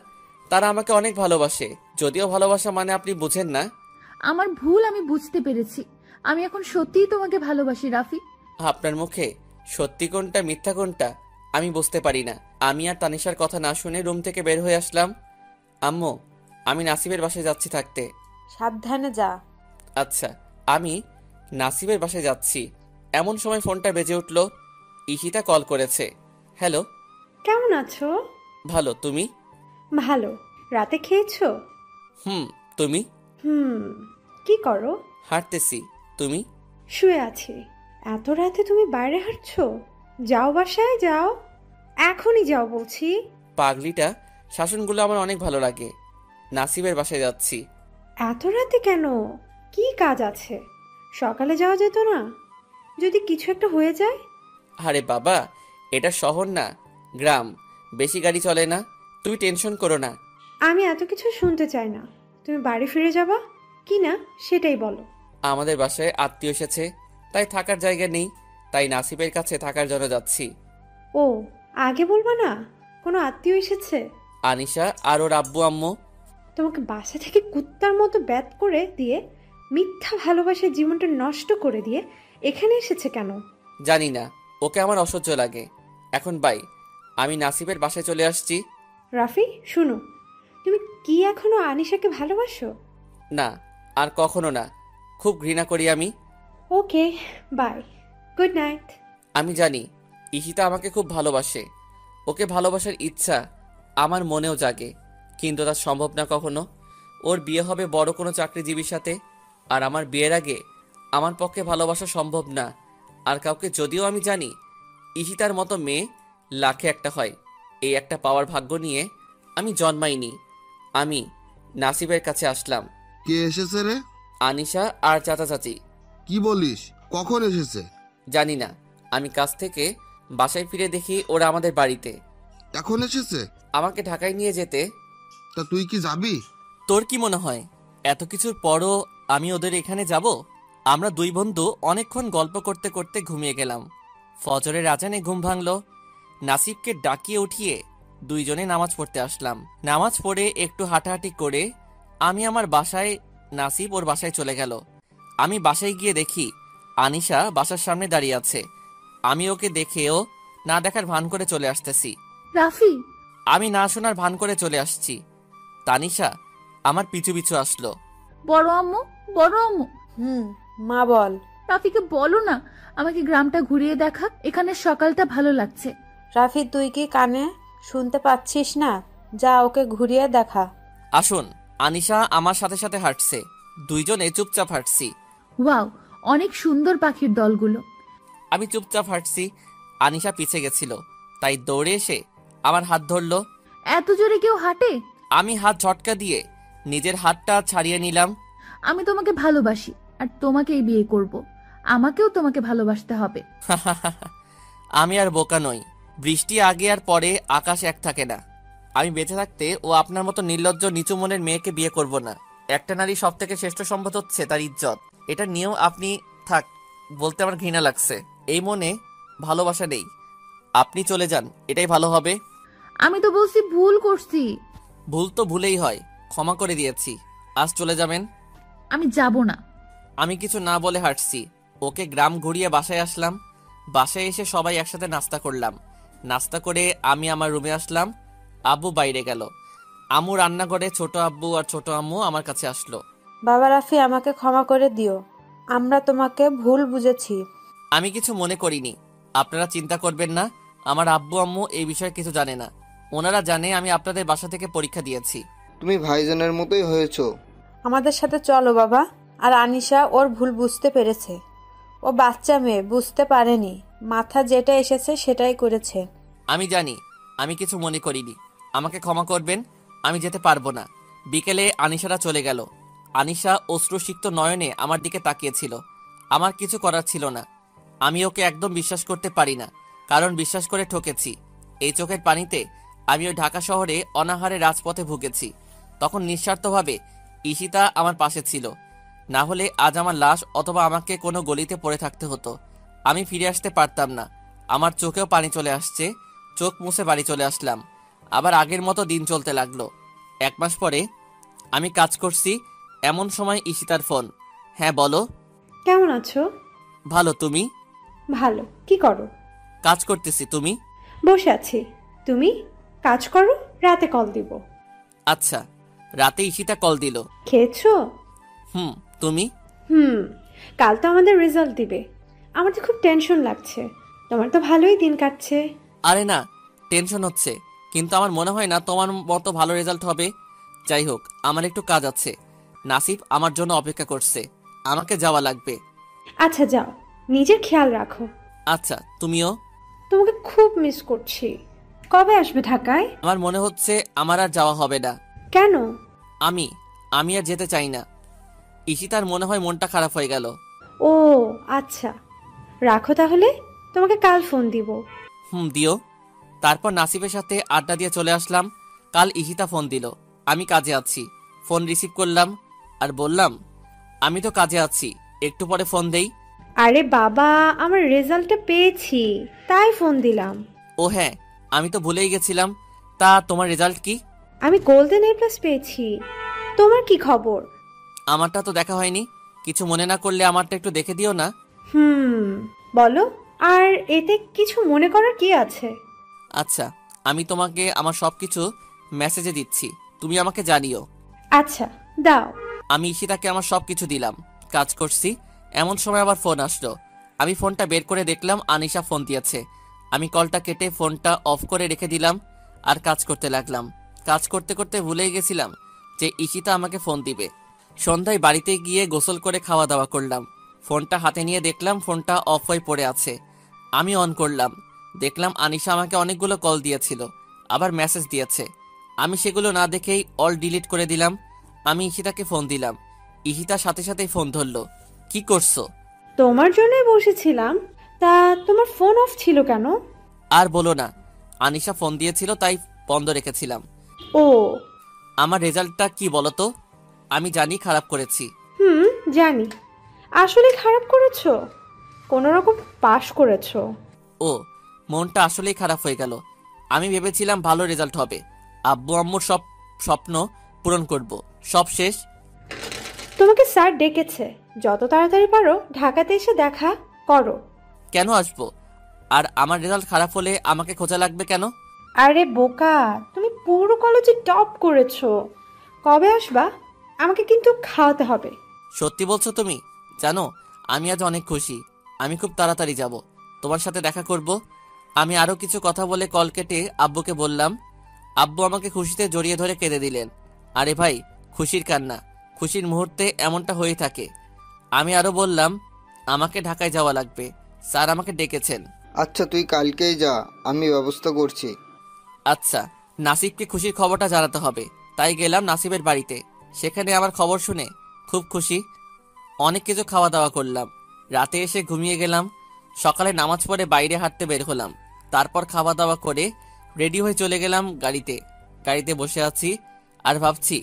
তারা আমাকে অনেক ভালোবাসে। যদিও ভালোবাসা মানে আপনি বুঝেন না। আমার ভুল আমি বুঝতে পেরেছি। আমি এখন সত্যিই তোমাকে ভালোবাসি রাফি। আপনার মুখে সত্যি কোনটা মিথ্যা কোনটা আমি বুঝতে পারি না। আমি আর তানিশার কথা না শুনে রুম থেকে বের হয়ে আসলাম। আম্মু, আমি নাসিবের বাসায় যাচ্ছি থাকতে। সাবধানে যা। আচ্ছা। আমি নাসিবের বাসায় যাচ্ছি। এমন সময় ফোনটা বেজে উঠল। ঈশিতা কল করেছে। হ্যালো। কেমন আছো? ভালো, তুমি? ভালো। রাতে খেয়েছো? তুমি? কি করো? হাঁটতেছি। তুমি? শুয়ে আছি। এত রাতে তুমি বাইরে হাঁটছো? যাও, বাসায় যাও, এখনই যাও বলছি। পাগলিটা শাসনগুলো আমার অনেক ভালো লাগে। নাসিবের বাসায় যাচ্ছি। এত রাতে কেন? কি কাজ আছে? সকালে যাওয়া যেত না? যদি কিছু একটা হয়ে যায়? আরে বাবা, এটা শহর না, গ্রাম। বেশি গাড়ি চলে না। তুমি টেনশন করো না। আমি এত কিছু শুনতে চাই না। তুমি বাড়ি ফিরে যাবা কি না সেটাই বলো। আমাদের বাসায় আত্মীয় এসেছে, তাই থাকার জায়গা নেই। তাই নাসিবের কাছে থাকার জন্য যাচ্ছি। ও, আগে বলবা না কোনো আত্মীয় এসেছে? আনিশা আর ওর আব্বু আম্মু। তোমাকে বাসা থেকে কুত্তার মতো ব্যাত করে দিয়ে, মিথ্যা ভালোবাসার জীবনটা নষ্ট করে দিয়ে এখানে এসেছে কেন? জানি না, ওকে আমার অসহ্য লাগে। এখন বাই, আমি নাসিবের বাসায় চলে আসছি। রাফি শুনো, তুমি কি এখনো আনিশাকে ভালোবাসো? না, আর কখনো না। খুব ঘৃণা করি আমি। ওকে, বাই, গুড নাইট। আমি জানি ঈশিতা আমাকে খুব ভালোবাসে। ওকে ভালোবাসার ইচ্ছা আমার মনেও জাগে, কিন্তু তা সম্ভব না কখনো। ওর বিয়ে হবে বড় কোনো চাকরিজীবীর সাথে, আর আমার বিয়ের আগে আমার পক্ষে ভালোবাসা সম্ভব না আর কাউকে। যদিও আমি জানি ঈশিতার মতো মেয়ে লাখে একটা হয়। এই একটা পাওয়ার ভাগ্য নিয়ে আমি জন্মাইনি। আমি নাসিবের কাছে আসলাম। কে এসেছে রে? আনিশা আর চাচা চাচি। কি বলিস? কখন এসেছে? জানি না। আমি কাছ থেকে বাসায় ফিরে দেখি ওরা আমাদের বাড়িতে। এখন এসেছে? আমাকে ঢাকায় নিয়ে যেতে। তা তুই কি যাবি? তোর কি মনে হয় এত কিছুর পরও আমি ওদের এখানে যাব? আমরা দুই বন্ধু অনেকক্ষণ গল্প করতে করতে ঘুমিয়ে গেলাম। ফজরের আজানে ঘুম ভাঙলো। নাসিবকে ডাকিয়ে উঠিয়ে দুইজনে নামাজ পড়তে আসলাম। নামাজ পড়ে একটু হাঁটাহাঁটি করে আমি আমার বাসায়, নাসিব ওর বাসায় চলে গেল। আমি বাসায় গিয়ে দেখি আনিশা বাসার সামনে দাঁড়িয়ে আছে। আমি ওকে দেখেও না দেখার ভান করে চলে আসতেছি। রাফি, আমি না শোনার ভান করে চলে আসছি। তানিশা আমার পিছু পিছু আসলো। বড় আম্মু, বড় আম্মু। মা বল। রাফিকে বলো না আমাকে গ্রামটা ঘুরিয়ে দেখাক, এখানে সকালটা ভালো লাগছে। রাফি, তুই কি কানে শুনতে পাচ্ছিস না? যা ওকে ঘুরিয়ে দেখা। আসুন। আনিশা আমার সাথে সাথে হাঁটছে, দুইজনে চুপচাপ হাঁটছি। ওয়াও, অনেক সুন্দর পাখির দলগুলো। আমি চুপচাপ হাঁটছি, আনিশা পিছে গেছিল, তাই দৌড়ে এসে আমার হাত ধরলো। এত জোরে কেউ হাঁটে? আমি হাত ঝটকা দিয়ে নিজের হাতটা ছাড়িয়ে নিলাম। আমি তোমাকে ভালোবাসি আর তোমাকেই বিয়ে করব। আমাকেও তোমাকে ভালোবাসতে হবে। আমি আর বোকা নই। বৃষ্টি আগে আর পরে আকাশ এক থাকে না। আমি বেঁচে থাকতে ও আপনার মতো নির্লজ্জ নিচু মনের মেয়েকে বিয়ে করব না। একটা নারী সব থেকে শ্রেষ্ঠ সম্পদ হচ্ছে তার ইজ্জত। এটা নিয়েও আপনি থাক বলতে আমার ঘৃণা লাগছে। এই মনে ভালোবাসা নেই। আপনি চলে যান, এটাই ভালো হবে। আমি তো বলছি ভুল করছি। ভুল তো ভুলেই হয়, ক্ষমা করে দিয়েছি। আজ চলে যাবেন? আমি যাব না। আমি কিছু না বলে হাঁটছি। ওকে গ্রাম ঘুরিয়ে বাসায় আসলাম। বাসায় এসে সবাই একসাথে নাস্তা করলাম। নাস্তা করে আমি আমার রুমে আসলাম। আব্বু বাইরে গেল। আম্মু রান্নাঘরে, ছোট আব্বু আর ছোট আম্মু আমার কাছে আসলো। বাবা রাফি, আমাকে ক্ষমা করে দিও, আমরা তোমাকে ভুল বুঝেছি। আমি কিছু মনে করিনি, আপনারা চিন্তা করবেন না। আমার আব্বু আম্মু এই বিষয়ে কিছু জানে না। ওনারা জানে আমি আপনাদের বাসা থেকে পরীক্ষা দিয়েছি। তুমি ভাইজানের মতোই হয়েছো। আমাদের সাথে চলো বাবা। আর আনিশা ওর ভুল বুঝতে পেরেছে। ও বাচ্চা মেয়ে, বুঝতে পারেনি, মাথা যেটা এসেছে সেটাই করেছে। আমি জানি, আমি কিছু মনে করিনি। আমাকে ক্ষমা করবেন, আমি যেতে পারবো না। বিকেলে আনিশারা চলে গেল। আনিশা অশ্রুসিক্ত নয়নে আমার দিকে তাকিয়েছিল। আমার কিছু করার ছিল না। আমি ওকে একদম বিশ্বাস করতে পারি না, কারণ বিশ্বাস করে ঠকেছি। এই চোখের পানিতে আমি ওই ঢাকা শহরে অনাহারে রাজপথে ভুগেছি। তখন নিঃস্বার্থভাবে ঈশিতা আমার পাশে ছিল, না হলে আজ আমার লাশ অথবা আমাকে কোনো গলিতে পড়ে থাকতে হতো। আমি ফিরে আসতে পারতাম না। আমার চোখেও পানি চলে আসছে। চোখ মুছে বাড়ি চলে আসলাম। আবার আগের মতো দিন চলতে লাগলো। 1 মাস পরে আমি কাজ করছি, এমন সময় ঈশিতার ফোন। হ্যাঁ বলো। কেমন আছো? ভালো, তুমি? ভালো। কি করো? কাজ করতেছি। তুমি? বসে আছি। তুমি কাজ করো, রাতে কল দিব। আচ্ছা। রাতে ঈশিতা কল দিল। খেয়েছো? তুমি? কাল তো আমাদের রেজাল্ট দিবে। আমার তো খুব টেনশন লাগছে। তোমার তো ভালোই দিন কাটছে। আরে না, টেনশন হচ্ছে, কিন্তু আমার মনে হয় না তোমার মতো ভালো রেজাল্ট হবে। যাই হোক, আমার একটু কাজ আছে। নাসিব আমার জন্য অপেক্ষা করছে, আমাকে যাওয়া লাগবে। আচ্ছা যাও, নিজের খেয়াল রাখো। আচ্ছা, তুমিও। তোমাকে খুব মিস করছি। কবে আসবে ঢাকায়? আমার মনে হচ্ছে আমার আর যাওয়া হবে না। কেন? আমি আর যেতে চাই না। ঈশিতার মনে হয় মনটা খারাপ হয়ে গেল। ও আচ্ছা, রাখো তাহলে, তোমাকে কাল ফোন দিব। দিও। তারপর নাসিবের সাথে আড্ডা দিয়ে চলে আসলাম। কাল ঈশিতা ফোন দিল, আমি কাজে আছি। ফোন রিসিভ করলাম আর বললাম, আমি তো কাজে আছি, একটু পরে ফোন দেই। আরে বাবা, আমার রেজাল্টটা পেয়েছি, তাই ফোন দিলাম। ও হ্যাঁ, আমি তো ভুলেই গেছিলাম। তা তোমার রেজাল্ট কি? আমি গোল্ডেন A+ পেয়েছি। তোমার কি খবর? আমারটা তো দেখা হয়নি, কিছু মনে না করলে আমারটা একটু দেখে দিও না। বলো। আর এতে কিছু মনে করার কি আছে? আচ্ছা, আমি তোমাকে আমার সবকিছু মেসেজে দিচ্ছি, তুমি আমাকে জানিও। আচ্ছা দাও। আমি ঈশিতাকে আমার সবকিছু দিলাম, কাজ করছি। এমন সময় আবার ফোন আসলো। আমি ফোনটা বের করে দেখলাম আনিশা ফোন দিয়েছে। আমি কলটা কেটে ফোনটা অফ করে রেখে দিলাম আর কাজ করতে লাগলাম। কাজ করতে করতে ভুলেই গেছিলাম যে ঈশিতা আমাকে ফোন দিবে। সন্ধ্যায় বাড়িতে গিয়ে গোসল করে খাওয়া দাওয়া করলাম। ফোনটা হাতে নিয়ে দেখলাম ফোনটা অফ হয়ে পড়ে আছে। আমি অন করলাম, দেখলাম আনিশা আমাকে অনেকগুলো কল দিয়েছিল, আবার মেসেজ দিয়েছে। আমি সেগুলো না দেখেই অল ডিলিট করে দিলাম। আমি ঈশিতাকে ফোন দিলাম। ঈশিতার সাথে সাথেই ফোন ধরলো। কি করছো? তোমার জন্যই বসেছিলাম। তা তোমার ফোন অফ ছিল কেন? আর বলো না, আনিশা ফোন দিয়েছিল তাই বন্ধ রেখেছিলাম। ও। আমার রেজাল্টটা কি বলো তো? আমি জানি খারাপ করেছি। জানি। আসলে খারাপ করেছো? কোনো রকম পাশ করেছো। ও, মনটা আসলেই খারাপ হয়ে গেল। আমি ভেবেছিলাম ভালো রেজাল্ট হবে, আব্বু আম্মুর সব স্বপ্ন পূরণ করব। সব শেষ। তোমাকে স্যার ডেকেছে, যত তাড়াতাড়ি পারো ঢাকাতে এসে দেখা করো। কেন আসবো? আর আমার রেজাল্ট খারাপ হলে আমাকে খোঁজা লাগবে কেন? আরে বোকা, তুমি পুরো কলেজে টপ করেছো। কবে আসবা? আমাকে কিন্তু খাওয়াতে হবে। সত্যি বলছো তুমি? জানো, আমি আজ অনেক খুশি। আমি খুব তাড়াতাড়ি যাব, তোমার সাথে দেখা করব। আমি আরও কিছু কথা বলে কল কেটে আব্বুকে বললাম। আব্বু আমাকে খুশিতে জড়িয়ে ধরে কেঁদে দিলেন। আরে ভাই, খুশির কান্না, খুশির মুহূর্তে এমনটা হয়ে থাকে। আমি আরও বললাম, আমাকে ঢাকায় যাওয়া লাগবে, স্যার আমাকে ডেকেছেন। আচ্ছা তুই কালকেই যা, আমি ব্যবস্থা করছি। আচ্ছা, নাসিবকে খুশির খবরটা জানাতে হবে, তাই গেলাম নাসিবের বাড়িতে। সেখানে আমার খবর শুনে খুব খুশি। অনেক কিছু খাওয়া দাওয়া করলাম, রাতে এসে ঘুমিয়ে গেলাম। সকালে নামাজ পড়ে বাইরে হাঁটতে বের হলাম। তারপর খাওয়া দাওয়া করে রেডি হয়ে চলে গেলাম গাড়িতে বসে আছি আর ভাবছি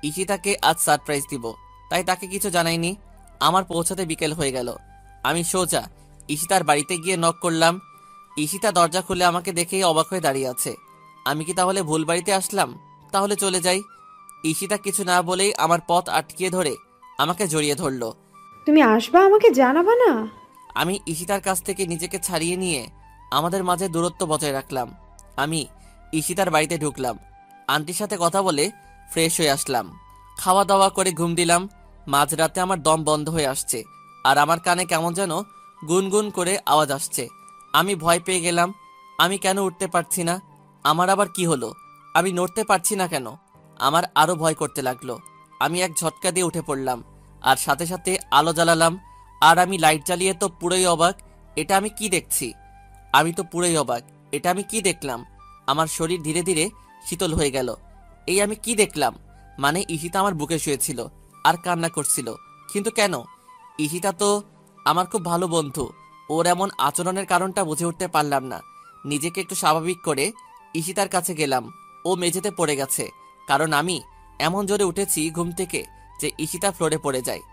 ইশিতাকে আজ সারপ্রাইজ দিব, তাই তাকে কিছু জানাইনি। আমার পৌঁছাতে বিকেল হয়ে গেল। আমি সোজা ইশিতার বাড়িতে গিয়ে নক করলাম। ইশিতা দরজা খুলে আমাকে দেখেই অবাক হয়ে দাঁড়িয়ে আছে। আমি কি তাহলে ভুল বাড়িতে আসলাম? তাহলে চলে যাই। ইশিতা কিছু না বলেই আমার পথ আটকিয়ে ধরে আমাকে জড়িয়ে ধরলো। তুমি আসবা, আমাকে জানাবা না? আমি ইশিতার কাছ থেকে নিজেকে ছাড়িয়ে নিয়ে আমাদের মাঝে দূরত্ব বজায় রাখলাম। আমি ইশিতার বাড়িতে ঢুকলাম, আন্টির সাথে কথা বলে ফ্রেশ হয়ে আসলাম। খাওয়া দাওয়া করে ঘুম দিলাম। মাঝরাতে আমার দম বন্ধ হয়ে আসছে আর আমার কানে কেমন যেন গুনগুন করে আওয়াজ আসছে। আমি ভয় পেয়ে গেলাম। আমি কেন উঠতে পারছি না? আমার আবার কি হলো? আমি নড়তে পারছি না কেন? আমার আরো ভয় করতে লাগলো। আমি এক ঝটকা দিয়ে উঠে পড়লাম আর সাথে সাথে আলো জ্বালালাম। আর আমি লাইট জ্বালিয়ে তো পুরোই অবাক। এটা আমি কি দেখছি? আমি তো পুরোই অবাক। এটা আমি কি দেখলাম? আমার শরীর ধীরে ধীরে শীতল হয়ে গেল। এই আমি কি দেখলাম? মানে ইশিতা আমার বুকে শুয়েছিল আর কান্না করছিল, কিন্তু কেন? ইশিতা তো আমার খুব ভালো বন্ধু। ওর এমন আচরণের কারণটা বুঝে উঠতে পারলাম না। নিজেকে একটু স্বাভাবিক করে ইশিতার কাছে গেলাম। ও মেঝেতে পড়ে গেছে, কারণ আমি এমন জোরে উঠেছি ঘুম থেকে যে ইশিতা ফ্লোরে পড়ে যায়।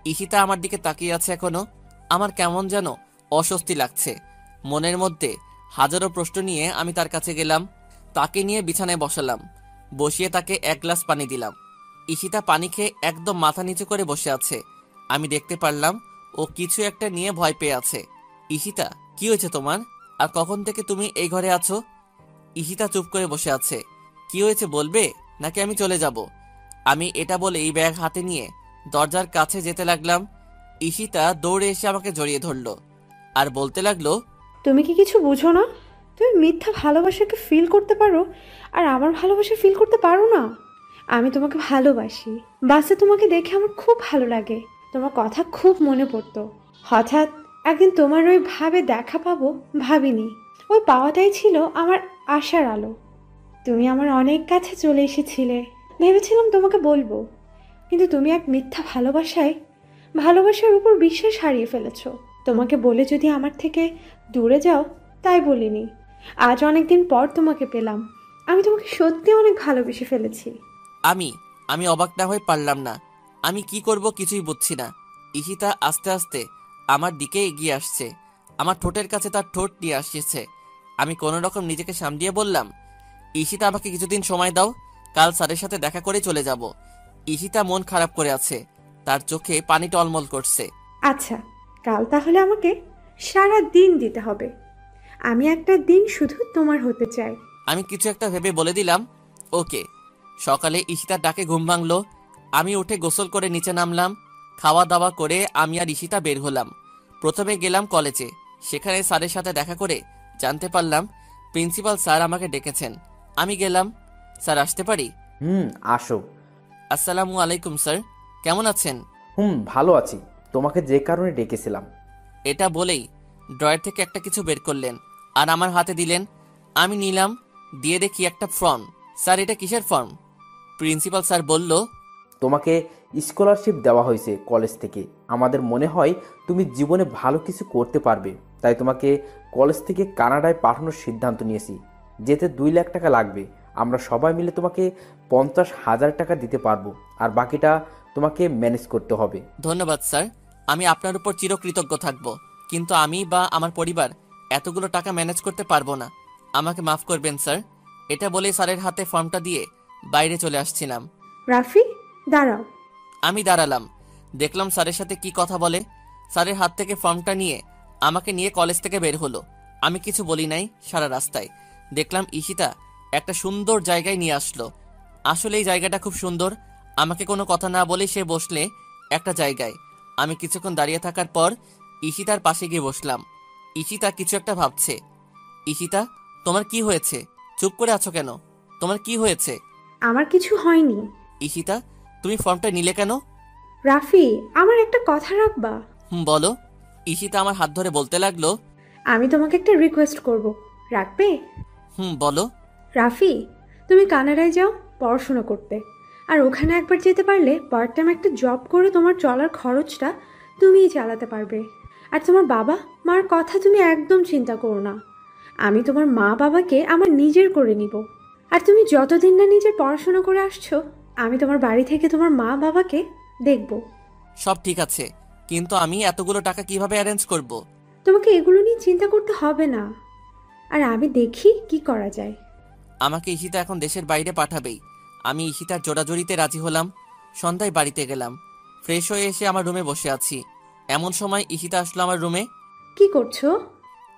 ইশিতা আমার দিকে তাকিয়ে আছে এখনো। আমার কেমন যেন অস্বস্তি লাগছে। মনের মধ্যে হাজারো প্রশ্ন নিয়ে আমি তার কাছে গেলাম। তাকে নিয়ে বিছানায় বসালাম, বসিয়ে তাকে এক গ্লাস পানি দিলাম। ইশিতা পানি খেয়ে একদম মাথা নিচু করে বসে আছে। আমি দেখতে পারলাম ও কিছু একটা নিয়ে ভয় পেয়ে আছে। ইশিতা, কি হয়েছে তোমার? আর কখন থেকে তুমি এই ঘরে আছো? ইশিতা চুপ করে বসে আছে। কি হয়েছে বলবে, নাকি আমি চলে যাব? আমি এটা বলে এই ব্যাগ হাতে নিয়ে দরজার কাছে যেতে লাগলাম। ইশিতা দৌড়ে এসে আমাকে জড়িয়ে ধরলো আর বলতে লাগলো, তুমি কি কিছু বুঝো না? তুমি মিথ্যা ভালোবাসাকে ফিল করতে পারো, আর আমার ভালোবাসা ফিল করতে পারো না। আমি তোমাকে ভালোবাসি। বাসে তোমাকে দেখে আমার খুব ভালো লাগে, তোমার কথা খুব মনে পড়তো। হঠাৎ একদিন তোমার ওই ভাবে দেখা পাবো ভাবিনি। ওই পাওয়াটাই ছিল আমার আশার আলো। তুমি আমার অনেক কাছে চলে এসেছিলে, ভেবেছিলাম তোমাকে বলবো, কিন্তু তুমি এক মিথ্যা ভালোবাসার উপর বিশ্বাস হারিয়ে ফেলেছো। তোমাকে বলে যদি আমার থেকে দূরে যাও, তাই বলিনি। আজ অনেকদিন পর তোমাকে পেলাম। আমি তোমাকে সত্যি অনেক ভালোবেসে ফেলেছি। আমি অবাক না হয়ে পারলাম না। আমি কি করব কিছুই বুঝছি না। ইশিতা আস্তে আস্তে আমার দিকে এগিয়ে আসছে, আমার ঠোঁটের কাছে তার ঠোঁট নিয়ে আসছে। আমি কোনো রকম নিজেকে সামলিয়ে বললাম, ইশিতা আমাকে কিছুদিন সময় দাও, কাল স্যারের সাথে দেখা করে চলে যাব। ইশিতা মন খারাপ করে আছে, তার চোখে পানি টলমল করছে। আচ্ছা, কাল তাহলে আমাকে সারা দিন দিতে হবে। আমি একটা দিন শুধু তোমার হতে চাই। আমি কিছু একটা ভেবে বলে দিলাম, ওকে। সকালে ইশিতার ডাকে ঘুম ভাঙলো। আমি উঠে গোসল করে নিচে নামলাম। খাওয়া দাওয়া করে আমি আর ইশিতা বের হলাম। প্রথমে গেলাম কলেজে। সেখানে স্যারের সাথে দেখা করে জানতে পারলাম প্রিন্সিপাল স্যার আমাকে ডেকেছেন। আমি গেলাম। স্যার, আসতে পারি? আসো। আসসালামু আলাইকুম স্যার, কেমন আছেন? ভালো আছি। তোমাকে যে কারণে ডেকেছিলাম। এটা বলেই ড্রয়ার থেকে একটা কিছু বের করলেন আর আমার হাতে দিলেন। আমি নিলাম, দিয়ে দেখি একটা ফর্ম। স্যার, এটা কিসের ফর্ম? প্রিন্সিপাল স্যার বলল, তোমাকে স্কলারশিপ দেওয়া হয়েছে কলেজ থেকে। আমাদের মনে হয় তুমি জীবনে ভালো কিছু করতে পারবে, তাই তোমাকে কলেজ থেকে কানাডায় পাঠানোর সিদ্ধান্ত নিয়েছি। যেতে 2 লাখ টাকা লাগবে। আমরা সবাই মিলে তোমাকে 50,000 টাকা দিতে পারবো, আর বাকিটা তোমাকে ম্যানেজ করতে হবে। ধন্যবাদ স্যার, আমি আপনার উপর চিরকৃতজ্ঞ থাকব, কিন্তু আমি বা আমার পরিবার এতগুলো টাকা ম্যানেজ করতে পারবো না। আমাকে মাফ করবেন স্যার। এটা বলে স্যারের হাতে ফর্মটা দিয়ে বাইরে চলে আসছিলাম। রাফি, দাঁড়াও। আমি দাঁড়ালাম, দেখলাম স্যারের সাথে কি কথা বলে। স্যারের হাত থেকে ফর্মটা নিয়ে আমাকে নিয়ে কলেজ থেকে বের হলো। আমি কিছু বলি নাই। সারা রাস্তায় দেখলাম ঈশিতা একটা সুন্দর জায়গায় নিয়ে আসলো। আসলে এই জায়গাটা খুব সুন্দর। আমাকে কোনো কথা না বলে সে বসলে একটা জায়গায়। আমি কিছুক্ষণ দাঁড়িয়ে থাকার পর ঈশিতার পাশে গিয়ে বসলাম। ঈশিতা কিছু একটা ভাবছে। ঈশিতা, তোমার কি হয়েছে? চুপ করে আছো কেন? তোমার কি হয়েছে? আমার কিছু হয়নি। ঈশিতা, তুমি ফর্মটা নিলে কেন? রাফি, আমার একটা কথা রাখবা? বলো। ঈশিতা আমার হাত ধরে বলতে লাগলো, আমি তোমাকে একটা রিকোয়েস্ট করব, রাখবে? বলো। রাফি, তুমি কানাডায় যাও পড়াশোনা করতে, আর ওখানে একবার যেতে পারলে পার্ট টাইম একটা জব করে তোমার চলার খরচটা তুমিই চালাতে পারবে। আর তোমার বাবা মার কথা তুমি একদম চিন্তা করো না। আমি তোমার মা বাবাকে আমার নিজের করে নিব। আর তুমি যতদিন না নিজের পড়াশোনা করে আসছো, আমি তোমার বাড়ি থেকে তোমার মা বাবাকে দেখব। সব ঠিক আছে, কিন্তু আমি এতগুলো টাকা কিভাবে অ্যারেঞ্জ করব? তোমাকে এগুলো নিয়ে চিন্তা করতে হবে না, আর আমি দেখি কি করা যায়। আমাকে ঈশিতা এখন দেশের বাইরে পাঠাবেই। আমি ঈশিতার জোড়াজড়িতে রাজি হলাম। সন্ধ্যায় বাড়িতে গেলাম। ফ্রেশ হয়ে এসে আমার রুমে বসে আছি। এমন সময় ঈশিতা আসলো আমার রুমে। কি করছো?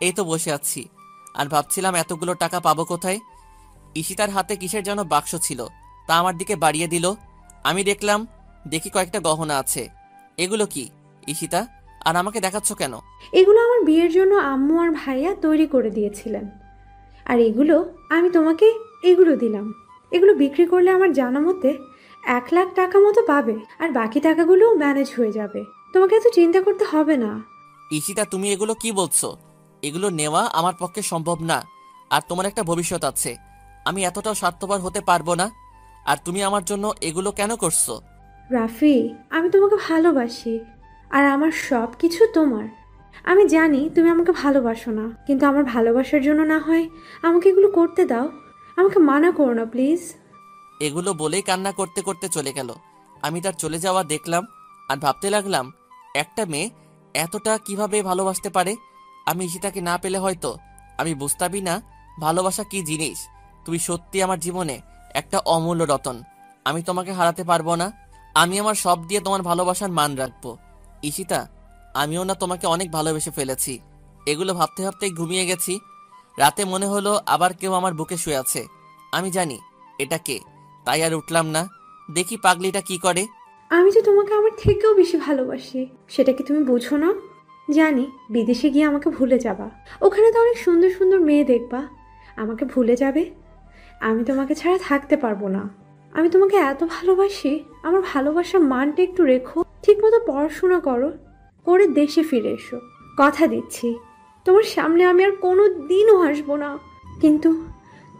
এই তো বসে আছি, আর ভাবছিলাম এতগুলো টাকা পাবো কোথায়। ঈশিতার হাতে কিসের যেন বাক্স ছিল, তা আমার দিকে বাড়িয়ে দিল। আমি দেখি কয়েকটা গহনা আছে। এগুলো কি ঈশিতা? আর আমাকে দেখাচ্ছ কেন? এগুলো আমার বিয়ের জন্য আম্মু আর ভাইয়া তৈরি করে দিয়েছিলেন, আর এগুলো আমি তোমাকে এগুলো দিলাম। এগুলো বিক্রি করলে আমার জানা মতে 1,00,000 টাকা মতো পাবে, আর বাকি টাকাগুলোও ম্যানেজ হয়ে যাবে। তোমাকে এত চিন্তা করতে হবে না। ঈশিতা, তুমি এগুলো কি বলছো? এগুলো নেওয়া আমার পক্ষে সম্ভব না। আর তোমার একটা ভবিষ্যৎ আছে। আমি এতটাও স্বার্থপর হতে পারবো না। আর তুমি আমার জন্য এগুলো কেন করছো? রাফি, আমি তোমাকে ভালোবাসি, আর আমার সব কিছু তোমার। আমি জানি তুমি আমাকে ভালোবাসো না, কিন্তু আমার ভালোবাসার জন্য না হয় আমাকে এগুলো করতে দাও। আমাকে মানা করো না প্লিজ। এগুলো বলেই কান্না করতে করতে চলে গেল। আমি তার চলে যাওয়া দেখলাম আর ভাবতে লাগলাম, একটা মেয়ে এতটা কিভাবে ভালোবাসতে পারে। আমি ঈশিতাকে না পেলে হয়তো আমি বুঝতামই না ভালোবাসা কি জিনিস। তুমি সত্যি আমার জীবনে একটা অমূল্য রতন। আমি তোমাকে হারাতে পারবো না। আমি আমার সব দিয়ে তোমার ভালোবাসার মান রাখবো। ঈশিতা, আমিও না তোমাকে অনেক ভালোবেসে ফেলেছি। এগুলো ভাবতে ভাবতেই ঘুমিয়ে গেছি। রাতে মনে হলো আবার কেউ আমার বুকে শুয়ে আছে। আমি জানি এটা কে, তাই আর উঠলাম না। দেখি পাগলিটা কি করে। আমি তো তোমাকে আমার থেকেও বেশি ভালোবাসি, সেটা কি তুমি বুঝো না? জানি বিদেশে গিয়ে আমাকে ভুলে যাবা, ওখানে তো অনেক সুন্দর সুন্দর মেয়ে দেখবা, আমাকে ভুলে যাবে। আমি তোমাকে ছাড়া থাকতে পারবো না। আমি তোমাকে এত ভালোবাসি, আমার ভালোবাসার মানটা একটু রেখো। ঠিকমতো পড়াশোনা করো, করে দেশে ফিরে এসো। কথা দিচ্ছি তোমার সামনে আমি আর কোনো দিনও হাসবো না। কিন্তু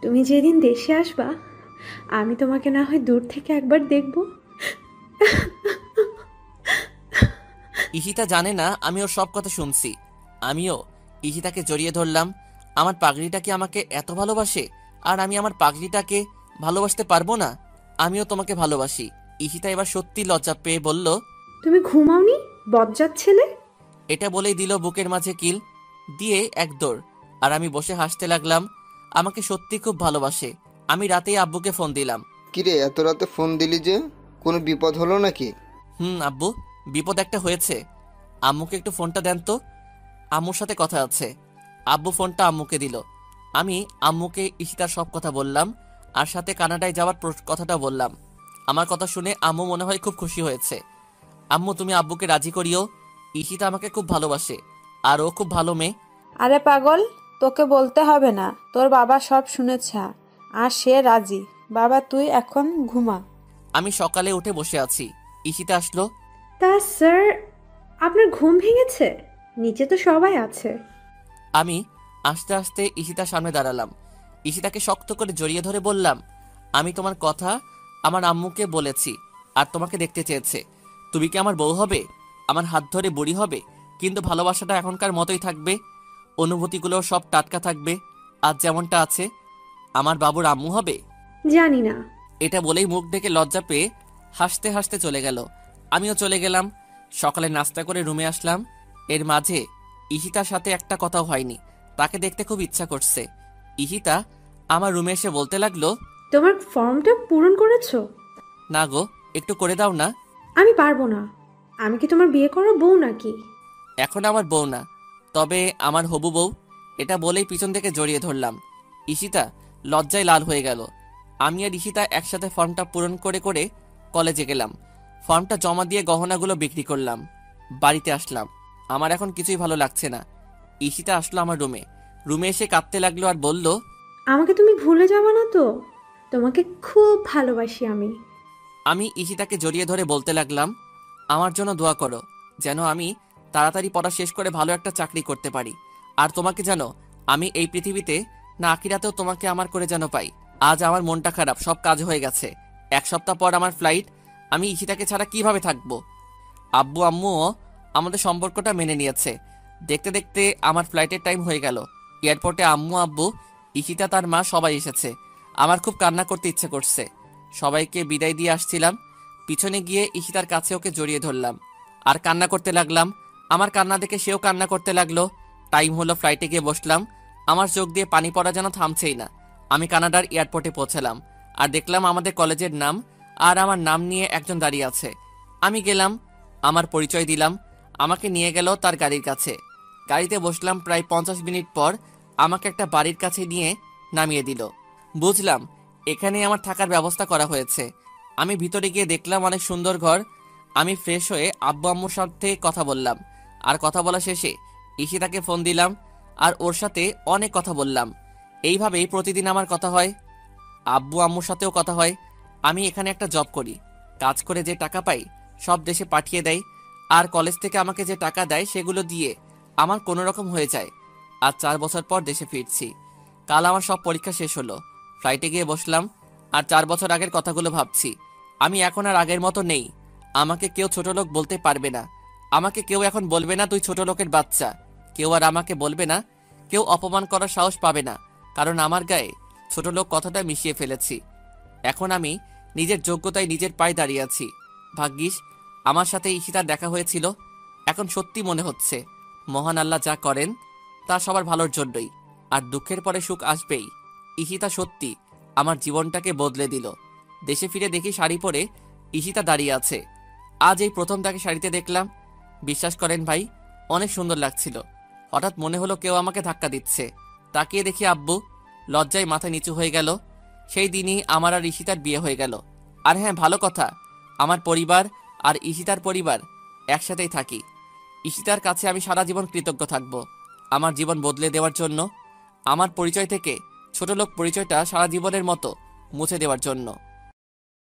তুমি যেদিন দেশে আসবা, আমি তোমাকে না হয় দূর থেকে একবার দেখবো। ঈশিতা জানে না আমি ওর সব কথা শুনছি। আমিও ঈশিতাকে জড়িয়ে ধরলাম। আমার পাগলিটা কি আমাকে এত ভালোবাসে? আর আমি আমার পাগলিটাকে ভালোবাসতে পারবো না? আমিও তোমাকে ভালোবাসি। ঈশিতা এবার সত্যি লজ্জা পেয়ে বলল, তুমি ঘুমাওনি বজ্জাত ছেলে? এটা বলেই দিল বুকের মাঝে কিল দিয়ে এক দৌড়। আর আমি বসে হাসতে লাগলাম। আমাকে সত্যি খুব ভালোবাসে। আমি রাতেই আব্বুকে ফোন দিলাম। কিরে এত রাতে ফোন দিলি যে, কোনো বিপদ হলো নাকি? আব্বু, বিপদ একটা হয়েছে। আম্মুকে একটু ফোনটা দেন তো, আম্মুর সাথে কথা আছে। আব্বু ফোনটা আম্মুকে দিল। আমি আম্মুকে ঈশিতার সব কথা বললাম, আর সাথে কানাডায় যাওয়ার কথাটা বললাম। আমার কথা শুনে আম্মু মনে হয় খুব খুশি হয়েছে। আম্মু, তুমি আব্বুকে রাজি করিও। ঈশিতা আমাকে খুব ভালোবাসে, আর ও খুব ভালো মেয়ে। আরে পাগল, তোকে বলতে হবে না, তোর বাবা সব শুনেছে আর সে রাজি। বাবা তুই এখন ঘুমা। আমি সকালে উঠে বসে আছি। ঈশিতা আসলো। তা স্যার, আপনার ঘুম ভেঙেছে? নিচে তো সবাই আছে। আমি আস্তে আস্তে ঈশিতার সামনে দাঁড়ালাম। ঈশিতাকে শক্ত করে জড়িয়ে ধরে বললাম, আমি তোমার কথা আমার আম্মুকে বলেছি, আর তোমাকে দেখতে চেয়েছে। তুমি কি আমার বউ হবে? আমার হাত ধরে বুড়ি হবে, কিন্তু ভালোবাসাটা এখনকার মতোই থাকবে। অনুভূতিগুলো সব টাটকা থাকবে। আজ যেমনটা আছে। আমার বাবুর আম্মু হবে। জানি না। এটা বলেই মুখ ঢেকে লজ্জা পেয়ে হাসতে হাসতে চলে গেল। আমিও চলে গেলাম। সকালে নাস্তা করে রুমে আসলাম। এর মাঝে ঈশিতার সাথে একটা কথাও হয়নি। তাকে দেখতে খুব ইচ্ছা করছে। ঈশিতা আমার রুমে এসে বলতে লাগলো, তোমার ফর্মটা পূরণ করেছো? না গো, একটু করে দাও না। আমি পারবো না। আমি কি তোমার বিয়ে করার বউ নাকি? এখন আমার বউ না, তবে আমার হবু বউ। এটা বলেই পিছন থেকে জড়িয়ে ধরলাম। ঈশিতা লজ্জায় লাল হয়ে গেল। আমি আর ঈশিতা একসাথে ফর্মটা পূরণ করে করে কলেজে গেলাম। ফর্মটা জমা দিয়ে গহনাগুলো বিক্রি করলাম। বাড়িতে আসলাম। আমার এখন কিছুই ভালো লাগছে না। ঈশিতা আসলো আমার রুমে এসে কাঁদতে লাগলো আর বলল, আমাকে তুমি ভুলে যাবে না তো? তোমাকে খুব ভালোবাসি আমি। আমি ঈশিতাকে জড়িয়ে ধরে বলতে লাগলাম, আমার জন্য দোয়া করো, যেন আমি তাড়াতাড়ি পড়া শেষ করে ভালো একটা চাকরি করতে পারি। আর তোমাকে যেন আমি এই পৃথিবীতে না আখিরাতেও তোমাকে আমার করে যেন পাই। আজ আমার মনটা খারাপ, সব কাজ হয়ে গেছে। 1 সপ্তাহ পর আমার ফ্লাইট। আমি ঈশিতাকে ছাড়া কিভাবে থাকবো? আব্বু আম্মুও আমাদের সম্পর্কটা মেনে নিয়েছে। দেখতে দেখতে আমার ফ্লাইটের টাইম হয়ে গেল। এয়ারপোর্টে আম্মু, আব্বু, ঈশিতা, তার মা সবাই এসেছে। আমার খুব কান্না করতে ইচ্ছে করছে। সবাইকে বিদায় দিয়ে আসছিলাম, পিছনে গিয়ে ঈশিতার কাছে ওকে জড়িয়ে ধরলাম আর কান্না করতে লাগলাম। আমার কান্না দেখে সেও কান্না করতে লাগলো। টাইম হলো, ফ্লাইটে গিয়ে বসলাম। আমার চোখ দিয়ে পানি পড়া যেন থামছেই না। আমি কানাডার এয়ারপোর্টে পৌঁছালাম আর দেখলাম আমাদের কলেজের নাম আর আমার নাম নিয়ে একজন দাঁড়িয়ে আছে। আমি গেলাম, আমার পরিচয় দিলাম। আমাকে নিয়ে গেল তার গাড়ির কাছে। গাড়িতে বসলাম। প্রায় 50 মিনিট পর আমাকে একটা বাড়ির কাছে নিয়ে নামিয়ে দিল। বুঝলাম এখানে আমার থাকার ব্যবস্থা করা হয়েছে। আমি ভিতরে গিয়ে দেখলাম অনেক সুন্দর ঘর। আমি ফ্রেশ হয়ে আব্বু আম্মুর সাথে কথা বললাম। আর কথা বলা শেষে ঈশিতাকে ফোন দিলাম আর ওর সাথে অনেক কথা বললাম। এইভাবেই প্রতিদিন আমার কথা হয়, আব্বু আম্মুর সাথেও কথা হয়। আমি এখানে একটা জব করি। কাজ করে যে টাকা পাই সব দেশে পাঠিয়ে দেয়। আর কলেজ থেকে আমাকে যে টাকা দেয় সেগুলো দিয়ে আমার কোনো রকম হয়ে যায়। আর 4 বছর পর দেশে ফিরছি। কাল আমার সব পরীক্ষা শেষ হলো। ফ্লাইটে গিয়ে বসলাম আর 4 বছর আগের কথাগুলো ভাবছি। আমি এখন আর আগের মতো নেই। আমাকে কেউ ছোট লোক বলতে পারবে না। আমাকে কেউ এখন বলবে না তুই ছোট লোকের বাচ্চা। কেউ আর আমাকে বলবে না। কেউ অপমান করার সাহস পাবে না, কারণ আমার গায়ে ছোট লোক কথাটা মিশিয়ে ফেলেছি। এখন আমি নিজের যোগ্যতায় নিজের পায়ে দাঁড়িয়ে আছি। ভাগ্যিস আমার সাথে ঈশিতার দেখা হয়েছিল। এখন সত্যি মনে হচ্ছে মহান আল্লাহ যা করেন তা সবার ভালোর জন্যই। আর দুঃখের পরে সুখ আসবেই। ঈশিতা সত্যি আমার জীবনটাকে বদলে দিল। দেশে ফিরে দেখি শাড়ি পরে ঈশিতা দাঁড়িয়ে আছে। আজ এই প্রথম তাকে শাড়িতে দেখলাম। বিশ্বাস করেন ভাই, অনেক সুন্দর লাগছিল। হঠাৎ মনে হলো কেউ আমাকে ধাক্কা দিচ্ছে। তাকিয়ে দেখি আব্বু। লজ্জায় মাথা নিচু হয়ে গেল। সেই দিনই আমার আর ঈশিতার বিয়ে হয়ে গেল। আর হ্যাঁ, ভালো কথা, আমার পরিবার আর ঈশিতার পরিবার একসাথেই থাকি। ঈশিতার কাছে আমি সারা জীবন কৃতজ্ঞ থাকব, আমার জীবন বদলে দেওয়ার জন্য, আমার পরিচয় থেকে ছোট লোক পরিচয়টা সারা জীবনের মতো মুছে দেওয়ার জন্য।